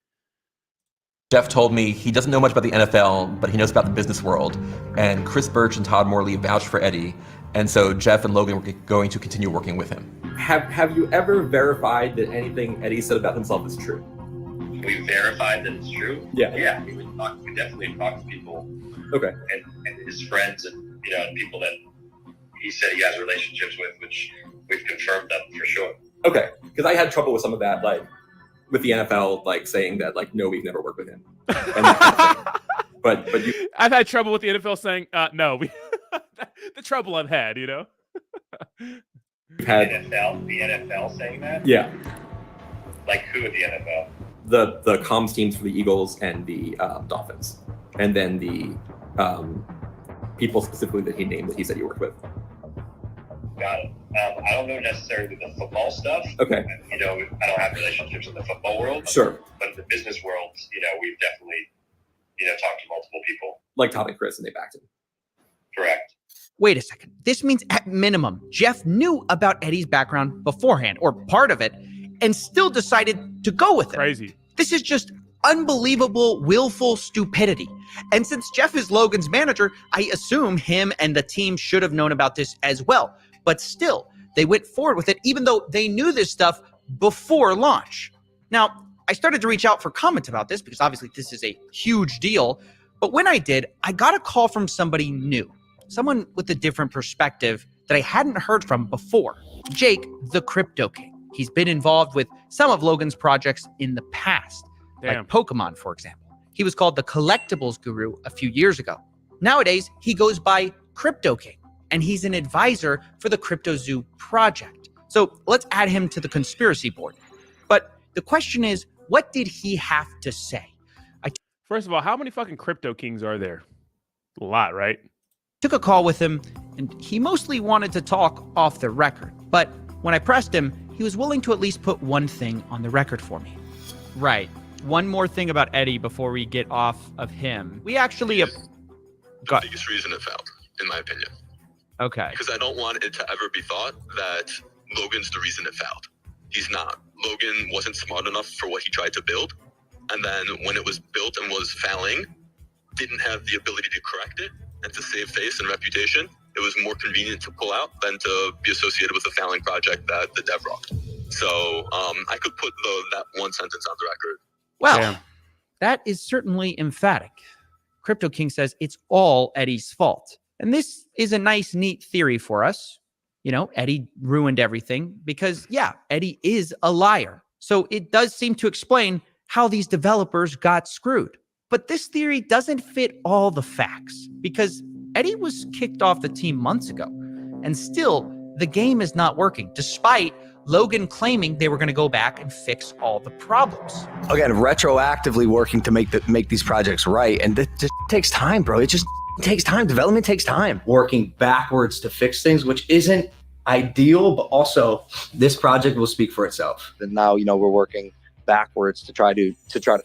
Jeff told me he doesn't know much about the NFL, but he knows about the business world. And Chris Birch and Todd Morley vouched for Eddie. And so Jeff and Logan were going to continue working with him. Have you ever verified that anything Eddie said about himself is true? We verified that it's true. Yeah. We definitely talk to people. Okay. And his friends and and people that he said he has relationships with, which we've confirmed them for sure. Okay, because I had trouble with some of that, like with the NFL, like saying that, like, no, we've never worked with him. But I've had trouble with the NFL saying, no, the trouble I've had, The NFL saying that? Yeah. Like who at the NFL? The comms teams for the Eagles and the Dolphins, and then the people specifically that he named that he said he worked with. Got it. I don't know necessarily the football stuff. Okay. I don't have relationships in the football world. Sure. But in the business world, we've definitely, talked to multiple people. Like Todd and Chris, and they backed him. Correct. Wait a second. This means at minimum, Jeff knew about Eddie's background beforehand, or part of it, and still decided to go with it. Crazy. This is just unbelievable, willful stupidity. And since Jeff is Logan's manager, I assume him and the team should have known about this as well. But still, they went forward with it, even though they knew this stuff before launch. Now, I started to reach out for comments about this because obviously this is a huge deal. But when I did, I got a call from somebody new, someone with a different perspective that I hadn't heard from before. Jake, the Crypto King. He's been involved with some of Logan's projects in the past, like Pokemon, for example. He was called the Collectibles Guru a few years ago. Nowadays, he goes by Crypto King, and he's an advisor for the CryptoZoo project. So let's add him to the conspiracy board. But the question is, what did he have to say? First of all, how many fucking Crypto Kings are there? A lot, right? Took a call with him, and he mostly wanted to talk off the record. But when I pressed him, he was willing to at least put one thing on the record for me. Right. One more thing about Eddie before we get off of him. We actually... the biggest reason it failed, in my opinion. Okay. Because I don't want it to ever be thought that Logan's the reason it failed. He's not. Logan wasn't smart enough for what he tried to build. And then when it was built and was failing, didn't have the ability to correct it and to save face and reputation. It was more convenient to pull out than to be associated with a failing project that the dev rocked. So I could put that one sentence on the record. Well, that is certainly emphatic. Crypto King says it's all Eddie's fault. And this is a nice, neat theory for us. Eddie ruined everything because, Eddie is a liar. So it does seem to explain how these developers got screwed. But this theory doesn't fit all the facts because Eddie was kicked off the team months ago. And still, the game is not working, despite Logan claiming they were going to go back and fix all the problems. Again, retroactively working to make these projects right. And it just takes time, bro. It just takes time. Development takes time. Working backwards to fix things, which isn't ideal, but also this project will speak for itself. And now, we're working backwards to try to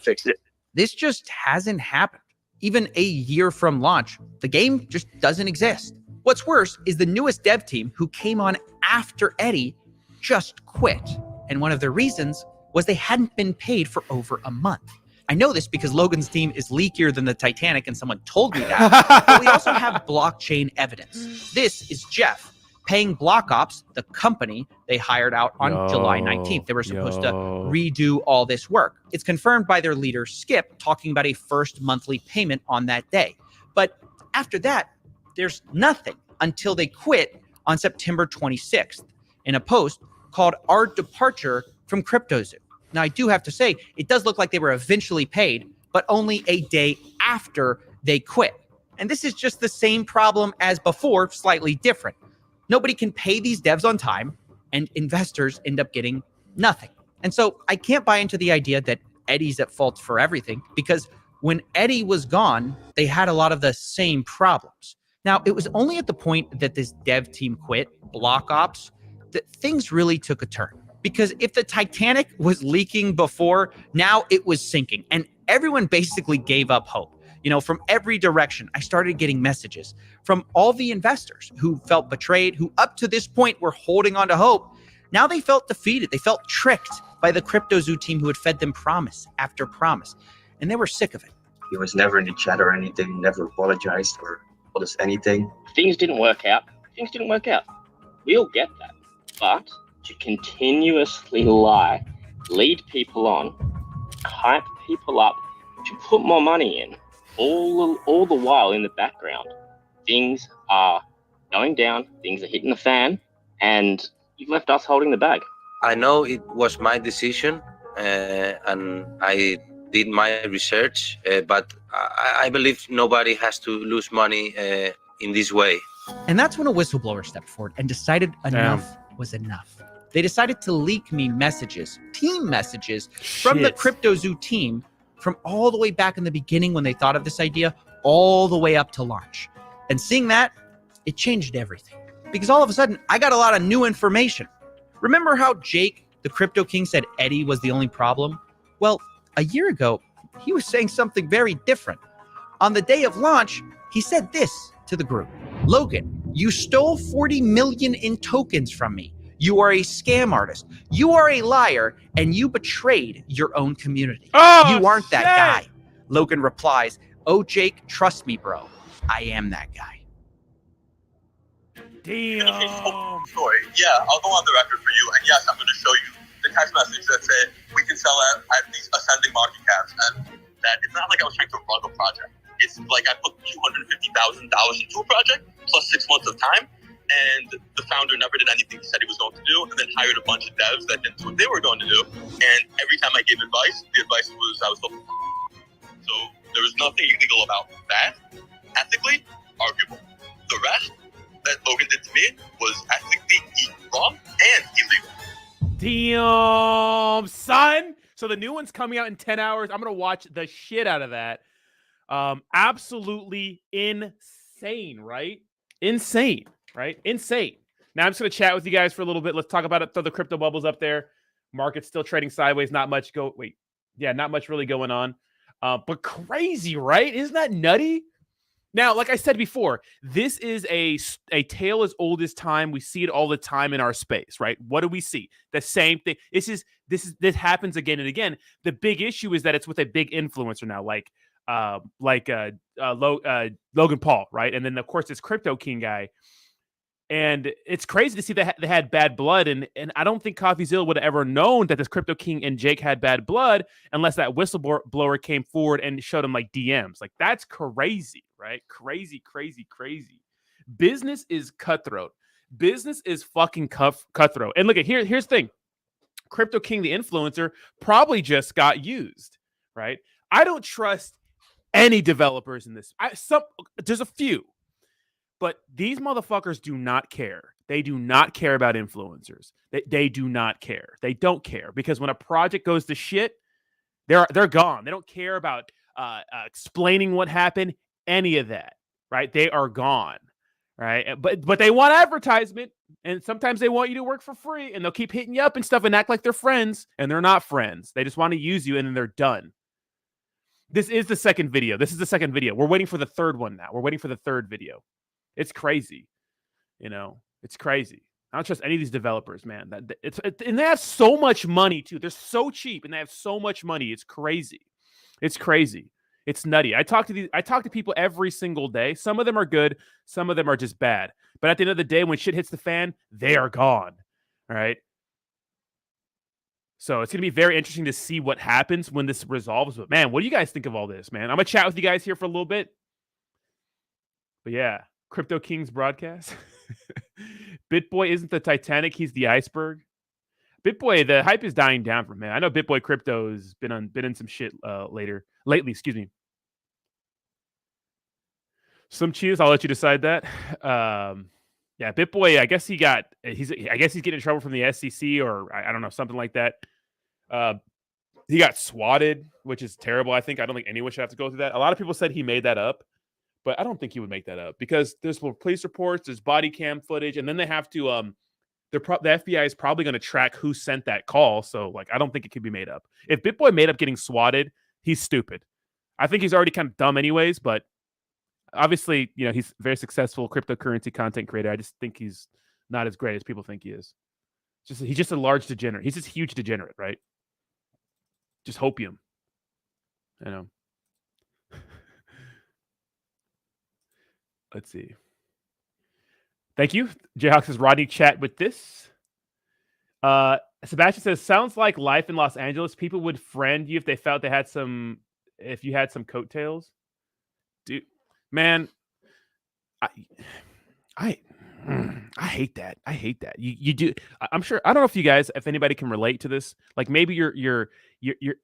fix it. This just hasn't happened. Even a year from launch, the game just doesn't exist. What's worse is the newest dev team who came on after Eddie just quit. And one of the reasons was they hadn't been paid for over a month. I know this because Logan's team is leakier than the Titanic and someone told me that. But we also have blockchain evidence. This is Jeff paying Block Ops, the company they hired out on July 19th. They were supposed to redo all this work. It's confirmed by their leader, Skip, talking about a first monthly payment on that day. But after that, there's nothing until they quit on September 26th. in a post called Our Departure from CryptoZoo. Now, I do have to say, it does look like they were eventually paid, but only a day after they quit. And this is just the same problem as before, slightly different. Nobody can pay these devs on time, and investors end up getting nothing. And so I can't buy into the idea that Eddie's at fault for everything, because when Eddie was gone, they had a lot of the same problems. Now, it was only at the point that this dev team quit, Block Ops, that things really took a turn. Because if the Titanic was leaking before, now it was sinking. And everyone basically gave up hope. You know, from every direction, I started getting messages from all the investors who felt betrayed, who up to this point were holding on to hope. Now they felt defeated. They felt tricked by the CryptoZoo team who had fed them promise after promise. And they were sick of it. He was never in the chat or anything, never apologized or told us anything. Things didn't work out. We all get that. But to continuously lie, lead people on, hype people up, to put more money in, all the while in the background, things are going down, things are hitting the fan, and you've left us holding the bag. I know it was my decision, and I did my research, but I believe nobody has to lose money in this way. And that's when a whistleblower stepped forward and decided enough was enough. They decided to leak me messages, team messages from the CryptoZoo team, from all the way back in the beginning when they thought of this idea, all the way up to launch. And seeing that, it changed everything. Because all of a sudden, I got a lot of new information. Remember how Jake, the Crypto King, said Eddie was the only problem? Well, a year ago, he was saying something very different. On the day of launch, he said this to the group: Logan, you stole 40 million in tokens from me. You are a scam artist. You are a liar, and you betrayed your own community. You aren't that guy. Logan replies, oh, Jake, trust me, bro. I am that guy. Damn. Sorry. Yeah, I'll go on the record for you. And yes, I'm going to show you the text message that said we can sell at these ascending market caps. And that it's not like I was trying to run a project. It's like I put $250,000 into a project plus 6 months of time. And the founder never did anything he said he was going to do, and then hired a bunch of devs that didn't do what they were going to do. And every time I gave advice, the advice was I was the so there was nothing illegal about that. Ethically, arguable. The rest that Logan did to me was ethically wrong and illegal. Damn, son. So the new one's coming out in 10 hours. I'm going to watch the shit out of that. Absolutely insane, right? Insane. Right? Insane. Now I'm just going to chat with you guys for a little bit. Let's talk about it. Throw the crypto bubbles up there. Market's still trading sideways. Not much not much really going on. But crazy, right? Isn't that nutty? Now, like I said before, this is a tale as old as time. We see it all the time in our space, right? What do we see? The same thing. This happens again and again. The big issue is that it's with a big influencer now, like Logan Paul, right? And then of course this Crypto King guy. And it's crazy to see that they had bad blood. And I don't think Coffeezilla would have ever known that this Crypto King and Jake had bad blood unless that whistleblower came forward and showed him like DMs. Like, that's crazy, right? Crazy. Business is cutthroat. Business is fucking cutthroat. And look at here's the thing. Crypto King, the influencer, probably just got used, right? I don't trust any developers in this. There's a few. But these motherfuckers do not care. They do not care about influencers. They do not care. They don't care, because when a project goes to shit, they're gone. They don't care about explaining what happened, any of that, right? They are gone, right? But they want advertisement, and sometimes they want you to work for free, and they'll keep hitting you up and stuff and act like they're friends, and they're not friends. They just want to use you, and then they're done. This is the second video. We're waiting for the third one now. We're waiting for the third video. It's crazy. It's crazy. I don't trust any of these developers, man. And they have so much money too. They're so cheap and they have so much money. It's crazy. It's nutty. I talk to people every single day. Some of them are good. Some of them are just bad. But at the end of the day, when shit hits the fan, they are gone. All right. So it's going to be very interesting to see what happens when this resolves. But man, what do you guys think of all this, man? I'm going to chat with you guys here for a little bit. But yeah. Crypto Kings broadcast. BitBoy isn't the Titanic, he's the iceberg. BitBoy, the hype is dying down for him. I know BitBoy Crypto's been in some shit lately, excuse me. Some cheese, I'll let you decide that. Yeah, BitBoy, I guess he's getting in trouble from the SEC or I don't know, something like that. He got swatted, which is terrible. I don't think anyone should have to go through that. A lot of people said he made that up, but I don't think he would make that up because there's police reports, there's body cam footage, and then they have to the FBI is probably going to track who sent that call. So, like, I don't think it could be made up. If BitBoy made up getting swatted, he's stupid. I think he's already kind of dumb anyways, but obviously, you know, he's a very successful cryptocurrency content creator. I just think he's not as great as people think he is. He's just a large degenerate. He's just a huge degenerate, right? Just hopium. I know. Let's see. Thank you. Jayhawk says, Rodney, chat with this. Sebastian says, sounds like life in Los Angeles. People would friend you if they felt if you had some coattails. Dude, man, I hate that. I hate that. You do. I'm sure. I don't know if anybody can relate to this. Like maybe you're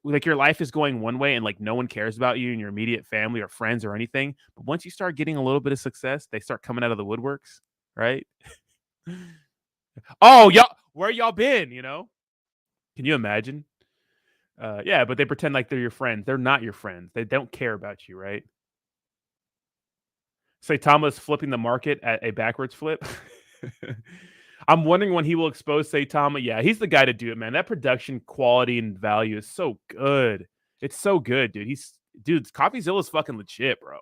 like your life is going one way and like no one cares about you and your immediate family or friends or anything. But once you start getting a little bit of success, they start coming out of the woodworks, right? Oh, y'all, where y'all been? You know? Can you imagine? Yeah, but they pretend like they're your friends. They're not your friends. They don't care about you, right? Saitama is flipping the market at a backwards flip. I'm wondering when he will expose Saitama. Yeah, he's the guy to do it, man. That production quality and value is so good. It's so good, dude. Coffeezilla is fucking legit, bro.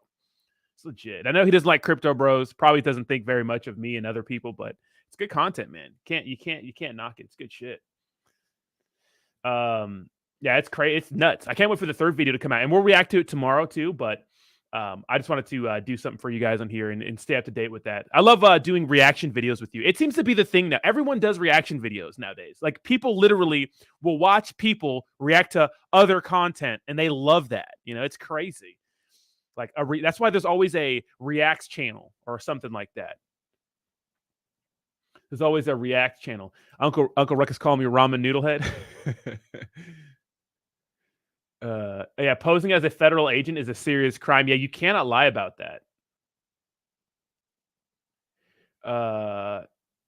It's legit. I know he doesn't like crypto bros. Probably doesn't think very much of me and other people, but it's good content, man. You can't knock it. It's good shit. Yeah, it's crazy. It's nuts. I can't wait for the third video to come out, and we'll react to it tomorrow too. But I just wanted to do something for you guys on here and stay up to date with that. I love doing reaction videos with you. It seems to be the thing now. Everyone does reaction videos nowadays. Like people literally will watch people react to other content, and they love that. You know, it's crazy. Like that's why there's always a reacts channel or something like that. There's always a react channel. Uncle Ruckus calling me ramen noodlehead. Yeah, posing as a federal agent is a serious crime. Yeah, you cannot lie about that.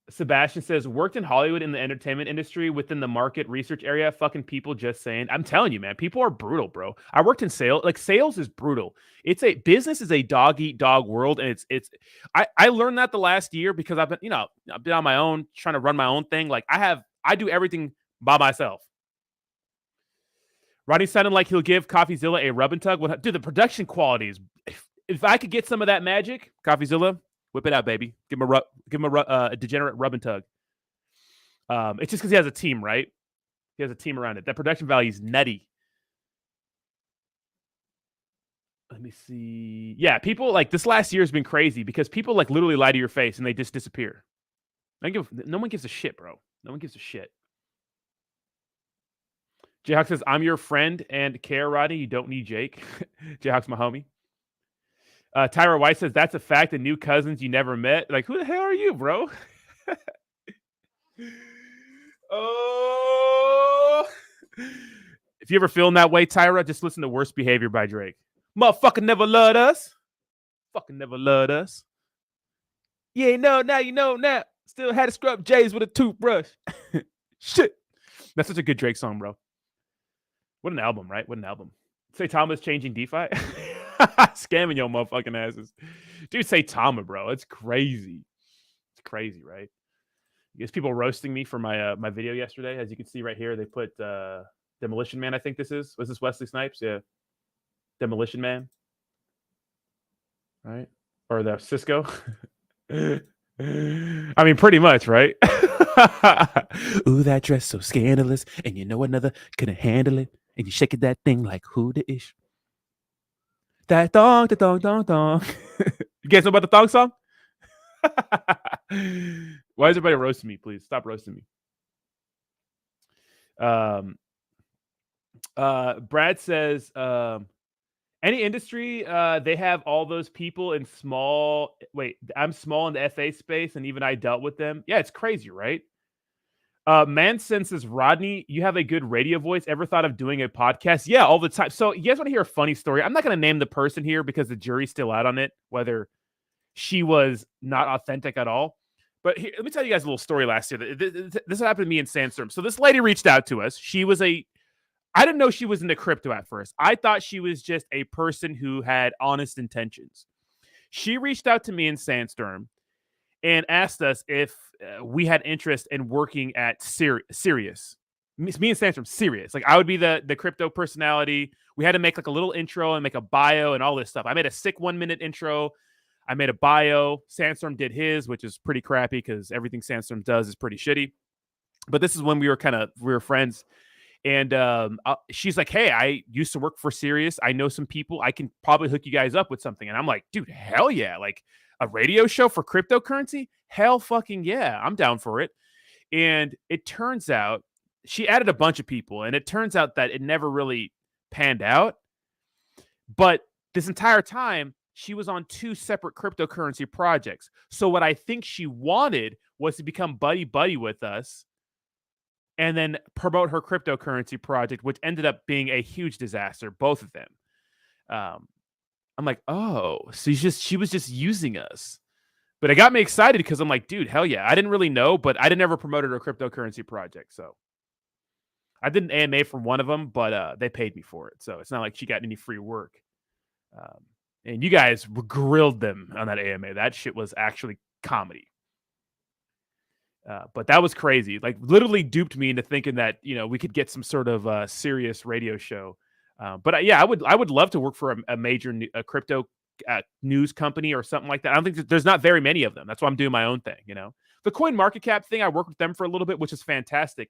Sebastian says, worked in Hollywood in the entertainment industry within the market research area. Fucking people just saying. I'm telling you, man, people are brutal, bro. I worked in sales. Like sales is brutal. Business is a dog eat dog world. And I learned that the last year because I've been on my own, trying to run my own thing. Like I do everything by myself. Rodney sounded like he'll give Coffeezilla a rub and tug. Dude, the production quality is. If I could get some of that magic, Coffeezilla, whip it out, baby. Give him a degenerate rub and tug. It's just because he has a team, right? He has a team around it. That production value is nutty. Let me see. Yeah, people like this last year has been crazy because people like literally lie to your face and they just disappear. No one gives a shit, bro. No one gives a shit. Jayhawk says, I'm your friend and care, Rodney. You don't need Jake. Jayhawk's my homie. Tyra White says, that's a fact. The new cousins you never met. Like, who the hell are you, bro? Oh. If you ever feeling that way, Tyra, just listen to Worst Behavior by Drake. Motherfucker never loved us. Fucking never loved us. You ain't know now, you know now. Still had to scrub J's with a toothbrush. Shit. That's such a good Drake song, bro. What an album, right? What an album. Say Thomas changing DeFi. Scamming your motherfucking asses. Dude, say Tama, bro. It's crazy. It's crazy, right? There's people roasting me for my my video yesterday. As you can see right here, they put Demolition Man, I think this is. Was this Wesley Snipes? Yeah. Demolition Man. Right? Or the Cisco. I mean, pretty much, right? Ooh, that dress so scandalous. And you know another couldn't handle it. And you shaking that thing like who the ish. That thong, the thong, thong, thong. You guys know about the thong song? Why is everybody roasting me? Please stop roasting me. Brad says, Any industry, they have all those people in small. Wait, I'm small in the FA space, and even I dealt with them. Yeah, it's crazy, right? Manson says, Rodney, you have a good radio voice. Ever thought of doing a podcast? Yeah, all the time. So you guys want to hear a funny story? I'm not going to name the person here because the jury's still out on it, whether she was not authentic at all. But here, let me tell you guys a little story last year. This happened to me in Sandstorm. So this lady reached out to us. I didn't know she was into crypto at first. I thought she was just a person who had honest intentions. She reached out to me in Sandstorm and asked us if we had interest in working at Sirius. Me and Sandstorm, Sirius. Like, I would be the crypto personality. We had to make like a little intro and make a bio and all this stuff. I made a sick 1-minute intro. I made a bio. Sandstorm did his, which is pretty crappy because everything Sandstorm does is pretty shitty. But this is when we were friends. And she's like, hey, I used to work for Sirius. I know some people. I can probably hook you guys up with something. And I'm like, dude, hell yeah. Like a radio show for cryptocurrency? Hell fucking yeah. I'm down for it. And it turns out she added a bunch of people. And it turns out that it never really panned out. But this entire time, she was on 2 separate cryptocurrency projects. So what I think she wanted was to become buddy-buddy with us and then promote her cryptocurrency project, which ended up being a huge disaster, both of them. I'm like, oh, so she was just using us. But it got me excited because I'm like, dude, hell yeah. I didn't really know, but I didn't ever promoted her cryptocurrency project. So I did an AMA from one of them, but they paid me for it. So it's not like she got any free work. And you guys grilled them on that AMA. That shit was actually comedy. But that was crazy. Like, literally duped me into thinking that, we could get some sort of serious radio show. But yeah, I would love to work for a major crypto news company or something like that. I don't think there's not very many of them. That's why I'm doing my own thing. The Coin Market Cap thing, I worked with them for a little bit, which is fantastic.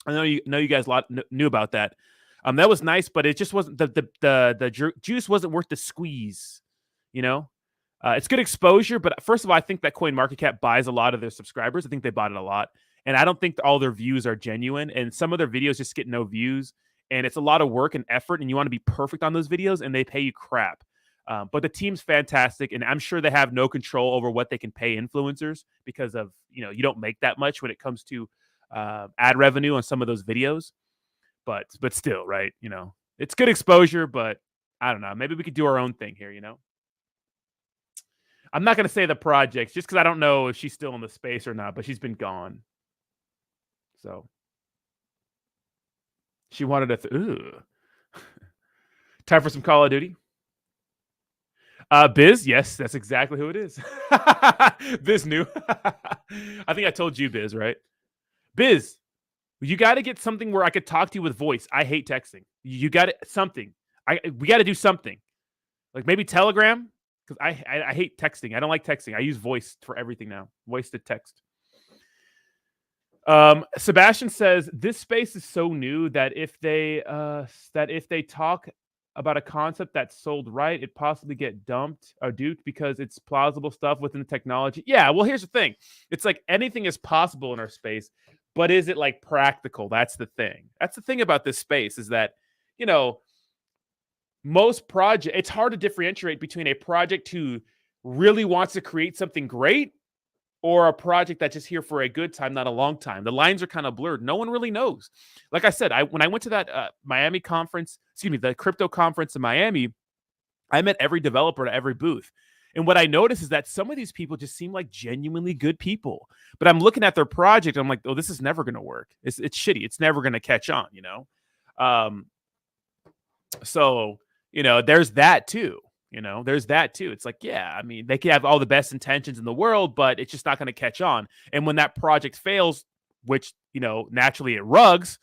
I know you guys knew about that. That was nice, but it just wasn't the juice wasn't worth the squeeze. It's good exposure, but first of all, I think that Coin Market Cap buys a lot of their subscribers. I think they bought it a lot, and I don't think all their views are genuine. And some of their videos just get no views, and it's a lot of work and effort, and you want to be perfect on those videos, and they pay you crap. But the team's fantastic, and I'm sure they have no control over what they can pay influencers because of you don't make that much when it comes to ad revenue on some of those videos. But still, right? It's good exposure, but I don't know. Maybe we could do our own thing here. I'm not going to say the projects just because I don't know if she's still in the space or not, but she's been gone. So she wanted to. Time for some Call of Duty. Biz, yes, that's exactly who it is. Biz knew. I think I told you, Biz, right? Biz, you got to get something where I could talk to you with voice. I hate texting. You got something. We got to do something. Like maybe Telegram. Because I hate texting. I don't like texting. I use voice for everything now. Voice to text. Sebastian says this space is so new that if they talk about a concept that's sold right, it possibly get dumped or duped because it's plausible stuff within the technology. Yeah, well, here's the thing. It's like anything is possible in our space, but is it like practical? That's the thing. That's the thing about this space is that, most projects, it's hard to differentiate between a project who really wants to create something great or a project that's just here for a good time, not a long time. The lines are kind of blurred. No one really knows. Like I said, when I went to that Miami conference, the crypto conference in Miami, I met every developer at every booth. And what I noticed is that some of these people just seem like genuinely good people. But I'm looking at their project, and I'm like, oh, this is never going to work. It's shitty. It's never going to catch on, So, there's that too. It's like, yeah, I mean, they can have all the best intentions in the world, but it's just not going to catch on. And when that project fails, which, naturally it rugs,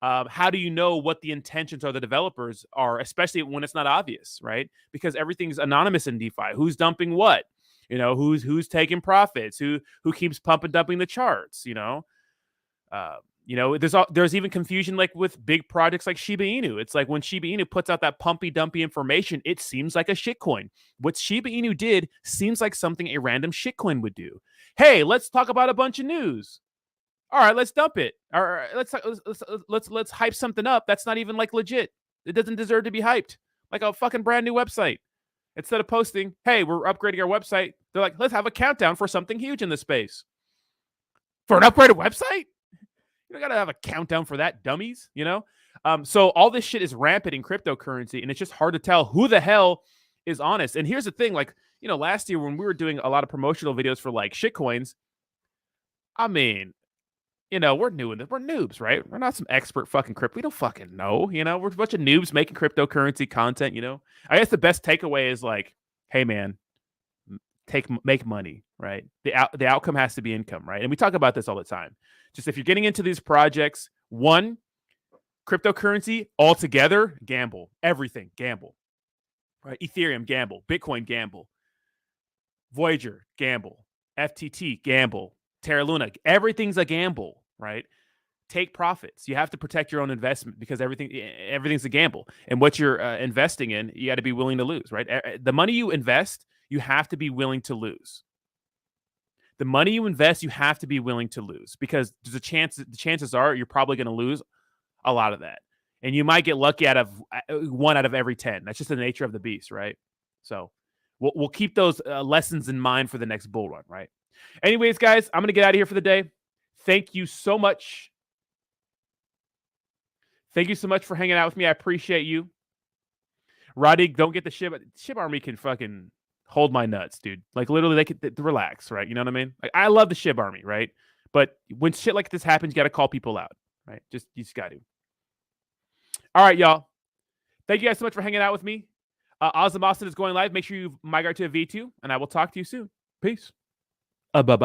how do you know what the intentions of the developers are, especially when it's not obvious, right? Because everything's anonymous in DeFi. Who's dumping what? Who's taking profits? Who keeps dumping the charts? There's even confusion like with big projects like Shiba Inu. It's like when Shiba Inu puts out that dumpy information, it seems like a shitcoin. What Shiba Inu did seems like something a random shitcoin would do. Hey, let's talk about a bunch of news. All right, let's dump it. All right, let's hype something up that's not even like legit. It doesn't deserve to be hyped. like a fucking brand new website. Instead of posting, hey, we're upgrading our website, they're like, let's have a countdown for something huge in this space. For an upgraded website? You don't gotta have a countdown for that, dummies, you know? So all this shit is rampant in cryptocurrency, and it's just hard to tell who the hell is honest. And here's the thing, like, you know, last year when we were doing a lot of promotional videos for like shitcoins, I mean, you know, we're new in this. We're noobs, right? We're not some expert fucking crypto. We don't fucking know, you know? We're a bunch of noobs making cryptocurrency content, you know? I guess the best takeaway is like, hey, man, make money, right? The outcome has to be income, right? And we talk about this all the time. Just if you're getting into these projects, one, cryptocurrency altogether, gamble. Everything, gamble. Right? Ethereum, gamble. Bitcoin, gamble. Voyager, gamble. FTT, gamble. Terra Luna, everything's a gamble, right? Take profits. You have to protect your own investment because everything's a gamble. And what you're investing in, you got to be willing to lose, right? The money you invest, you have to be willing to lose. The money you invest, you have to be willing to lose because there's the chances are you're probably going to lose a lot of that. And you might get lucky out of 1 out of every 10. That's just the nature of the beast, right? So we'll keep those lessons in mind for the next bull run, right? Anyways, guys, I'm going to get out of here for the day. Thank you so much. Thank you so much for hanging out with me. I appreciate you. Roddy, don't get the SHIB. SHIB Army can fucking hold my nuts, dude. Like, literally, they can relax, right? You know what I mean? Like, I love the SHIB Army, right? But when shit like this happens, you got to call people out, right? You just got to. All right, y'all. Thank you guys so much for hanging out with me. Awesome Austin is going live. Make sure you migrate to a V2, and I will talk to you soon. Peace. Bye-bye.